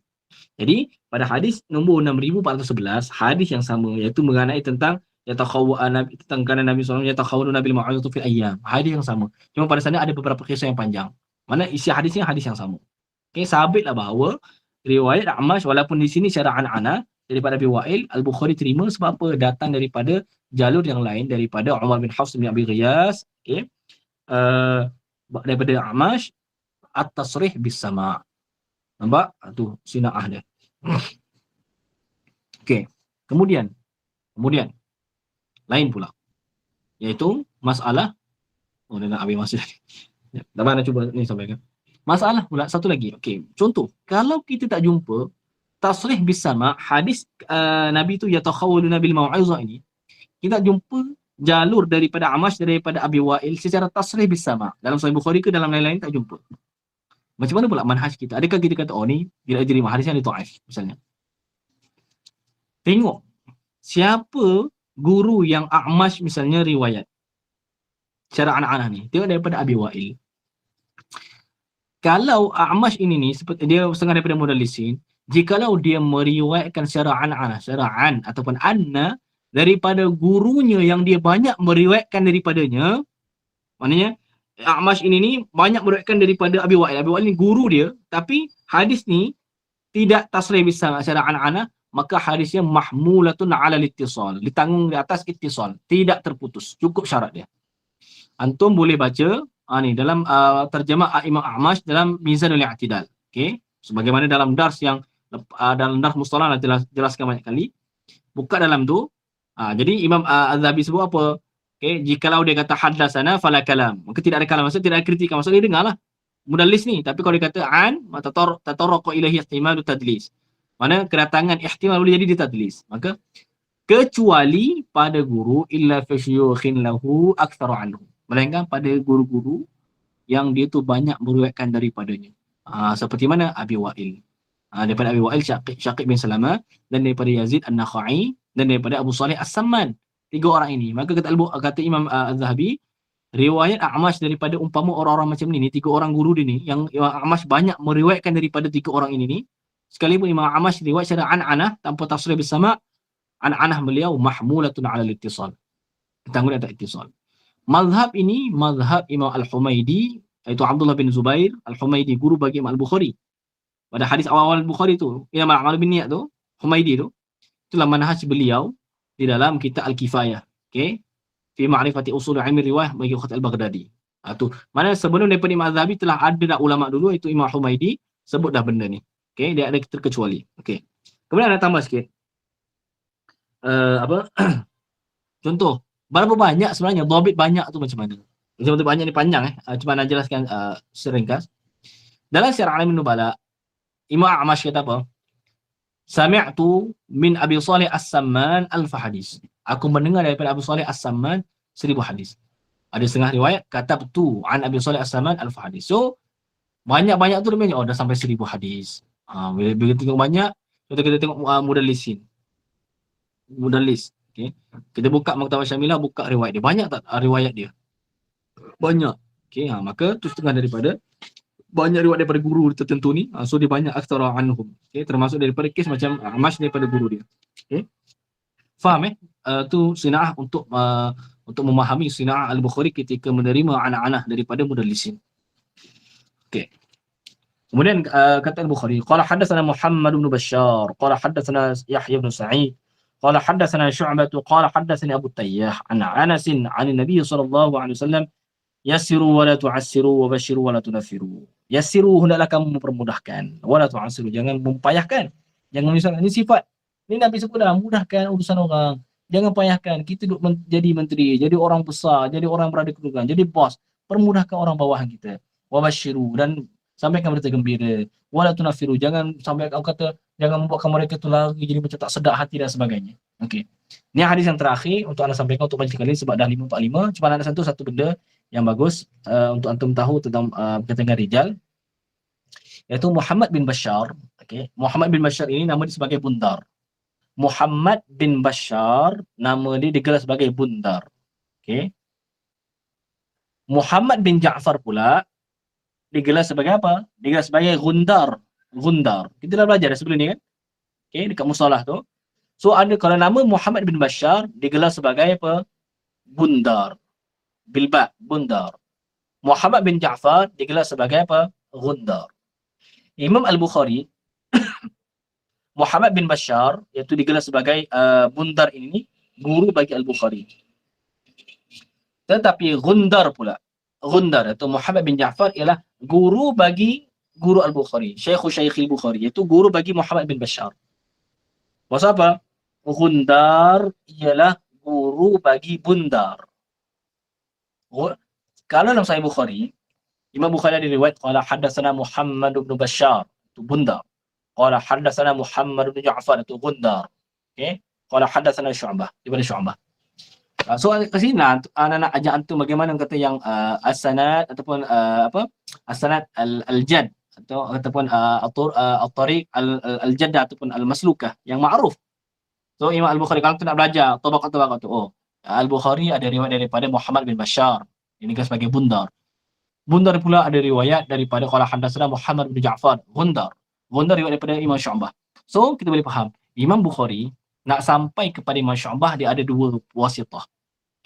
A: Jadi, pada hadis nombor 6411, hadis yang sama, iaitu mengenai tentang tentang Nabi SAW yatakhawwaluna bil ma'ruf fil ayyam. Hadis yang sama. Cuma pada sana ada beberapa kisah yang panjang. Mana isi hadisnya hadis yang sama. Sabitlah bahawa riwayat A'mash walaupun di sini secara an-ana daripada Abi Wa'il, Al-Bukhari terima sebab apa? Datang daripada jalur yang lain daripada Umar bin Hafs bin Abi Ghiyas, daripada A'mash at-tasrih bis sama'. Nampak? Tu sina'ah dia. Okey. Kemudian lain pula, iaitu masalah dia nak habis masa ni. Tak apa, nak cuba ni sampaikan. Masalah pula satu lagi. Okey, contoh, kalau kita tak jumpa tasrih bis sama', hadis Nabi tu yatakhawwaluna bil mau'izah ini, kita jumpa jalur daripada Amash, daripada Abi Wa'il secara tasrih bis sama'. Dalam Sahih Bukhari ke dalam lain-lain tak jumpa. Macam mana pula manhaj kita? Adakah kita kata, oh ni tidak diterima, hadis yang dhaif misalnya? Tengok siapa guru yang A'mash misalnya riwayat secara anak-anak ni. Tengok daripada Abi Wa'il. Kalau A'mash ini ni seperti dia setengah daripada mudallisin, jikalau dia meriwayatkan secara anak-anak, secara an ataupun anna daripada gurunya yang dia banyak meriwayatkan daripadanya, maknanya A'mash ini ni banyak meriwayatkan daripada Abi Wa'il. Abi Wa'il ni guru dia, tapi hadis ni tidak tasrih bisa secara anak-anak, maka hadisnya mahmulatun ala littisal, ditanggung di atas ittisal, tidak terputus, cukup syarat dia. Antum boleh baca ni dalam terjemah Imam A'mash dalam Mizanul I'tidal. Okey, sebagaimana dalam dars yang dalam dars mustalah jelaskan banyak kali. Buka dalam tu. Jadi Imam Az-Zahabi sebut apa? Okey, jikalau dia kata haddatsana fala kalam, maka tidak ada kalam, maksud tidak ada kritikan, maksud dia dengarlah mudallis ni. Tapi kalau dia kata an tatarraqa ilahi ihtimalu tadlis, mana kedatangan ihtimal boleh jadi dia tadlis, maka kecuali pada guru illa fi syuyukhin lahu aktsaru anhu, melainkan pada guru-guru yang dia tu banyak meriwayatkan daripadanya. Seperti mana Abi Wa'il. Daripada Abi Wa'il Syaqib bin Salamah, dan daripada Yazid An-Nakhai, dan daripada Abu Salih As-Samman. Tiga orang ini. Maka kata Imam Az-Zahabi, riwayat A'mash daripada umpama orang-orang macam ni, tiga orang guru dia ni, yang Imam A'mash banyak meriwayatkan daripada tiga orang ini ni, sekalipun Imam A'mash riwayat secara an-anah tanpa tasrih bersama, an-anah beliau mahmulatun ala al-ittisal, ditanggung atas ittisal. Mazhab ini mazhab Imam Al-Humaidi, iaitu Abdullah bin Zubair Al-Humaidi, guru bagi Imam Al-Bukhari. Pada hadis awal-awal Bukhari tu, Imam Al-Amal bin Niyat tu, Humaidi tu, itulah manhaj beliau di dalam kitab Al-Kifayah. Okey, fi ma'rifati usul ilmi riwayah bagi Khatib Al-Baghdadi. Tu mana sebelum daripada Imam Az-Zahabi telah ada dah ulama dulu, itu Imam Humaidi sebut dah benda ni. Okey, dia ada terkecuali. Okey, kemudian ada tambah sikit. Contoh, berapa banyak sebenarnya dhabit banyak tu macam mana? Macam banyak ni panjang cuma nak jelaskan seringkas. Dalam Syiar Alamin Nubala, Imam A'mash kata apa? Sami'tu min Abi Salih As-Samman alf hadis. Aku mendengar daripada Abu Salih As-Samman 1000 hadis. Ada setengah riwayat katabtu an Abi Salih As-Samman alf hadis. So banyak-banyak tu dia dah sampai 1000 hadis. Bila tengok banyak, kita tengok mudallisin. Mudallis. Okey. Kita buka Maktabah Syamilah, buka riwayat dia. Banyak tak riwayat dia? Banyak. Okey, maka tu setengah daripada banyak riwayat daripada guru tertentu ni. So dia banyak aktsara anhum. Okey, termasuk daripada kes macam A'mash daripada guru dia. Okey. Faham tu sina'ah untuk memahami sina'ah Al-Bukhari ketika menerima anak-anak daripada mudallisin. Okey. Kemudian kata Al-Bukhari, qala hadatsana Muhammad bin Bashar, qala hadatsana Yahya bin Sa'id, qala hadatsana Syu'bah, qala hadatsani Abu Tayyah an Anas an Nabi sallallahu alaihi wasallam, yassiru wa la tu'assiru wa basyiru wa la tunaffiru. Yassiru, hendaklah kamu mempermudahkan, wa la tu'assiru, jangan mempayahkan, jangan menyusahkan. Ini sifat ni Nabi sebut dah, mudahkan urusan orang, jangan payahkan. Kita duk jadi menteri, jadi orang besar, jadi orang berada kedudukan, jadi bos, permudahkan orang bawahan kita. Wa basyiru, dan sampaikan berita gembira. Wa la tunaffiru, jangan sampai kau kata, jangan membuatkan mereka tu lagi jadi macam tak sedap hati dan sebagainya. Okey. Ini hadis yang terakhir untuk anda sampaikan untuk majlis kali ini sebab dah 5:45. Cuma ada satu benda yang bagus untuk antum tahu tentang berkaitan rijal, iaitu Muhammad bin Bashar. Okey, Muhammad bin Bashar ini nama dia sebagai Bundar. Muhammad bin Bashar nama dia digelar sebagai Bundar. Okey. Muhammad bin Ja'far pula digelar sebagai apa? Digelar sebagai Gundar. Gundar. Kita dah belajar dah sebelum ni kan? Okey, dekat mustalah tu. So ada, kalau nama Muhammad bin Bashar digelar sebagai apa? Bundar. Bilba, Bundar. Muhammad bin Ja'far digelar sebagai apa? Gundar. Imam Al-Bukhari Muhammad bin Bashar, iaitu digelar sebagai Bundar ini, guru bagi Al-Bukhari. Tetapi Gundar pula, Gundar atau Muhammad bin Ja'far ialah guru bagi guru Al-Bukhari, Syekh Al-Bukhari, iaitu guru bagi Muhammad bin Bashar. Maksud apa? Gundar ialah guru bagi Bundar. Kalau dalam Sahih Bukhari, Imam Bukhari ada riwayat qala haddatsana Muhammad bin Bashar, itu Bundar. Qala haddatsana Muhammad bin Ja'far, itu Gundar. Okey. Qala haddatsana Syu'bah, daripada Syu'bah. So kat sini anak nak ajak antum bagaimana kata yang as-sanad ataupun as-sanad al-jad ataupun at-tariq al-jaddah ataupun al-maslukah yang ma'ruf. So Imam Al-Bukhari kalau tu nak belajar tabaqat tu, Al-Bukhari ada riwayat daripada Muhammad bin Bashar, ini kan sebagai Bundar. Bundar pula ada riwayat daripada qala hadatsana Muhammad bin Ja'far, Gundar. Gundar riwayat daripada Imam Syu'bah. So kita boleh faham, Imam Bukhari nak sampai kepada Imam Syu'bah dia ada dua wasitah.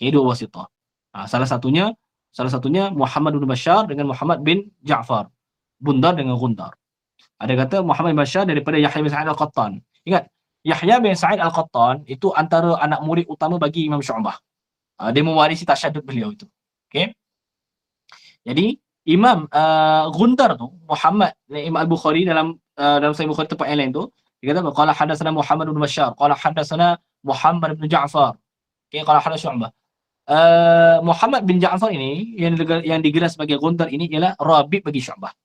A: Okay, dua wasitah. Salah satunya Muhammad bin Bashar dengan Muhammad bin Ja'far. Bundar dengan Gundar. Ada kata Muhammad bin Bashar daripada Yahya bin Sa'id Al-Qattan. Ingat, Yahya bin Sa'id Al-Qattan itu antara anak murid utama bagi Imam Syu'bah. Dia mewarisi tasyaddud beliau itu. Okey. Jadi Imam Gundar tu Muhammad Imam Al-Bukhari dalam Sahih Bukhari tempat yang lain tu dia kata qala hadatsana Muhammad bin Bashar, qala hadatsana Muhammad bin Ja'far. Okey, qala hadatsana Syu'bah. Muhammad bin Ja'far ini yang digelar sebagai Gundar ini ialah Rabi' bagi Syu'bah.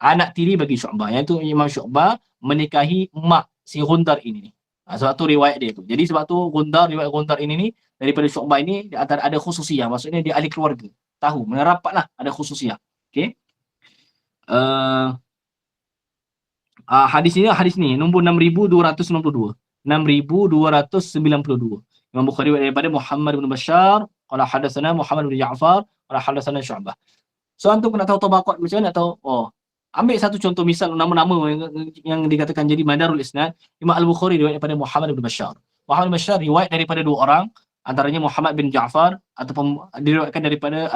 A: Anak tiri bagi Syu'bah. Iaitu Imam Syu'bah menikahi mak si Gundar ini. Sebab tu riwayat dia tu. Jadi sebab tu riwayat Gundar ini ni daripada Syu'bah ini ada khususiah. Maksudnya dia ahli keluarga. Tahu, merapatlah ada khususiah. Okey. Hadis ni nombor 6292. 6292. Imam Bukhari daripada Muhammad bin Bashar, qala hadatsana Muhammad bin Ja'far, qala hadatsana Syu'bah. So antum nak tahu tabaqat macam mana tahu? Ambil satu contoh misal nama-nama yang dikatakan jadi madarul isnad. Imam Al-Bukhari riwayat daripada Muhammad bin Bashar. Muhammad bin Bashar riwayat daripada dua orang, antaranya Muhammad bin Ja'far ataupun diriwayatkan daripada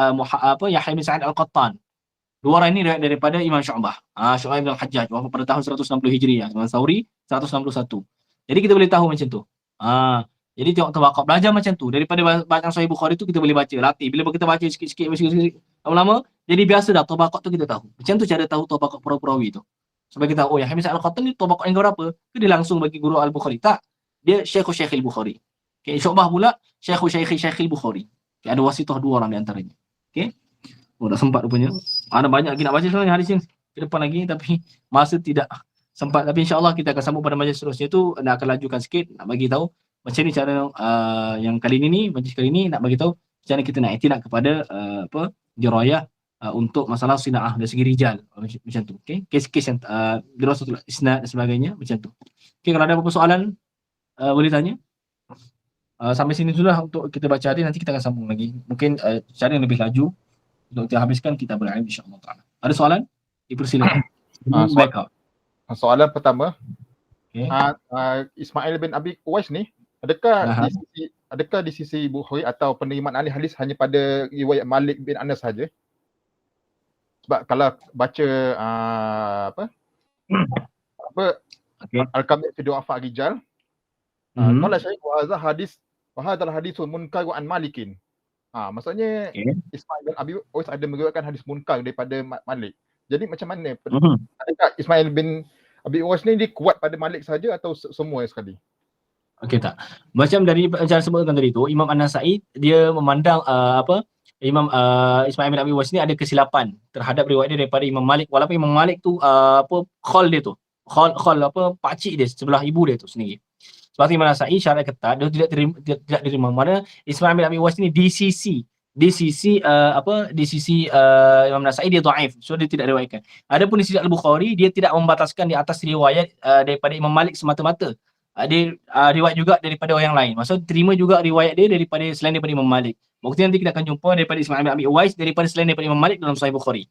A: Yahya bin Sa'id Al-Qattan. Dua orang ini riwayat daripada Imam Syu'bah. Syu'bah bin Al-Hajjaj wafat pada tahun 160 Hijriah. Imam Thawri 161. Jadi kita boleh tahu macam tu. Jadi tengok tabaqat, belajar macam tu. Daripada bacaan Sahih Bukhari tu kita boleh baca, latih. Bila kita baca sikit-sikit, lama-lama, jadi biasa dah tabaqat tu kita tahu. Macam tu cara tahu tabaqat perawi tu. Supaya kita tahu, Yahya bin Sa'id Al-Qattan ni tabaqat yang berapa? Ke dia langsung bagi guru Al-Bukhari? Tak. Dia Syekh Al-Bukhari. Okay, Syu'bah pula Syekh Al-Bukhari. Okay, ada wasitah dua orang di antaranya. Okay. Dah sempat rupanya. Ada banyak lagi nak baca sebenarnya hadis ni ke depan lagi, tapi masa tidak sempat. Tapi insya-Allah kita akan sambung pada majlis seterusnya tu, nak akan lajukan sikit, nak bagi tahu macam ni cara yang kali ni majlis kali ni nak bagi tahu macam mana kita nak i'tinad kepada dirayah untuk masalah sinaah dari segi rijal macam tu. Okey, kes-kes yang dirasatul isnad dan sebagainya macam tu. Okey, kalau ada apa-apa soalan boleh tanya. Sampai sini sudah untuk kita baca hadis, nanti kita akan sambung lagi. Mungkin cara yang lebih laju untuk kita habiskan kita berakhir insya-Allah taala. Ada soalan? Dipersilakan.
B: Soalan pertama. Okay. Ismail bin Abi Uwais ni adakah di sisi Bukhari atau penerimaan ahli hadis hanya pada riwayat Malik bin Anas saja? Sebab kalau baca Al-Kamil fi Du'afa Rijal, qala Syekh wa hadha hadithun munkar an Malikin. Maksudnya Ismail bin Abi Uwais ada meriwayatkan hadis munkar daripada Malik. Jadi macam mana? Adakah Ismail bin Abi Uwais ni dia kuat pada Malik saja atau semua sekali?
A: Okey, tak. Macam dari cara sebutkan tadi tu, Imam An-Nasa'i dia memandang Imam Ismail bin Abi Uwais ni ada kesilapan terhadap riwayat dia daripada Imam Malik, walaupun Imam Malik tu khol dia tu. Khol pakcik dia sebelah ibu dia tu sendiri. Sebab Imam An-Nasa'i syarat ketat dia tidak diterima. Mana Ismail bin Abi Uwais ni di sisi Imam An-Nasa'i dia dhaif, so dia tidak riwayatkan. Adapun di sisi Al-Bukhari dia tidak membataskan di atas riwayat daripada Imam Malik semata-mata. Dia riwayat juga daripada orang lain. Maksud terima juga riwayat dia selain daripada Imam Malik. Bukti nanti kita akan jumpa daripada Ismail bin Abi Uwais selain daripada Imam Malik dalam Sahih Bukhari.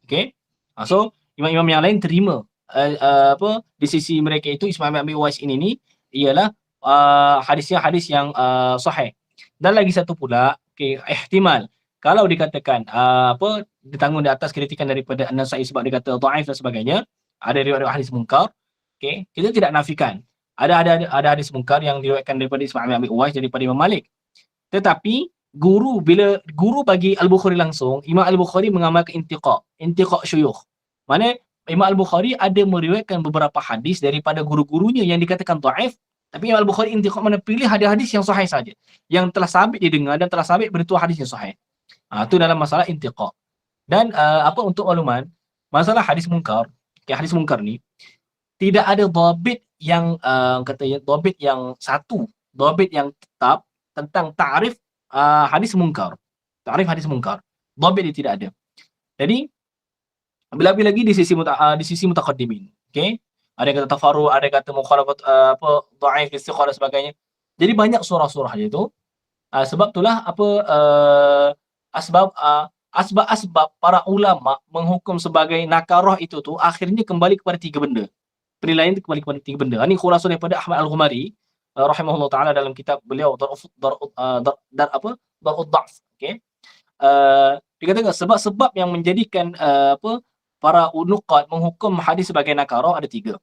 A: Okey. So imam-imam yang lain terima di sisi mereka itu Ismail bin Abi Uwais ini ialah hadisnya hadis yang sahih. Dan lagi satu pula, ihtimal kalau dikatakan ditanggung di atas kritikan daripada An-Nasa'i sebab dia kata dhaif dan sebagainya, ada riwayat hadis munkar. Okey, kita tidak nafikan. Ada hadis munkar yang diriwayatkan daripada Ismail bin Abi Uwais daripada Imam Malik. Tetapi bila guru bagi Al-Bukhari langsung, Imam Al-Bukhari mengamalkan intiqa syuyukh. Mana Imam Al-Bukhari ada meriwayatkan beberapa hadis daripada guru-gurunya yang dikatakan dhaif, tapi Imam Al-Bukhari intiqa, mana pilih hadis-hadis yang sahih saja, yang telah sabit didengar dan telah sabit beritu hadis yang sahih. Itu dalam masalah intiqa. Dan untuk makluman, masalah hadis munkar, hadis munkar ni tidak ada dhabit yang katanya dhabit yang satu, dhabit yang tetap tentang ta'rif hadis munkar. Ta'rif hadis munkar. Dhabit dia tidak ada. Jadi lebih lagi di sisi mutaqaddimin. Okey? Ada yang kata tafarru, ada yang kata mukhalafat dhaif, istiqamah dan sebagainya. Jadi banyak surah-surah dia tu. Sebab itulah asbab para ulama menghukum sebagai nakarah itu tu akhirnya kembali kepada 3 benda. Penilaian itu kembali kepada 3 benda. Ini khulasa daripada Ahmad Al-Ghumari rahimahullah taala dalam kitab beliau Dar'ud Dha'f. Okey. Dia kata sebab-sebab yang menjadikan para nuqad menghukum hadis sebagai nakarah ada 3.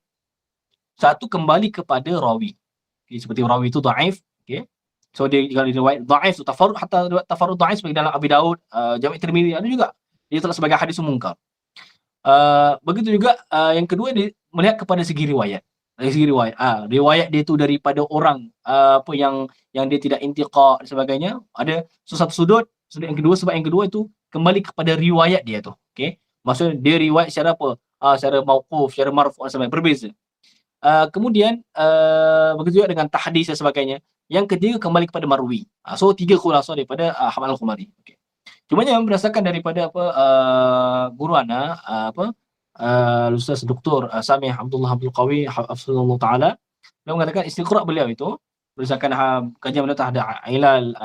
A: Satu, kembali kepada rawi. Okay, seperti rawi itu dhaif, okey. So dia kalau riwayat dhaif tu tafarrud, hatta tafarrud dhaif seperti dalam Abi Daud, Jami' Tirmizi ada juga. Dia telah sebagai hadis munkar. Begitu juga yang kedua, dia melihat kepada segi riwayat. Dari segi riwayat, riwayat dia tu daripada orang yang dia tidak intiqa dan sebagainya. Ada satu sudut yang kedua, sebab yang kedua itu kembali kepada riwayat dia tu. Okey. Maksudnya dia riwayat secara apa? Secara mauquf, secara marfu' dan sebagainya, berbeza. Kemudian begitu juga dengan tahdis dan sebagainya. Yang ketiga kembali kepada marwi. So 3 khulasa daripada Ahmad Al-Ghumari. Okey. Cumanya berdasarkan daripada guru ana Ustaz Dr. Samih Abdullah Abdul Qawi hafizahullah taala, beliau mengatakan istiqra' beliau itu berdasarkan kajian beliau terhadap ilal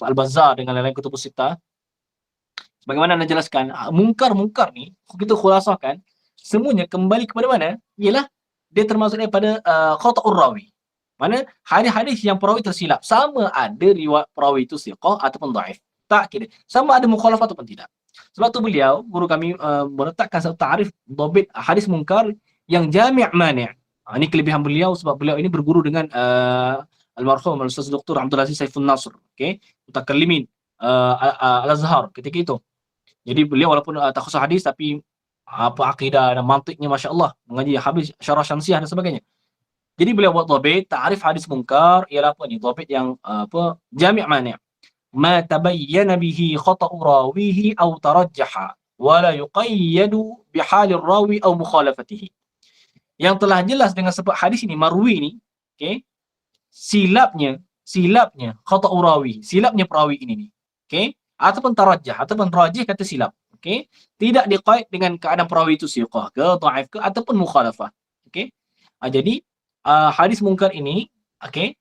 A: Al-Bazzar dengan lain-lain kutubus sittah. Bagaimana anda jelaskan, mungkar ni kita khulasakan semuanya kembali kepada mana? Ialah dia termasuk daripada khata'ur rawi. Mana hadis-hadis yang perawi tersilap, sama ada riwayat perawi itu siqah ataupun dhaif. Tak kira sama ada mukhalafah ataupun tidak. Sebab tu beliau, guru kami meletakkan satu ta'rif dhabit hadis munkar yang jami' mani'. Ini kelebihan beliau sebab beliau ini berguru dengan almarhum Ustaz Dr. Abdul Aziz Saiful Nasr, okey, mutakallimin Al-Azhar ketika itu. Jadi beliau walaupun tak khusus hadis tapi akidah dan mantiknya masya-Allah, mengaji habis syarah Syamsiah dan sebagainya. Jadi beliau buat dhabit ta'rif hadis munkar ialah apa ni? Dhabit yang jami' mani'. Ma tabayyana bihi khata'u rawihi aw tarajjaha wa la yuqayyadu bihali rawi aw mukhalafatihi. Yang telah jelas dengan sebab hadis ini marwi ni, okey, silapnya khata'u rawi, silapnya perawi ini ni, okey, ataupun tarajjah ataupun rajih kata silap, okey, tidak diqaid dengan keadaan perawi itu siqah ke dhaif ke ataupun mukhalafah, okey. Jadi hadis munkar ini, okey,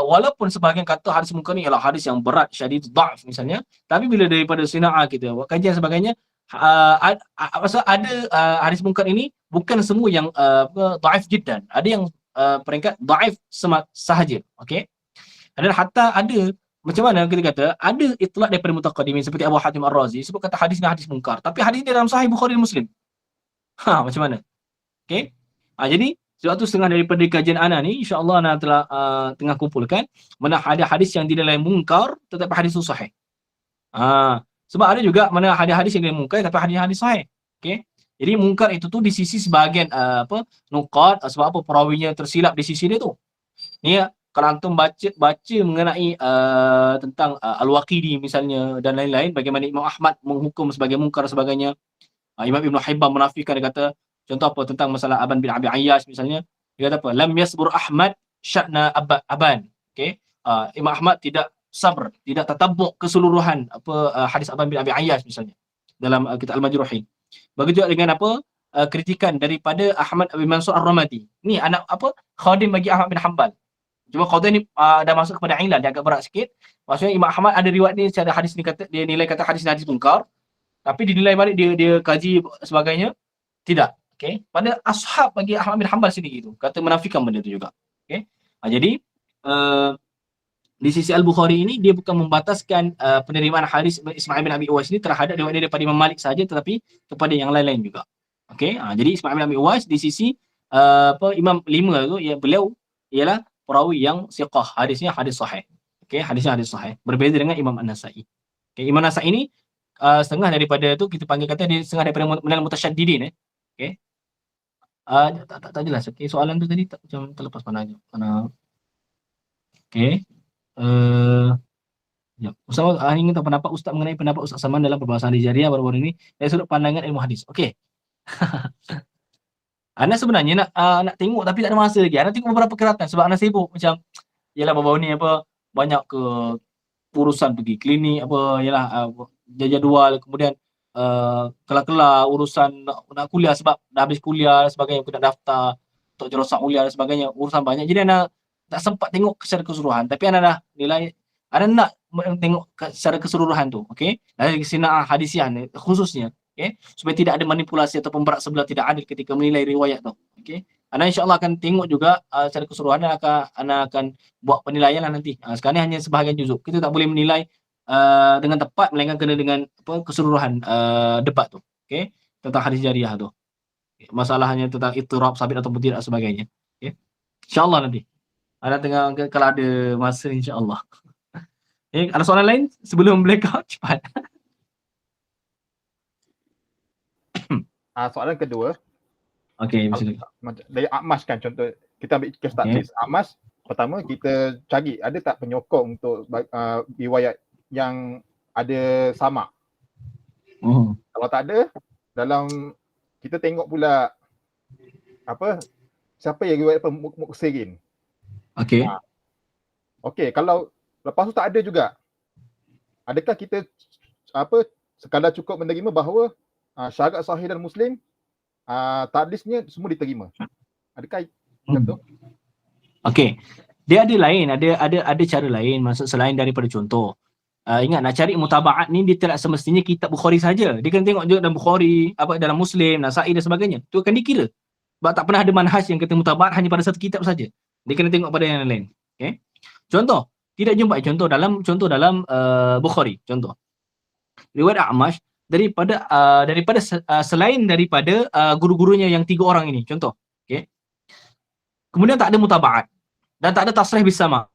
A: walaupun sebahagian kata hadis munkar ni ialah hadis yang berat, syadid dhaif misalnya, tapi bila daripada sina'ah kita buat kajian sebagainya, maksud ada hadis munkar ini bukan semua yang dhaif jiddan, ada yang peringkat dhaif sahaja, okey. Dan hatta ada macam mana kita kata ada itlaq daripada mutaqaddimin seperti Abu Hatim Ar-Razi sebab kata hadis ni hadis munkar, tapi hadis ni dalam sahih Bukhari dan Muslim. Macam mana? Okey. Jadi sebab tu setengah daripada kajian ana ni insya-Allah ana telah tengah kumpulkan mana ada hadis yang dinilai munkar tetapi hadis tu sahih. Sebab ada juga mana hadis-hadis yang dinilai munkar tapi hadis-hadis sahih. Okey. Jadi munkar itu tu di sisi sebahagian nuqad, sebab apa perawinya tersilap di sisi dia tu. Ni kalau antum baca mengenai tentang Al-Waqidi misalnya dan lain-lain, bagaimana Imam Ahmad menghukum sebagai munkar dan sebagainya. Imam Ibn Hibban menafikan, dia kata contoh apa tentang masalah Aban bin Abi Ayyash misalnya, dia kata apa, lam yasbur Ahmad sya'na Aban. Okey. Imam Ahmad tidak sabr, tidak tatabbu' keseluruhan hadis Aban bin Abi Ayyash misalnya dalam kitab Al-Majruhin. Begitu juga dengan kritikan daripada Ahmad bin Mansur Ar-Ramadi. Ni anak khadim bagi Ahmad bin Hanbal. Cuma qadha ni dah masuk kepada ilal, dia agak berat sikit. Maksudnya Imam Ahmad ada riwayat ni secara hadis ni kata dia nilai kata hadis ni hadis munkar, tapi dinilai balik dia kaji sebagainya tidak. Okey. Pada ashab bagi Ahmad bin Hanbal sendiri itu kata menafikan benda tu juga. Okey. Jadi di sisi Al-Bukhari ini dia bukan membataskan penerimaan hadis Ismail bin Abi Uwais ni terhadap riwayat daripada Imam Malik saja, tetapi kepada yang lain-lain juga. Okey. Jadi Ismail bin Abi Uwais di sisi Imam 5 tu beliau ialah perawi yang siqah, hadisnya hadis sahih. Okey, hadisnya hadis sahih. Berbeza dengan Imam An-Nasa'i. Okey, Imam An-Nasa'i ni setengah daripada tu kita panggil kata dia setengah daripada minal mutasyaddidin Okey. Tak jelas. Okey, soalan tu tadi tak macam terlepas pandang. Okey. Ya. Ustaz ingin tahu pendapat Ustaz mengenai pendapat Ustaz Saman dalam perbahasan hadis jariah baru-baru ini dari sudut pandangan ilmu hadis. Okey. Ana sebenarnya nak tengok tapi tak ada masa lagi. Ana tengok beberapa keratan sebab ana sibuk macam yalah baru-baru ni apa banyak ke urusan pergi klinik apa yalah jadual kemudian kelar-kelar urusan nak kuliah sebab dah habis kuliah dan sebagainya aku nak daftar untuk jurusan kuliah dan sebagainya urusan banyak jadi ana tak sempat tengok secara keseluruhan tapi ana dah nilai ana nak tengok secara keseluruhan tu okey dari sina hadisiah ni khususnya okey supaya tidak ada manipulasi ataupun berat sebelah tidak adil ketika menilai riwayat tu okey ana insyaallah akan tengok juga secara keseluruhan dan ana akan buat penilaian lah nanti sekarang ni hanya sebahagian juzuk kita tak boleh menilai dengan tepat melainkan kena dengan apa keseluruhan debat tu okey tentang hadis jariah tu masalahnya tentang ittirab sabit ataupun tidak sebagainya okey insyaallah nanti ana tengah kalau ada masa insyaallah ada soalan lain sebelum blackout cepat
B: Soalan kedua
A: okey silakan
B: dari Akmas kan contoh kita ambil kes taklis Akmas pertama kita cari ada tak penyokong untuk riwayat yang ada sama. Kalau tak ada, dalam kita tengok pula apa siapa yang riwayat muksirin.
A: Okey.
B: Okey, kalau lepas tu tak ada juga. Adakah kita apa sekadar cukup menerima bahawa syarat sahih dan muslim tadlisnya semua diterima. Adakah betul?
A: Okey. Dia ada lain, ada cara lain maksud selain daripada contoh. Ingat nak cari mutabaat ni dia tidak semestinya kitab Bukhari saja. Dia kena tengok juga dalam Bukhari, apa dalam Muslim, Nasa'i dan sebagainya. Tu akan dikira. Sebab tak pernah ada manhaj yang kata mutabaat hanya pada satu kitab saja. Dia kena tengok pada yang lain. Okey. Contoh, tidak jumpa contoh dalam Bukhari, contoh. Riwayat A'mash daripada selain daripada guru-gurunya yang 3 orang ini, contoh. Okey. Kemudian tak ada mutabaat dan tak ada tasrih bisama.